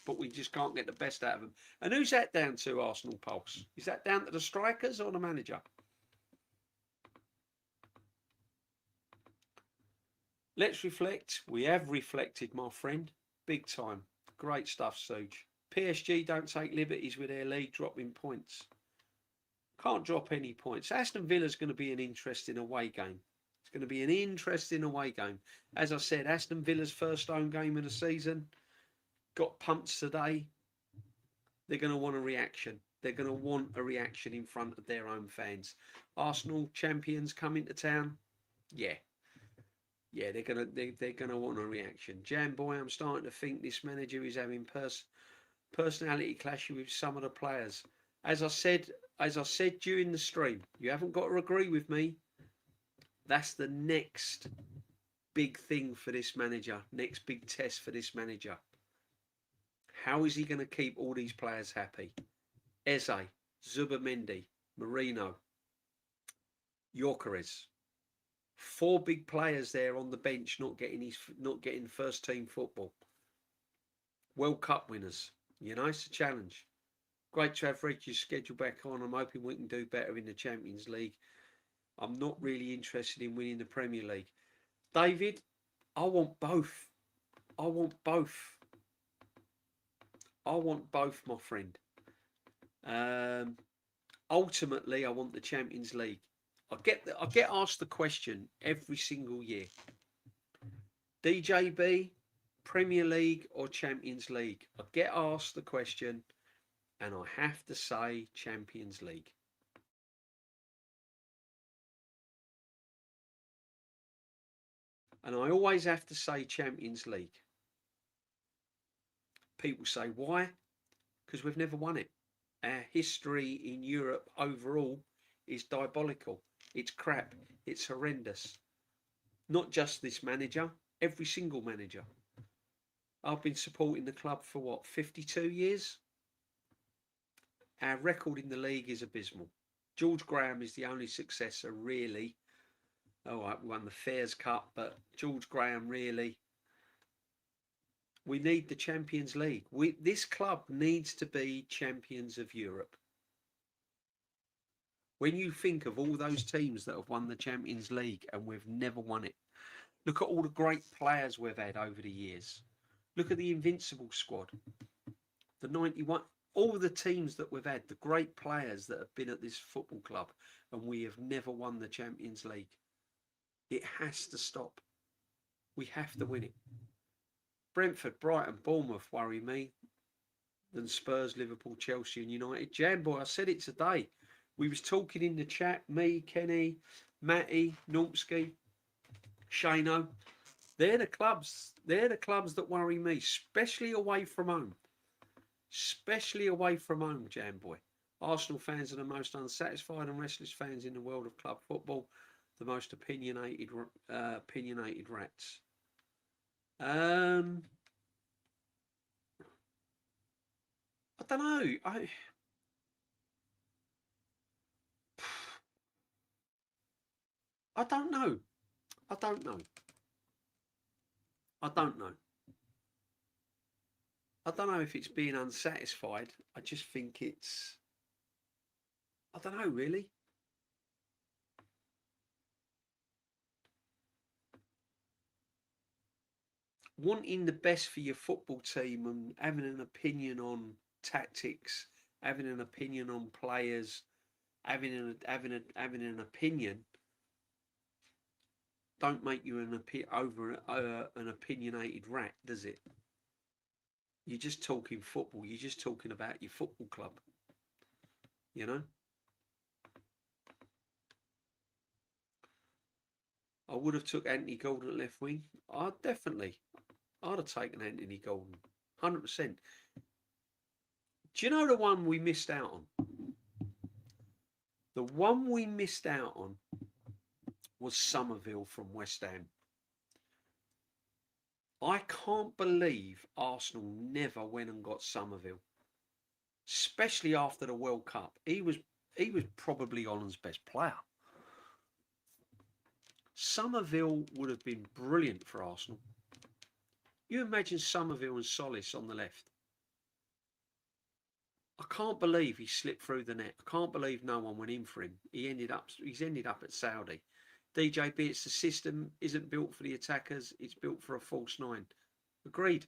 but we just can't get the best out of them. And who's that down to, Arsenal Pulse? Is that down to the strikers or the manager? Let's reflect. We have reflected, my friend. Big time. Great stuff, Suge. PSG don't take liberties with their league dropping points. Can't drop any points. Aston Villa's going to be an interesting away game. It's going to be an interesting away game. As I said, Aston Villa's first home game of the season. Got pumped today. They're going to want a reaction. They're going to want a reaction in front of their own fans. Arsenal champions coming to town. Yeah, they're gonna want a reaction. Jam boy, I'm starting to think this manager is having personality clashes with some of the players. As I said during the stream, you haven't got to agree with me. That's the next big thing for this manager. Next big test for this manager. How is he going to keep all these players happy? Eze, Zubamendi, Marino, Gyokeres. 4 big players there on the bench not getting first team football. World Cup winners. You know, it's a challenge. Great to have Reggie's schedule back on. I'm hoping we can do better in the Champions League. I'm not really interested in winning the Premier League. David, I want both. I want both. I want both, my friend. Ultimately, I want the Champions League. I get asked the question every single year. DJB, Premier League or Champions League? I get asked the question and I have to say Champions League. And I always have to say Champions League. People say, why? Because we've never won it. Our history in Europe overall is diabolical. It's crap. It's horrendous. Not just this manager, every single manager. I've been supporting the club for what, 52 years? Our record in the league is abysmal. George Graham is the only successor, really. All right, we won the Fairs Cup, but George Graham, really. We need the Champions League. This club needs to be champions of Europe. When you think of all those teams that have won the Champions League and we've never won it, look at all the great players we've had over the years. Look at the Invincible squad, the 91, all the teams that we've had, the great players that have been at this football club, and we have never won the Champions League. It has to stop. We have to win it. Brentford, Brighton, Bournemouth worry me than Spurs, Liverpool, Chelsea and United. Jamboy, I said it today. We was talking in the chat, me, Kenny, Matty, Normsky, Shano. They're the clubs that worry me, especially away from home. Especially away from home, Jamboy. Arsenal fans are the most unsatisfied and restless fans in the world of club football. The most opinionated rats. I don't know. I don't know. I don't know. I don't know. I don't know if it's being unsatisfied. I just think it's, I don't know, really. Wanting the best for your football team and having an opinion on tactics, having an opinion on players, having an opinion, don't make you an opinionated rat, does it? You're just talking football. You're just talking about your football club. You know? I would have took Anthony Gordon at left wing. I'd have taken Anthony Gordon. 100%. Do you know the one we missed out on? The one we missed out on was Somerville from West Ham. I can't believe Arsenal never went and got Somerville, especially after the World Cup. He was probably Holland's best player. Somerville would have been brilliant for Arsenal. You imagine Somerville and Tzolis on the left. I can't believe he slipped through the net. I can't believe no one went in for him. He's ended up at Saudi. DJB, it's the system isn't built for the attackers. It's built for a false nine. Agreed.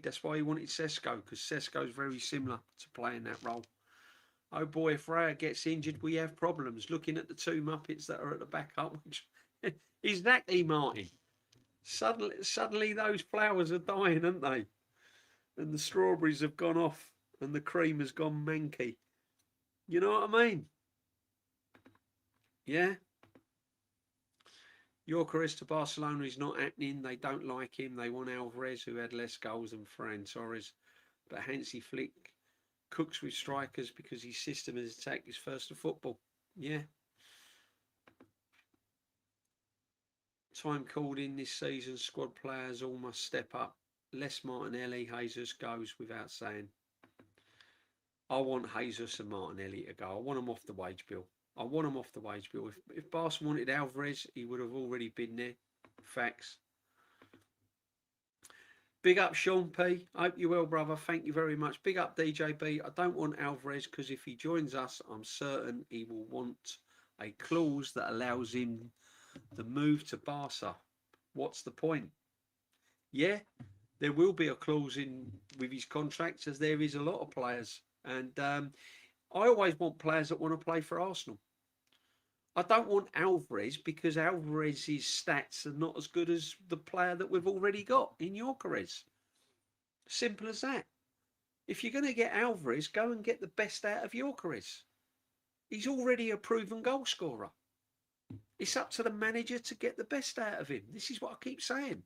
That's why he wanted Sesko, because Sesko's very similar to playing that role. Oh boy, if Raya gets injured, we have problems. Looking at the two Muppets that are at the backup. Exactly, Martin. Suddenly those flowers are dying, aren't they? And the strawberries have gone off and the cream has gone manky. You know what I mean? Yeah. Gyokeres to Barcelona is not happening. They don't like him. They want Alvarez, who had less goals than Ferran Torres. But Hansi Flick cooks with strikers because his system of attack is first to football. Yeah. Time called in this season. Squad players all must step up. Less Martinelli, Jesus goes without saying. I want Jesus and Martinelli to go. I want them off the wage bill. If Barca wanted Alvarez, he would have already been there. Facts. Big up Sean P. I hope you're well, brother. Thank you very much. Big up DJB. I don't want Alvarez because if he joins us, I'm certain he will want a clause that allows him the move to Barca. What's the point? Yeah, there will be a clause in with his contract, as there is a lot of players. And I always want players that want to play for Arsenal. I don't want Alvarez because Alvarez's stats are not as good as the player that we've already got in Gyokeres. Simple as that. If you're going to get Alvarez, go and get the best out of Gyokeres. He's already a proven goal scorer. It's up to the manager to get the best out of him. This is what I keep saying.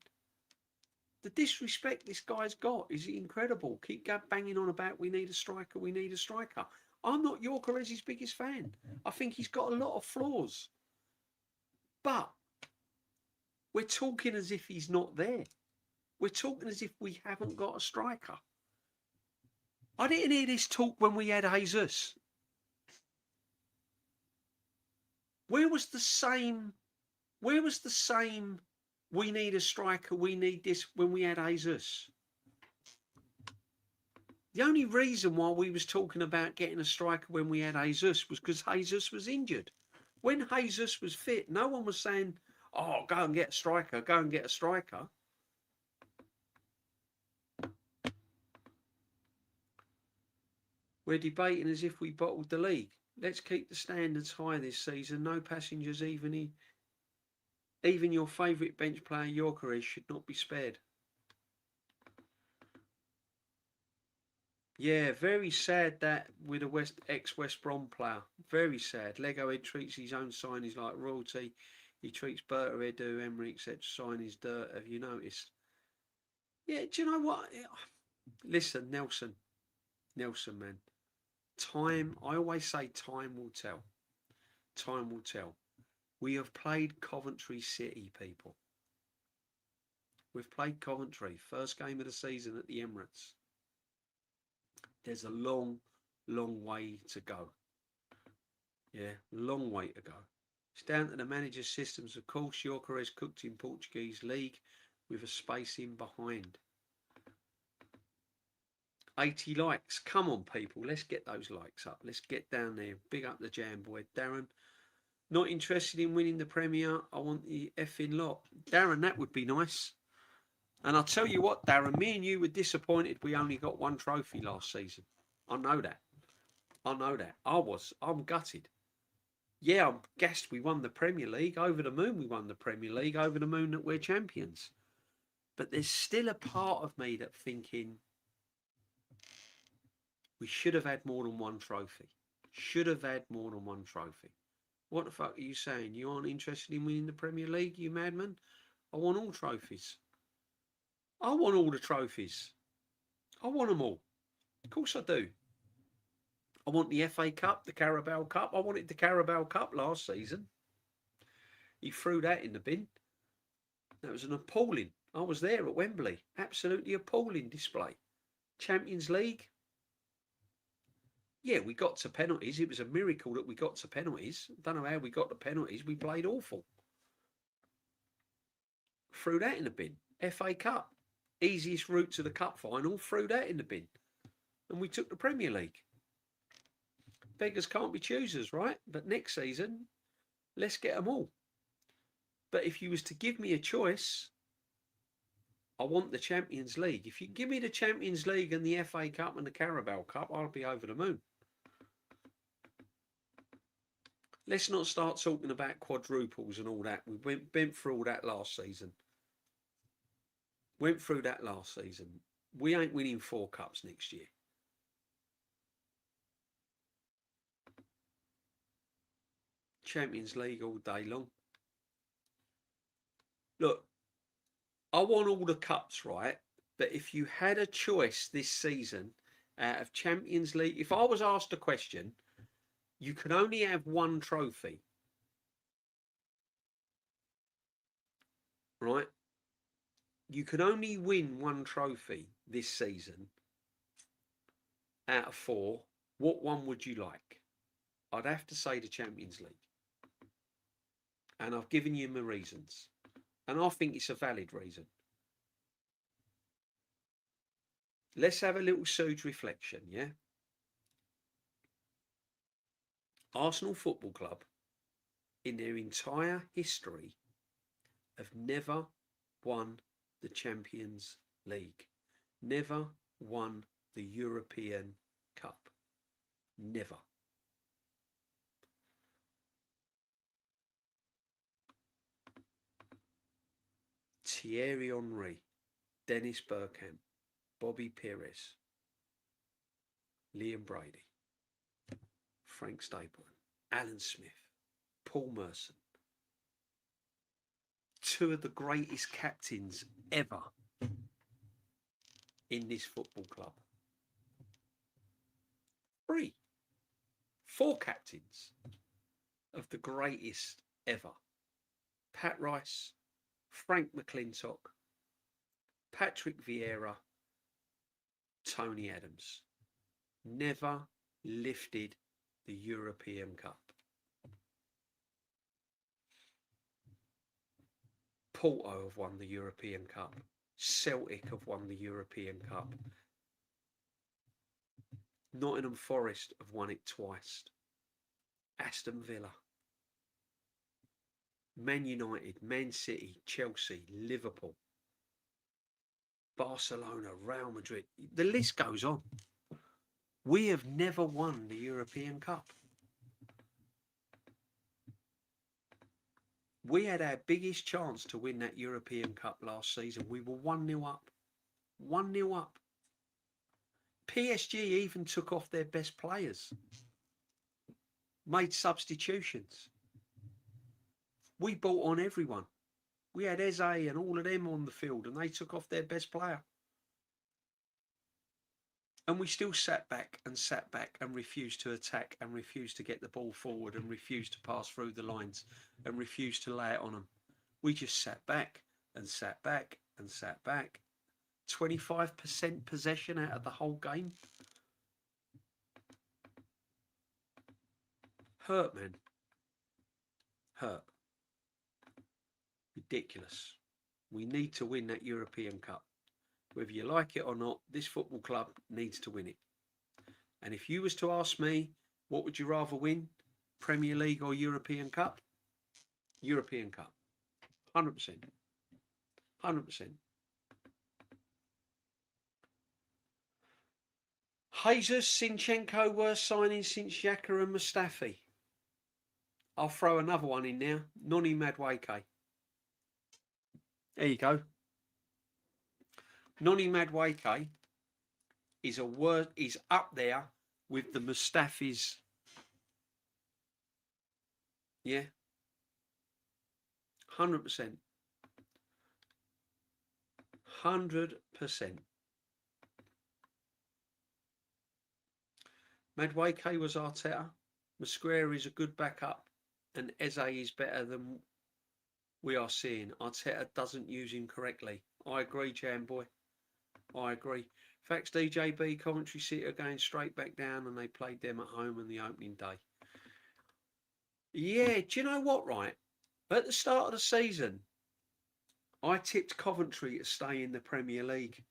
The disrespect this guy's got is incredible. Keep banging on about we need a striker. I'm not Gyokeres' biggest fan. I think he's got a lot of flaws. But we're talking as if he's not there. We're talking as if we haven't got a striker. I didn't hear this talk when we had Jesus. Where was the same, we need a striker, we need this when we had Jesus? The only reason why we was talking about getting a striker when we had Jesus was because Jesus was injured. When Jesus was fit, no one was saying, oh, go and get a striker, go and get a striker. We're debating as if we bottled the league. Let's keep the standards high this season. No passengers, even your favourite bench player, Gyokeres, should not be spared. Yeah, very sad that with a ex-West Brom player. Very sad. Lego Head treats his own signings like royalty. He treats Berta, Edu, Emery, etc. signings dirt. Have you noticed? Yeah, do you know what? Listen, Nelson, man. Time, I always say time will tell. Time will tell. We have played Coventry City, people. We've played Coventry. First game of the season at the Emirates. There's a long, long way to go. Yeah, long way to go. It's down to the manager's systems, of course. Gyokeres cooked in Portuguese league with a space in behind. 80 likes. Come on, people. Let's get those likes up. Let's get down there. Big up the jam boy. Darren, not interested in winning the Premier. I want the effing lot. Darren, that would be nice. And I'll tell you what, Darren, me and you were disappointed we only got one trophy last season. I know that. I know that. I'm gutted. Yeah, I'm gassed we won the Premier League. Over the moon we won the Premier League. Over the moon that we're champions. But there's still a part of me that's thinking we should have had more than one trophy. Should have had more than one trophy. What the fuck are you saying? You aren't interested in winning the Premier League, you madman? I want all trophies. I want all the trophies. I want them all. Of course I do. I want the FA Cup, the Carabao Cup. I wanted the Carabao Cup last season. He threw that in the bin. That was an appalling. I was there at Wembley. Absolutely appalling display. Champions League. Yeah, we got to penalties. It was a miracle that we got to penalties. Don't know how we got the penalties. We played awful. Threw that in the bin. FA Cup. Easiest route to the cup final. Threw that in the bin. And we took the Premier League. Beggars can't be choosers, right? But next season, let's get them all. But if you was to give me a choice, I want the Champions League. If you give me the Champions League and the FA Cup and the Carabao Cup, I'll be over the moon. Let's not start talking about quadruples and all that. We went through all that last season. We ain't winning 4 cups next year. Champions League all day long. Look, I want all the cups, right? But if you had a choice this season out of Champions League, if I was asked a question, you can only have one trophy, right? You can only win one trophy this season out of 4. What one would you like? I'd have to say the Champions League. And I've given you my reasons. And I think it's a valid reason. Let's have a little Suge reflection, yeah? Arsenal Football Club, in their entire history, have never won the Champions League. Never won the European Cup. Never. Thierry Henry, Dennis Bergkamp, Bobby Pires, Liam Brady, Frank Stapleton, Alan Smith, Paul Merson. 2 of the greatest captains ever in this football club. 3, 4 captains of the greatest ever. Pat Rice, Frank McClintock, Patrick Vieira, Tony Adams. Never lifted the European Cup. Porto have won the European Cup. Celtic have won the European Cup. Nottingham Forest have won it twice. Aston Villa, Man United, Man City, Chelsea, Liverpool, Barcelona, Real Madrid. The list goes on. We have never won the European Cup. We had our biggest chance to win that European Cup last season. We were 1-0 up. 1-0 up. PSG even took off their best players. Made substitutions. We bought on everyone. We had Eze and all of them on the field, and they took off their best player. And we still sat back and refused to attack and refused to get the ball forward and refused to pass through the lines and refused to lay it on them. We just sat back and sat back and sat back. 25% possession out of the whole game. Hurt, man. Hurt. Ridiculous. We need to win that European Cup. Whether you like it or not, this football club needs to win it. And if you was to ask me, what would you rather win? Premier League or European Cup? European Cup. 100%. 100%. Jesus, Zinchenko, worst signing since Xhaka and Mustafi. I'll throw another one in now. Noni Madueke. There you go. Noni Madueke is up there with the Mustafis. Yeah. 100%. 100%. Madueke was Arteta. Mosquera is a good backup. And Eze is better than we are seeing. Arteta doesn't use him correctly. I agree, Jam Boy. I agree. Facts, DJB, Coventry City are going straight back down and they played them at home on the opening day. Yeah, do you know what, right? At the start of the season, I tipped Coventry to stay in the Premier League.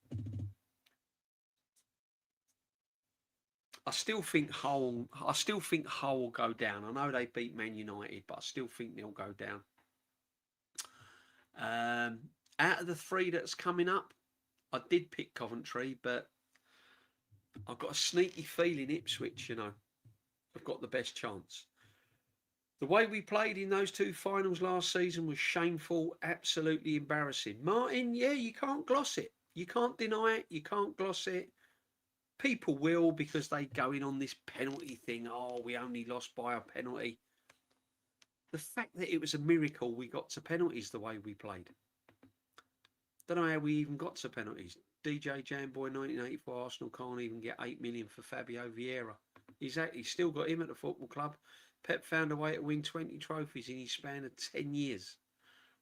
I still think Hull will go down. I know they beat Man United, but I still think they'll go down. Out of the three that's coming up, I did pick Coventry, but I've got a sneaky feeling Ipswich, have got the best chance. The way we played in those two finals last season was shameful, absolutely embarrassing. Martin, yeah, you can't gloss it. You can't deny it. You can't gloss it. People will, because they go in on this penalty thing. Oh, we only lost by a penalty. The fact that it was a miracle we got to penalties the way we played. Don't know how we even got to penalties. DJ Jamboy 1984 Arsenal can't even get 8 million for Fabio Vieira. Exactly, still got him at the football club. Pep found a way to win 20 trophies in his span of 10 years.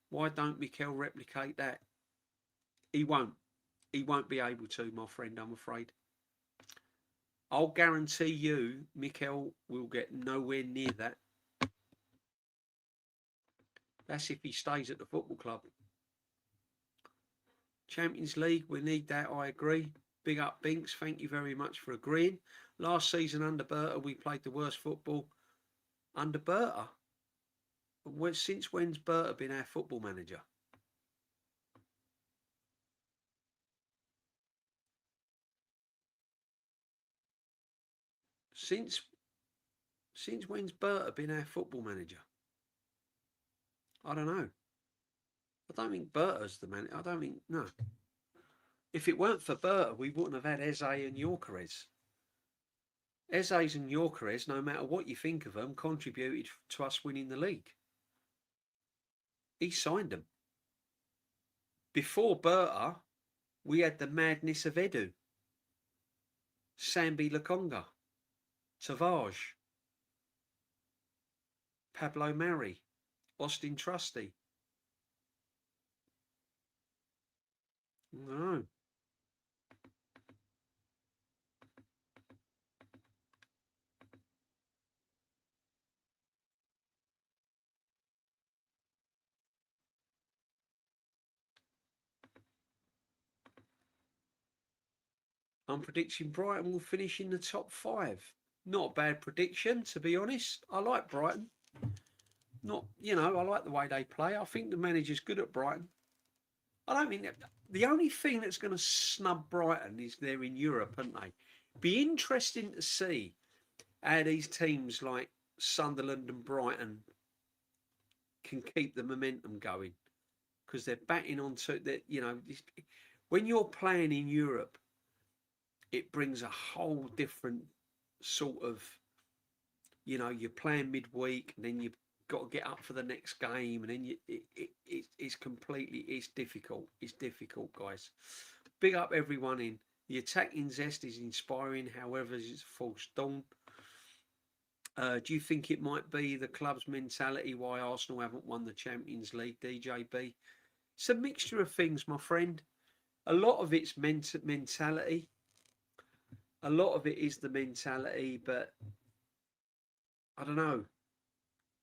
Why don't Mikel replicate that? He won't. He won't be able to, my friend, I'm afraid. I'll guarantee you Mikel will get nowhere near that. That's if he stays at the football club. Champions League, we need that, I agree. Big up Binks, thank you very much for agreeing. Last season under Berta, we played the worst football. Under Berta? Since when's Berta been our football manager? Since when's Berta been our football manager? I don't know. I don't think Berta's the manager. I don't think, no. If it weren't for Berta, we wouldn't have had Eze and Gyokeres. Eze's and Gyokeres, no matter what you think of them, contributed to us winning the league. He signed them. Before Berta, we had the madness of Edu, Sambi Lakonga, Tavares, Pablo Mari, Austin Trusty. No. I'm predicting Brighton will finish in the top 5. Not a bad prediction, to be honest. I like Brighton. Not, I like the way they play. I think the manager's good at Brighton. I don't mean the only thing that's going to snub Brighton is they're in Europe, aren't they? Be interesting to see how these teams like Sunderland and Brighton can keep the momentum going, because they're batting onto that. When you're playing in Europe, it brings a whole different sort of, you're playing midweek and then you've got to get up for the next game, and then it's difficult, guys. Big up everyone in. The attacking zest is inspiring, however, it's a false dawn. Do you think it might be the club's mentality why Arsenal haven't won the Champions League, DJB? It's a mixture of things, my friend. A lot of it's mentality. A lot of it is the mentality, but I don't know.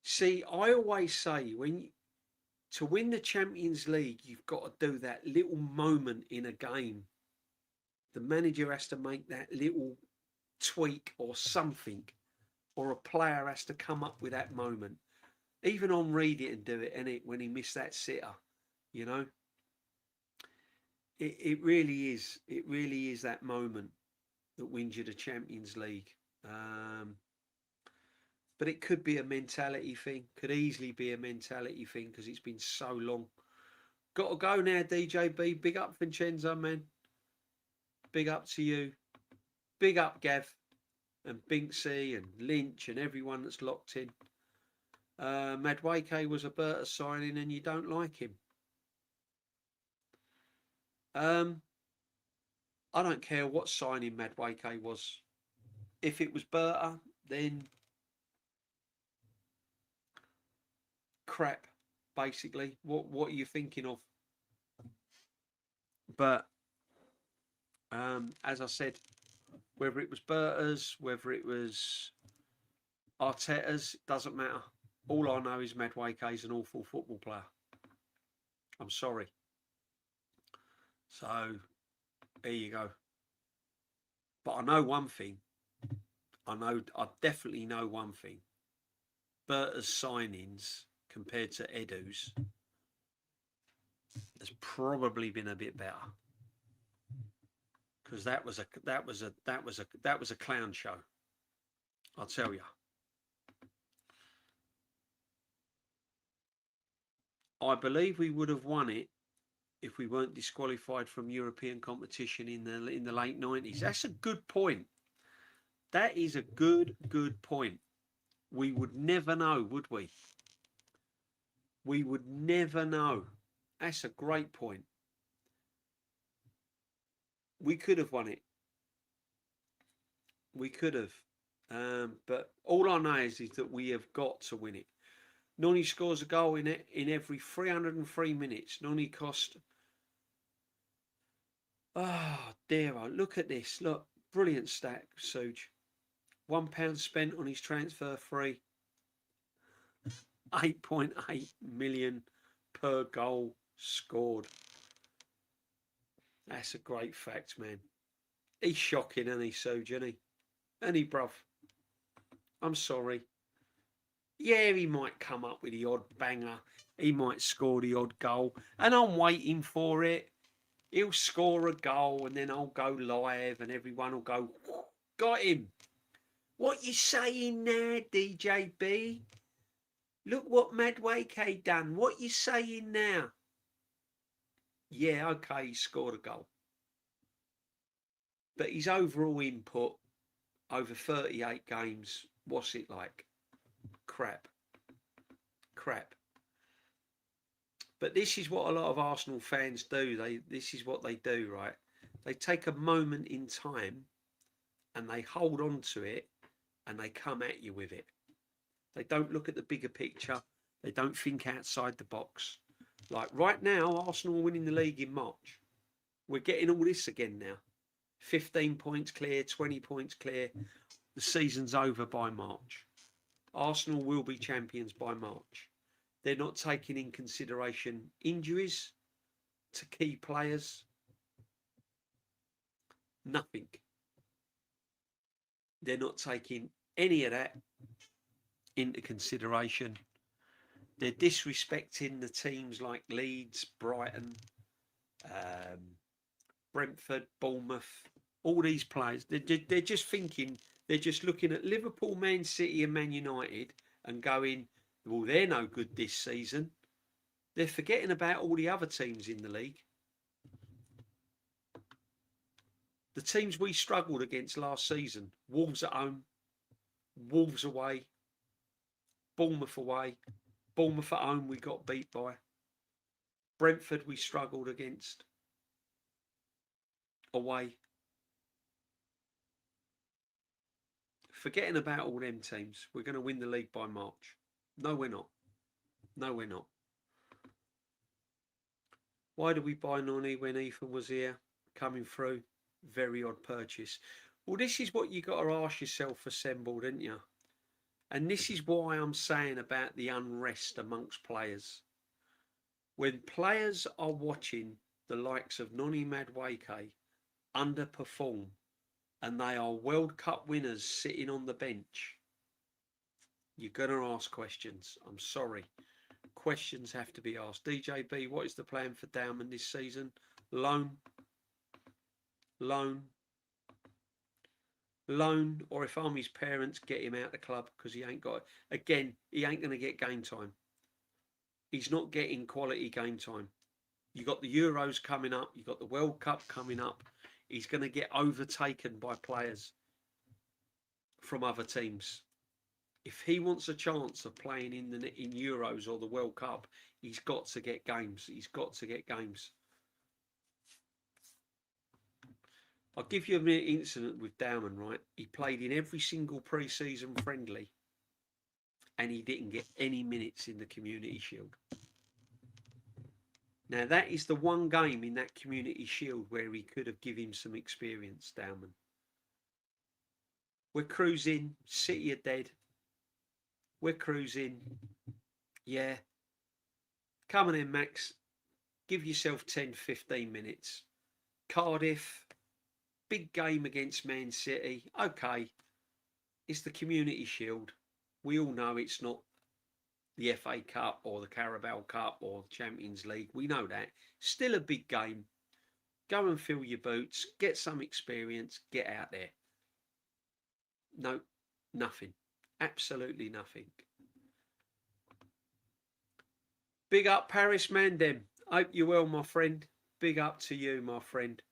See, I always say to win the Champions League, you've got to do that little moment in a game. The manager has to make that little tweak or something, or a player has to come up with that moment. Even Henry didn't do it, innit, when he missed that sitter, It really is. It really is that moment that wins you the Champions League. But it could be a mentality thing. Could easily be a mentality thing because it's been so long. Got to go now, DJB. Big up Vincenzo, man. Big up to you. Big up Gav and Binksy and Lynch and everyone that's locked in. Madueke was a Berta signing and you don't like him. I don't care what signing Madueke was. If it was Berta, then crap, basically. What are you thinking of? But as I said, whether it was Berta's, whether it was Arteta's, doesn't matter. All I know is Madueke's an awful football player. I'm sorry. So there you go. But I know one thing. I definitely know one thing. Berta's signings compared to Edu's has probably been a bit better, because that was a clown show. I'll tell you. I believe we would have won it if we weren't disqualified from European competition in the late 90s. That's a good point. That is a good point. We would never know, would we? We would never know. That's a great point. We could have won it. We could have. But all I know is that we have got to win it. Noni scores a goal in every 303 minutes. Noni cost... Oh, dear. Look at this. Look. Brilliant stat, Suj. £1 spent on his transfer fee. 8.8 million per goal scored. That's a great fact, man. He's shocking, isn't he, Suj, isn't he? Isn't he, bruv? I'm sorry. Yeah, he might come up with the odd banger. He might score the odd goal. And I'm waiting for it. He'll score a goal and then I'll go live and everyone will go, got him. What you saying now, DJB? Look what Madueke done. What you saying now? Yeah, okay, he scored a goal. But his overall input over 38 games, what's it like? Crap. But this is what a lot of Arsenal fans do. This is what they do, right? They take a moment in time and they hold on to it and they come at you with it. They don't look at the bigger picture. They don't think outside the box. Like right now, Arsenal are winning the league in March. We're getting all this again now. 15 points clear, 20 points clear. The season's over by March. Arsenal will be champions by March. They're not taking in consideration injuries to key players. Nothing. They're not taking any of that into consideration. They're disrespecting the teams like Leeds, Brighton, Brentford, Bournemouth, all these players. They're just thinking, they're just looking at Liverpool, Man City and Man United and going, well, they're no good this season. They're forgetting about all the other teams in the league. The teams we struggled against last season: Wolves at home, Wolves away, Bournemouth away. Bournemouth at home we got beat by. Brentford we struggled against away. Forgetting about all them teams, we're going to win the league by March. No, we're not. No, we're not. Why did we buy Noni when Ethan was here? Coming through, very odd purchase. Well, this is what you got to ask yourself, assembled, didn't you? And this is why I'm saying about the unrest amongst players. When players are watching the likes of Noni Madueke underperform, and they are World Cup winners sitting on the bench, you're going to ask questions. I'm sorry. Questions have to be asked. DJB, what is the plan for Dowman this season? Loan, or if I'm his parents, get him out of the club because he ain't got it. Again, he ain't going to get game time. He's not getting quality game time. You got the Euros coming up. You got the World Cup coming up. He's going to get overtaken by players from other teams. If he wants a chance of playing in Euros or the World Cup, he's got to get games. He's got to get games. I'll give you an incident with Dowman, right? He played in every single pre-season friendly and he didn't get any minutes in the Community Shield. Now, that is the one game in that Community Shield where he could have given him some experience, Dowman. We're cruising. City are dead. We're cruising. Yeah. Come on in, Max. Give yourself 10, 15 minutes. Cardiff. Big game against Man City. Okay. It's the Community Shield. We all know it's not the FA Cup or the Carabao Cup or the Champions League. We know that. Still a big game. Go and fill your boots. Get some experience. Get out there. No, nothing. Absolutely nothing. Big up Paris Mandem. Hope you're well, my friend. Big up to you, my friend.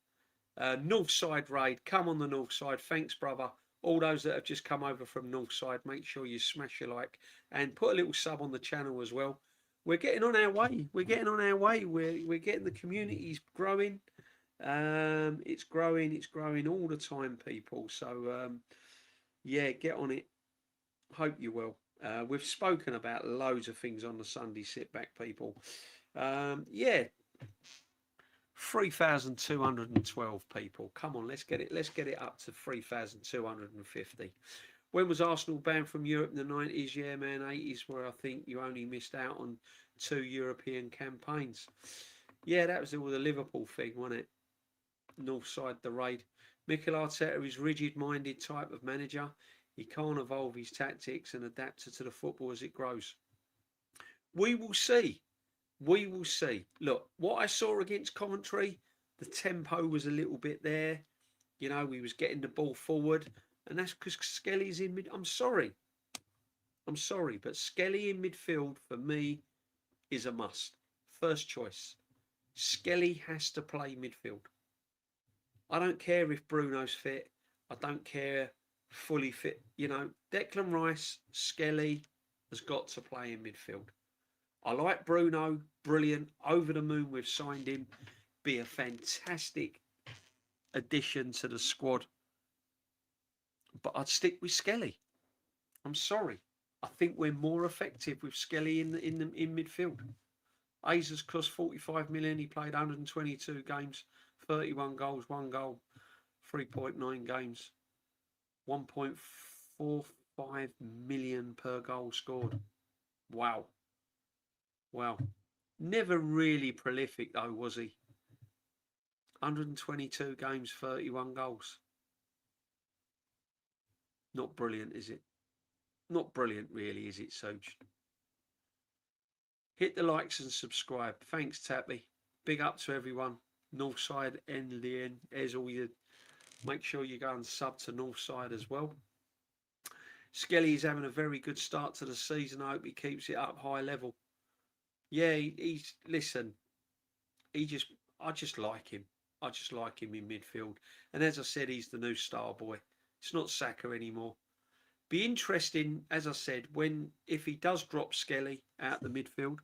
Northside raid. Come on the north side. Thanks, brother. All those that have just come over from Northside, make sure you smash your like and put a little sub on the channel as well. We're getting on our way. We're getting on our way. We're getting the communities growing. It's growing. It's growing all the time, people. So yeah, get on it. Hope you will. We've spoken about loads of things on the Sunday sit back, people. Yeah. 3,212 people. Come on, let's get it. Let's get it up to 3,250. When was Arsenal banned from Europe in the 90s? Yeah, man, 80s, where I think you only missed out on 2 European campaigns. Yeah, that was all the Liverpool thing, wasn't it? Northside, the raid. Mikel Arteta is rigid-minded type of manager. He can't evolve his tactics and adapt it to the football as it grows. We will see. We will see. Look, what I saw against Coventry, the tempo was a little bit there. You know, we was getting the ball forward. And that's because Skelly's in mid. I'm sorry, but Skelly in midfield for me is a must. First choice. Skelly has to play midfield. I don't care if Bruno's fit. I don't care fully fit. You know, Declan Rice, Skelly has got to play in midfield. I like Bruno, brilliant, over the moon we've signed him. Be a fantastic addition to the squad. But I'd stick with Skelly. I'm sorry. I think we're more effective with Skelly in midfield. Azers cost 45 million. He played 122 games, 31 goals, 1 goal, 3.9 games, 1.45 million per goal scored. Wow. Wow. Never really prolific though, was he? 122 games, 31 goals. Not brilliant, is it? Not brilliant, really, is it, Sooj? Hit the likes and subscribe. Thanks, Tappy. Big up to everyone. Northside, NLN, as all you. Make sure you go and sub to Northside as well. Skelly's having a very good start to the season. I hope he keeps it up high level. Yeah, he's listen. I just like him. I just like him in midfield. And as I said, he's the new star boy. It's not Saka anymore. Be interesting, as I said, if he does drop Skelly out the midfield,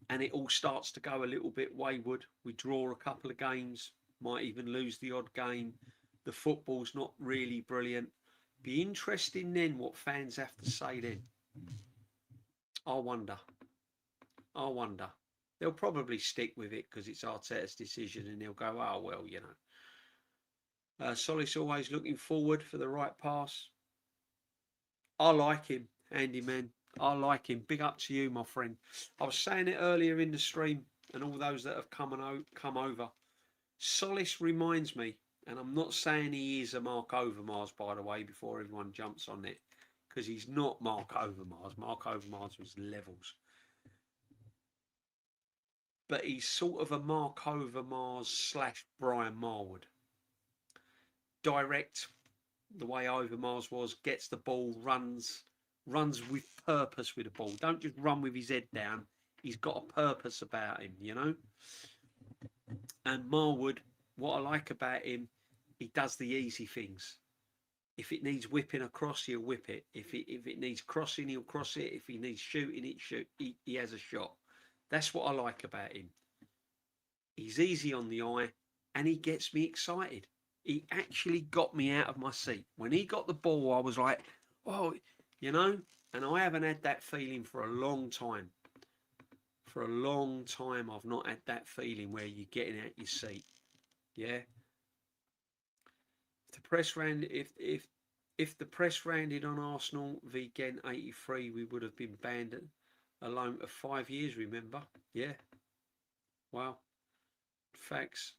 and it all starts to go a little bit wayward. We draw a couple of games, might even lose the odd game. The football's not really brilliant. Be interesting then what fans have to say then. I wonder. They'll probably stick with it because it's Arteta's decision, and they'll go, oh, well, you know. Tzolis always looking forward for the right pass. I like him, handyman. I like him. Big up to you, my friend. I was saying it earlier in the stream, and all those that have come over. Tzolis reminds me, and I'm not saying he is a Mark Overmars, by the way, before everyone jumps on it, because he's not Mark Overmars. Mark Overmars was levels. But he's sort of a Mark Overmars / Brian Marwood. Direct, the way Overmars was, gets the ball, runs with purpose with the ball. Don't just run with his head down. He's got a purpose about him, you know. And Marwood, what I like about him, he does the easy things. If it needs whipping across, he'll whip it. If it needs crossing, he'll cross it. If he needs shooting it, he has a shot. That's what I like about him. He's easy on the eye, and he gets me excited. He actually got me out of my seat. When he got the ball, I was like, oh, you know, and I haven't had that feeling for a long time. For a long time, I've not had that feeling where you're getting out your seat. Yeah. If the press rounded on Arsenal v Ghent 83, we would have been banned alone for 5 years, remember? Yeah. Wow. Facts.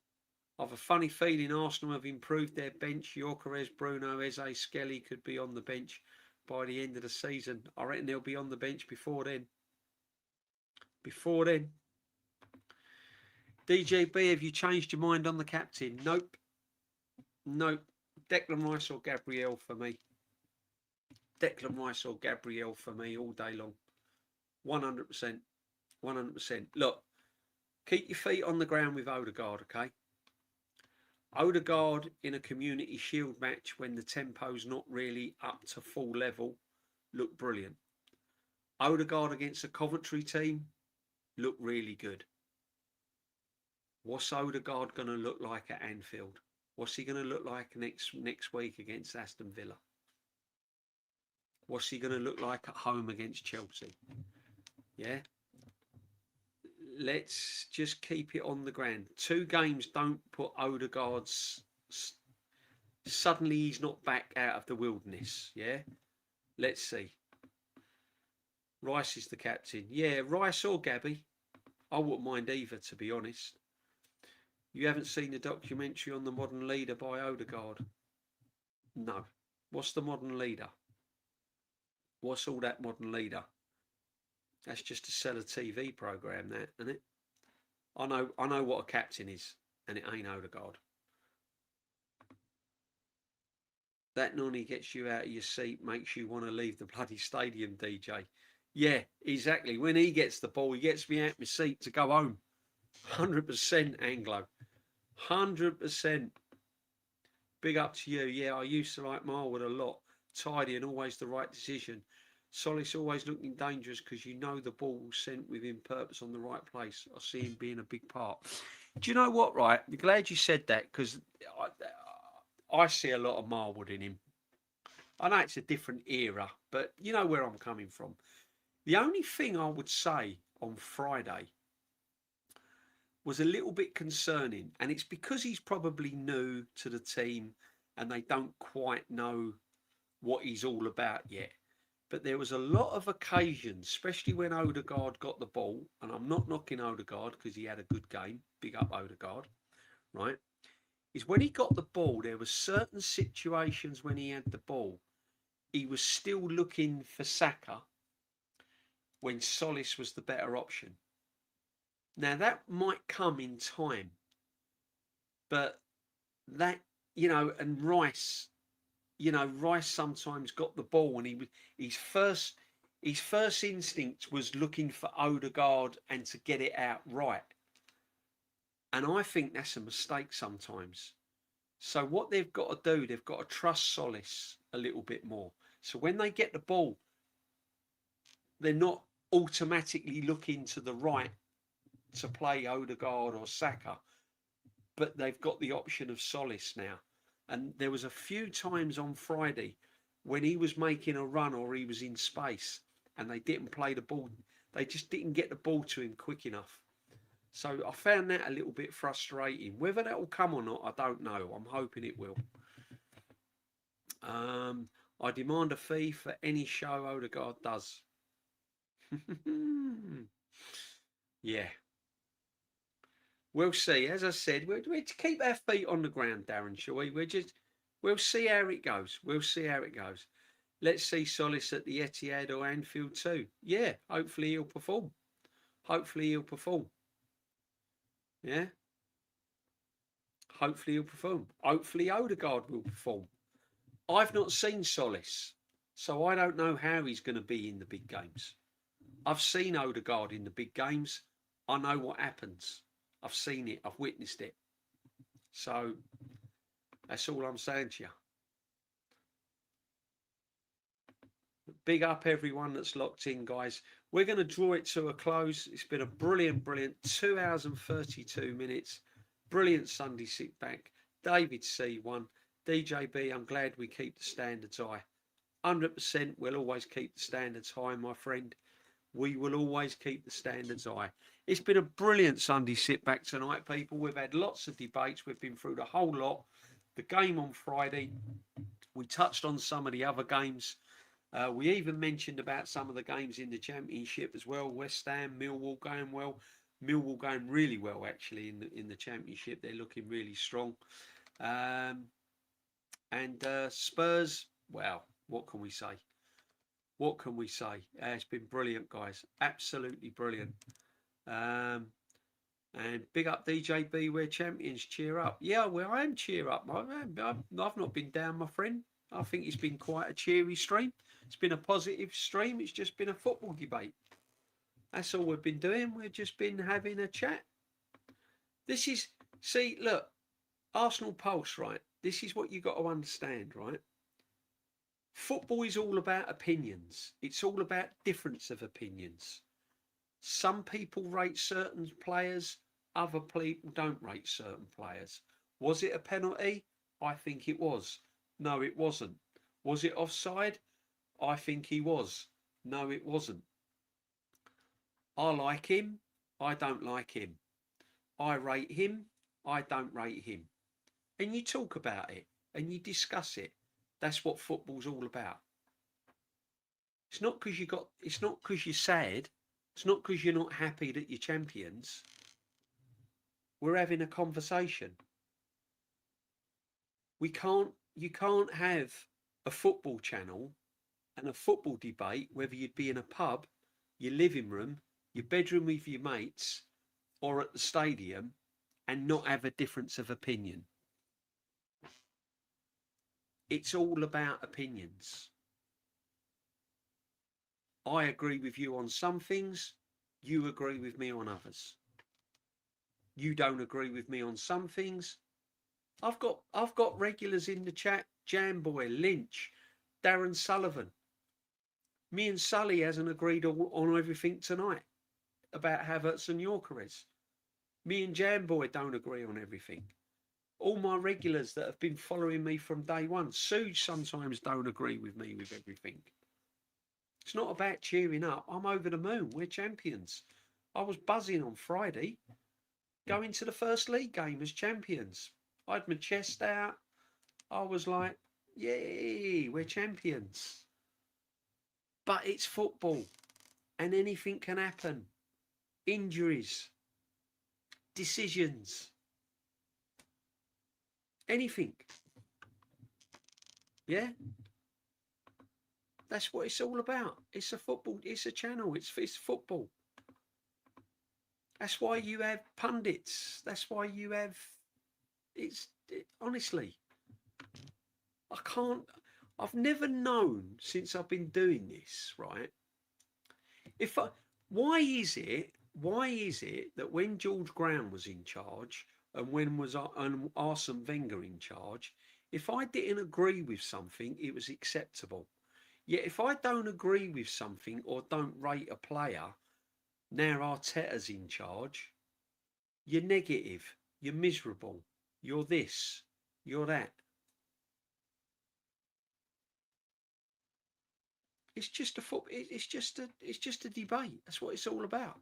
I've a funny feeling Arsenal have improved their bench. Gyokeres, Bruno, Eze, Skelly could be on the bench by the end of the season. I reckon they'll be on the bench before then. DJB, have you changed your mind on the captain? Nope. Declan Rice or Gabriel for me. Declan Rice or Gabriel for me all day long. 100%. 100%. Look, keep your feet on the ground with Odegaard, okay? Odegaard in a Community Shield match when the tempo's not really up to full level looked brilliant. Odegaard against a Coventry team looked really good. What's Odegaard going to look like at Anfield? What's he going to look like next week against Aston Villa? What's he going to look like at home against Chelsea? Yeah. Let's just keep it on the ground. 2 games don't put Odegaard's... Suddenly he's not back out of the wilderness. Yeah. Let's see. Rice is the captain. Yeah, Rice or Gabby. I wouldn't mind either, to be honest. You haven't seen the documentary on the modern leader by Odegaard? No. What's the modern leader? What's all that modern leader? That's just to sell a TV programme, that, isn't it? I know what a captain is, and it ain't Odegaard. That nonny gets you out of your seat, makes you want to leave the bloody stadium, DJ. Yeah, exactly. When he gets the ball, he gets me out of my seat to go home. 100% Anglo. 100%. Big up to you. Yeah, I used to like Marwood a lot. Tidy and always the right decision. Tzolis always looking dangerous because you know the ball sent with him purpose on the right place. I see him being a big part. Do you know what, right? I'm glad you said that because I see a lot of Marwood in him. I know it's a different era, but you know where I'm coming from. The only thing I would say on Friday was a little bit concerning, and it's because he's probably new to the team and they don't quite know what he's all about yet. But there was a lot of occasions, especially when Odegaard got the ball, and I'm not knocking Odegaard because he had a good game, big up Odegaard, right? Is when he got the ball, there were certain situations when he had the ball, he was still looking for Saka when Tzolis was the better option. Now that might come in time, but that, and Rice, Rice sometimes got the ball and his first instinct was looking for Odegaard and to get it out right. And I think that's a mistake sometimes. So what they've got to do, they've got to trust Tzolis a little bit more. So when they get the ball, they're not automatically looking to the right to play Odegaard or Saka, but they've got the option of Tzolis now. And there was a few times on Friday when he was making a run or he was in space and they didn't play the ball. They just didn't get the ball to him quick enough. So I found that a little bit frustrating. Whether that will come or not, I don't know. I'm hoping it will. I demand a fee for any show Odegaard does. Yeah. We'll see. As I said, we'll keep our feet on the ground, Darren, shall we? We'll see how it goes. We'll see how it goes. Let's see Tzolis at the Etihad or Anfield too. Yeah, hopefully he'll perform. Hopefully he'll perform. Yeah. Hopefully he'll perform. Hopefully Odegaard will perform. I've not seen Tzolis, so I don't know how he's going to be in the big games. I've seen Odegaard in the big games. I know what happens. I've seen it. I've witnessed it. So that's all I'm saying to you. Big up everyone that's locked in, guys. We're going to draw it to a close. It's been a brilliant 2 hours and 32 minutes. Brilliant Sunday sit back. David C1. DJB, I'm glad we keep the standards high. 100% we'll always keep the standards high, my friend. We will always keep the standards high. It's been a brilliant Sunday sit back tonight, people. We've had lots of debates. We've been through the whole lot. The game on Friday. We touched on some of the other games. We even mentioned about some of the games in the Championship as well. West Ham, Millwall going well. Millwall going really well, actually, in the Championship. They're looking really strong. And Spurs, well, what can we say? What can we say? It's been brilliant, guys. Absolutely brilliant. And big up DJB, we're champions. Cheer up. Yeah, well, I am cheer up. I've not been down, my friend. I think it's been quite a cheery stream. It's been a positive stream. It's just been a football debate. That's all we've been doing. We've just been having a chat. This is, see, look, Arsenal Pulse, right? This is what you got to understand, right? Football is all about opinions. It's all about difference of opinions. Some people rate certain players, other people don't rate certain players. Was it a penalty? I think it was. No, it wasn't. Was it offside? I think he was. No, it wasn't. I like him. I don't like him. I rate him. I don't rate him. And you talk about it and you discuss it. That's what football's all about. It's not because it's not because you're sad. It's not because you're not happy that you're champions. We're having a conversation. You can't have a football channel and a football debate, whether you'd be in a pub, your living room, your bedroom with your mates, or at the stadium, and not have a difference of opinion. It's all about opinions. I agree with you on some things. You agree with me on others. You don't agree with me on some things. I've got regulars in the chat. Jamboy, Lynch, Darren Sullivan. Me and Sully hasn't agreed on everything tonight about Havertz and Gyokeres. Me and Jamboy don't agree on everything. All my regulars that have been following me from day one, Suge sometimes don't agree with me with everything. It's not about cheering up. I'm over the moon. We're champions. I was buzzing on Friday, going to the first league game as champions. I had my chest out. I was like, yay, we're champions. But it's football, and anything can happen. Injuries, decisions, anything. Yeah, that's what it's all about. It's a football. It's a channel. It's football. That's why you have pundits. That's why you have. Honestly, I can't. I've never known since I've been doing this. Right? Why is it? Why is it that when George Graham was in charge and when was Arsene Wenger in charge, if I didn't agree with something, it was acceptable. Yet if I don't agree with something or don't rate a player, now Arteta's in charge, you're negative, you're miserable, you're this, you're that. It's just it's just a debate. That's what it's all about.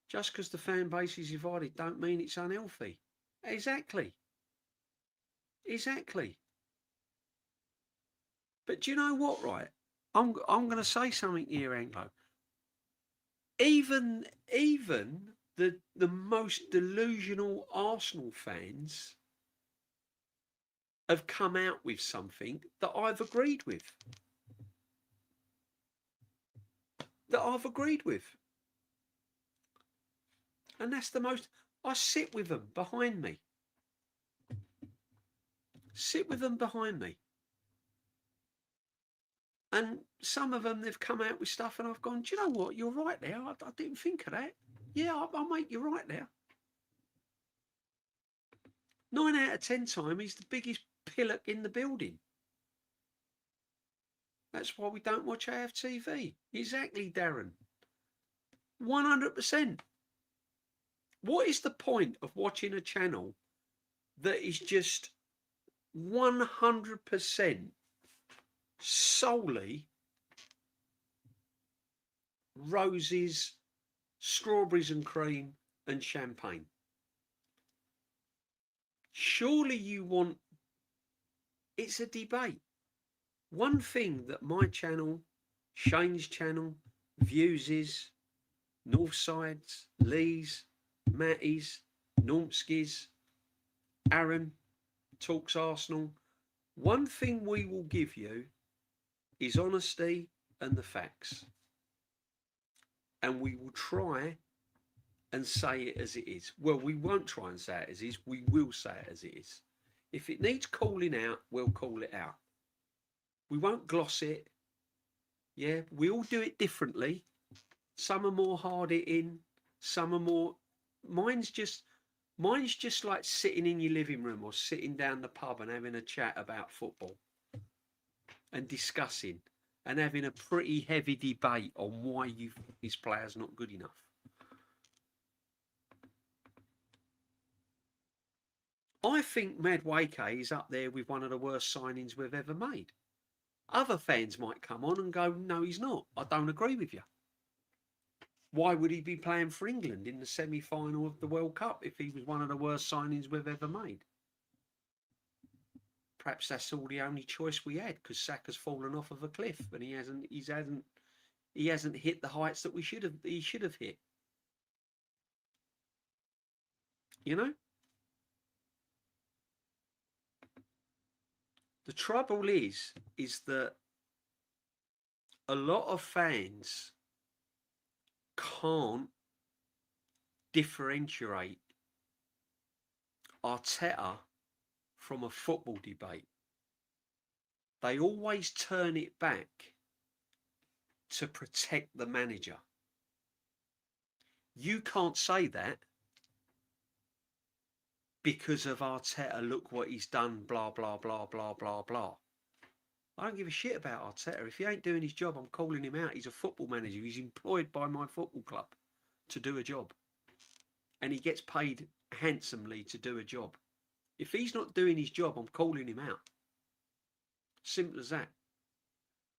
Just because the fan base is divided don't mean it's unhealthy. Exactly. But do you know what, right? I'm going to say something here, Anglo. Even the most delusional Arsenal fans have come out with something that I've agreed with. And that's the most. I sit with them behind me. And some of them, they've come out with stuff and I've gone, do you know what? You're right there. I didn't think of that. Yeah, I'll make you right there. 9 out of 10 time, he's the biggest pillock in the building. That's why we don't watch AFTV. Exactly, Darren. 100%. What is the point of watching a channel that is just 100% solely roses, strawberries and cream and champagne? Surely you want... It's a debate. One thing that my channel, Shane's channel, Views' Northside's, Lee's, Matty's, Normski's, Aaron, Talks Arsenal, one thing we will give you is honesty and the facts. And we will try and say it as it is. Well, we won't try and say it as it is. We will say it as it is. If it needs calling out, we'll call it out. We won't gloss it. Yeah, we all do it differently. Some are more hard hitting. Some are more... Mine's just like sitting in your living room or sitting down the pub and having a chat about football and discussing and having a pretty heavy debate on why his player's not good enough. I think Madueke is up there with one of the worst signings we've ever made. Other fans might come on and go, no, he's not. I don't agree with you. Why would he be playing for England in the semi-final of the World Cup if he was one of the worst signings we've ever made? Perhaps that's all the only choice we had because Saka's fallen off of a cliff and he hasn't hit the heights that he should have hit. You know? The trouble is that a lot of fans can't differentiate Arteta from a football debate. They always turn it back to protect the manager. You can't say that because of Arteta, look what he's done, blah, blah, blah, blah, blah, blah. I don't give a shit about Arteta. If he ain't doing his job, I'm calling him out. He's a football manager. He's employed by my football club to do a job. And he gets paid handsomely to do a job. If he's not doing his job, I'm calling him out. Simple as that.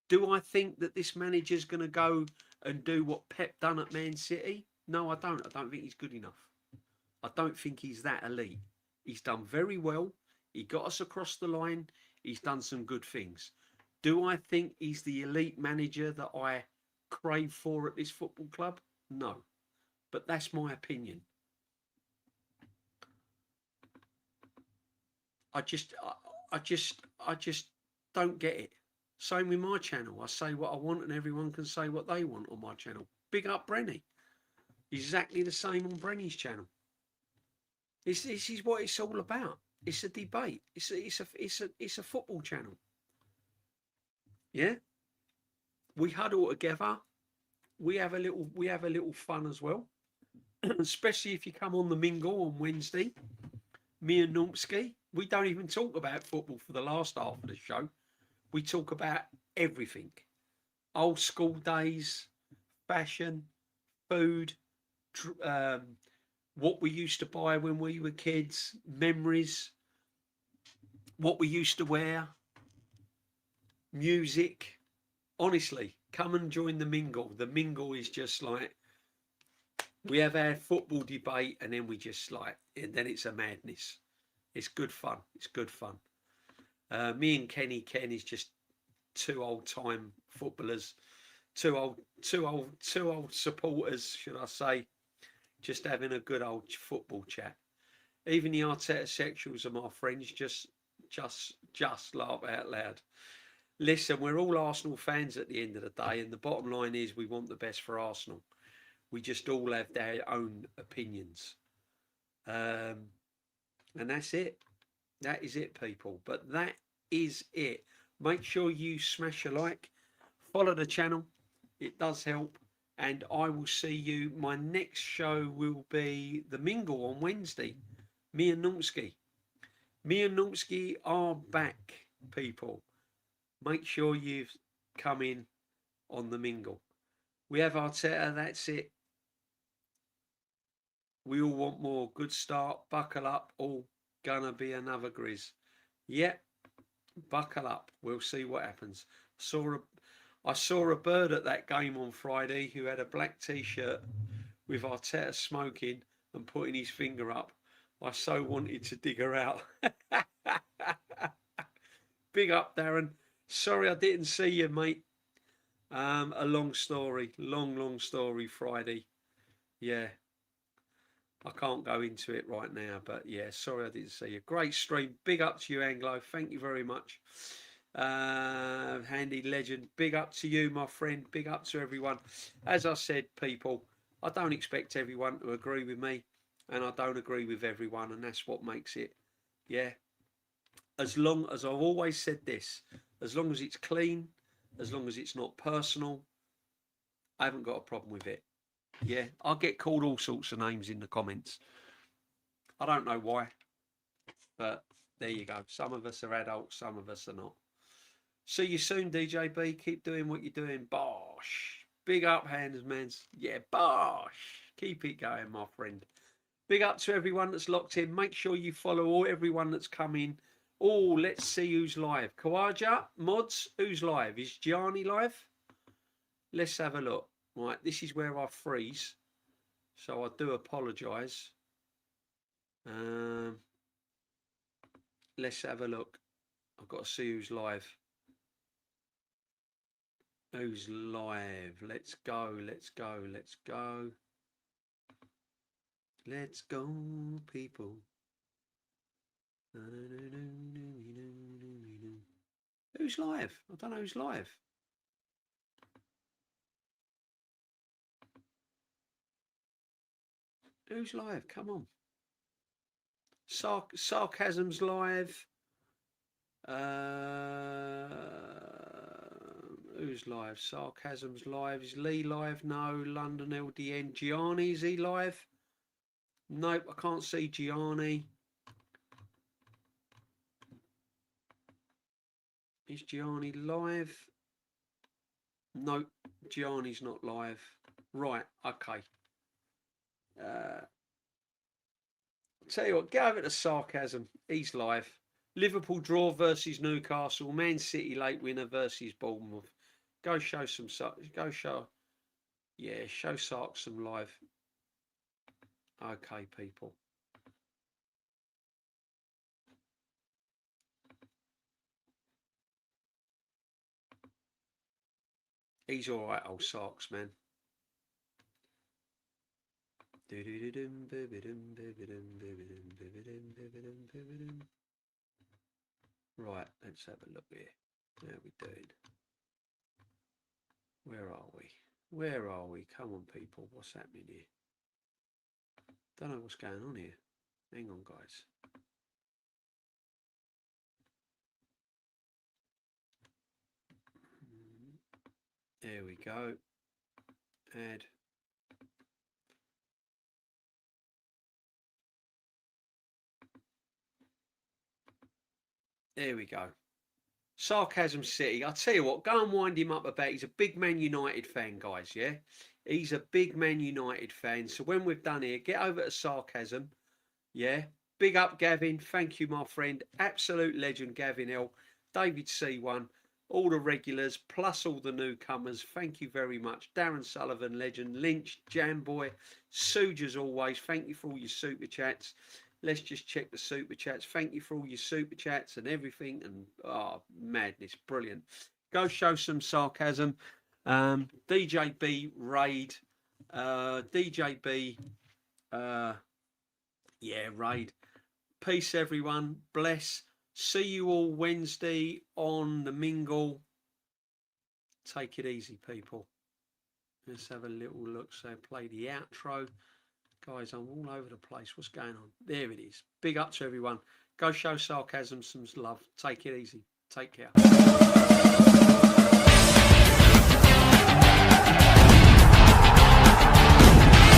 Do I think that this manager's going to go and do what Pep done at Man City? No, I don't. I don't think he's good enough. I don't think he's that elite. He's done very well. He got us across the line. He's done some good things. Do I think he's the elite manager that I crave for at this football club? No, but that's my opinion. I just, I just don't get it. Same with my channel. I say what I want, and everyone can say what they want on my channel. Big up Brenny. Exactly the same on Brenny's channel. This is what it's all about. It's a debate. It's a football channel. Yeah. We huddle together. We have a little fun as well. Especially if you come on the mingle on Wednesday. Me and Numpsky, we don't even talk about football for the last half of the show. We talk about everything. Old school days, fashion, food, what we used to buy when we were kids, memories, what we used to wear, music. Honestly, come and join the mingle. The mingle is just like, we have our football debate, and then we just like, and then it's a madness. It's good fun. It's good fun. Me and Ken is just two old time footballers, two old supporters, should I say, just having a good old football chat. Even the Arteta sexuals are my friends. Just laugh out loud. Listen, we're all Arsenal fans at the end of the day, and the bottom line is we want the best for Arsenal. We just all have their own opinions. And that's it. That is it, people. But that is it. Make sure you smash a like. Follow the channel. It does help. And I will see you. My next show will be the Mingle on Wednesday. Me and Numpsky. Me and Numpsky are back, people. Make sure you come in on the Mingle. We have Arteta. That's it. We all want more. Good start. Buckle up. All gonna be another Grizz. Yep. Buckle up. We'll see what happens. I saw a bird at that game on Friday who had a black t-shirt with Arteta smoking and putting his finger up. I so wanted to dig her out. Big up, Darren. Sorry I didn't see you, mate. A long story. Long story Friday. Yeah. I can't go into it right now, but yeah, sorry I didn't see you. Great stream. Big up to you, Anglo. Thank you very much. Handy legend. Big up to you, my friend. Big up to everyone. As I said, people, I don't expect everyone to agree with me, and I don't agree with everyone, and that's what makes it. Yeah. As long as I've always said this, as long as it's clean, as long as it's not personal, I haven't got a problem with it. Yeah, I'll get called all sorts of names in the comments. I don't know why, but there you go. Some of us are adults, some of us are not. See you soon, DJB. Keep doing what you're doing. Bosh. Big up, hands, mans. Yeah, bosh. Keep it going, my friend. Big up to everyone that's locked in. Make sure you follow everyone that's come in. Oh, let's see who's live. Kawaja, mods, who's live? Is Gianni live? Let's have a look. Right, this is where I freeze, so I do apologise. Let's have a look. I've got to see who's live. Who's live? Let's go, let's go, let's go. Let's go, people. Who's live? I don't know who's live. Who's live? Come on. Sarcasm's live. Who's live? Sarcasm's live. Is Lee live? No. London LDN. Gianni, is he live? Nope, I can't see Gianni. Is Gianni live? Nope, Gianni's not live. Right, okay. Tell you what, get over to Sarcasm. He's live. Liverpool draw versus Newcastle. Man City late winner versus Bournemouth. Go show some. Go show. Yeah, show Sark some live. Okay, people. He's all right, old Sarks, man. Right, let's have a look here. How we doing? Where are we? Where are we? Come on, people. What's happening here? Don't know what's going on here. Hang on, guys. There we go. Add. There we go. Sarcasm City. I'll tell you what, go and wind him up a bit. He's a big Man United fan, guys, yeah? He's a big Man United fan. So when we've done here, get over to Sarcasm, yeah? Big up, Gavin. Thank you, my friend. Absolute legend, Gavin L. David C1. All the regulars, plus all the newcomers. Thank you very much. Darren Sullivan, legend. Lynch, Jamboy, Suge as always. Thank you for all your super chats. Let's just check the super chats. Thank you for all your super chats and everything. And madness, brilliant. Go show some sarcasm. DJB raid. DJB. Yeah, raid. Peace, everyone. Bless. See you all Wednesday on the Mingle. Take it easy, people. Let's have a little look. So play the outro. Guys, I'm all over the place. What's going on? There it is. Big up to everyone. Go show Sarcasm some love. Take it easy. Take care.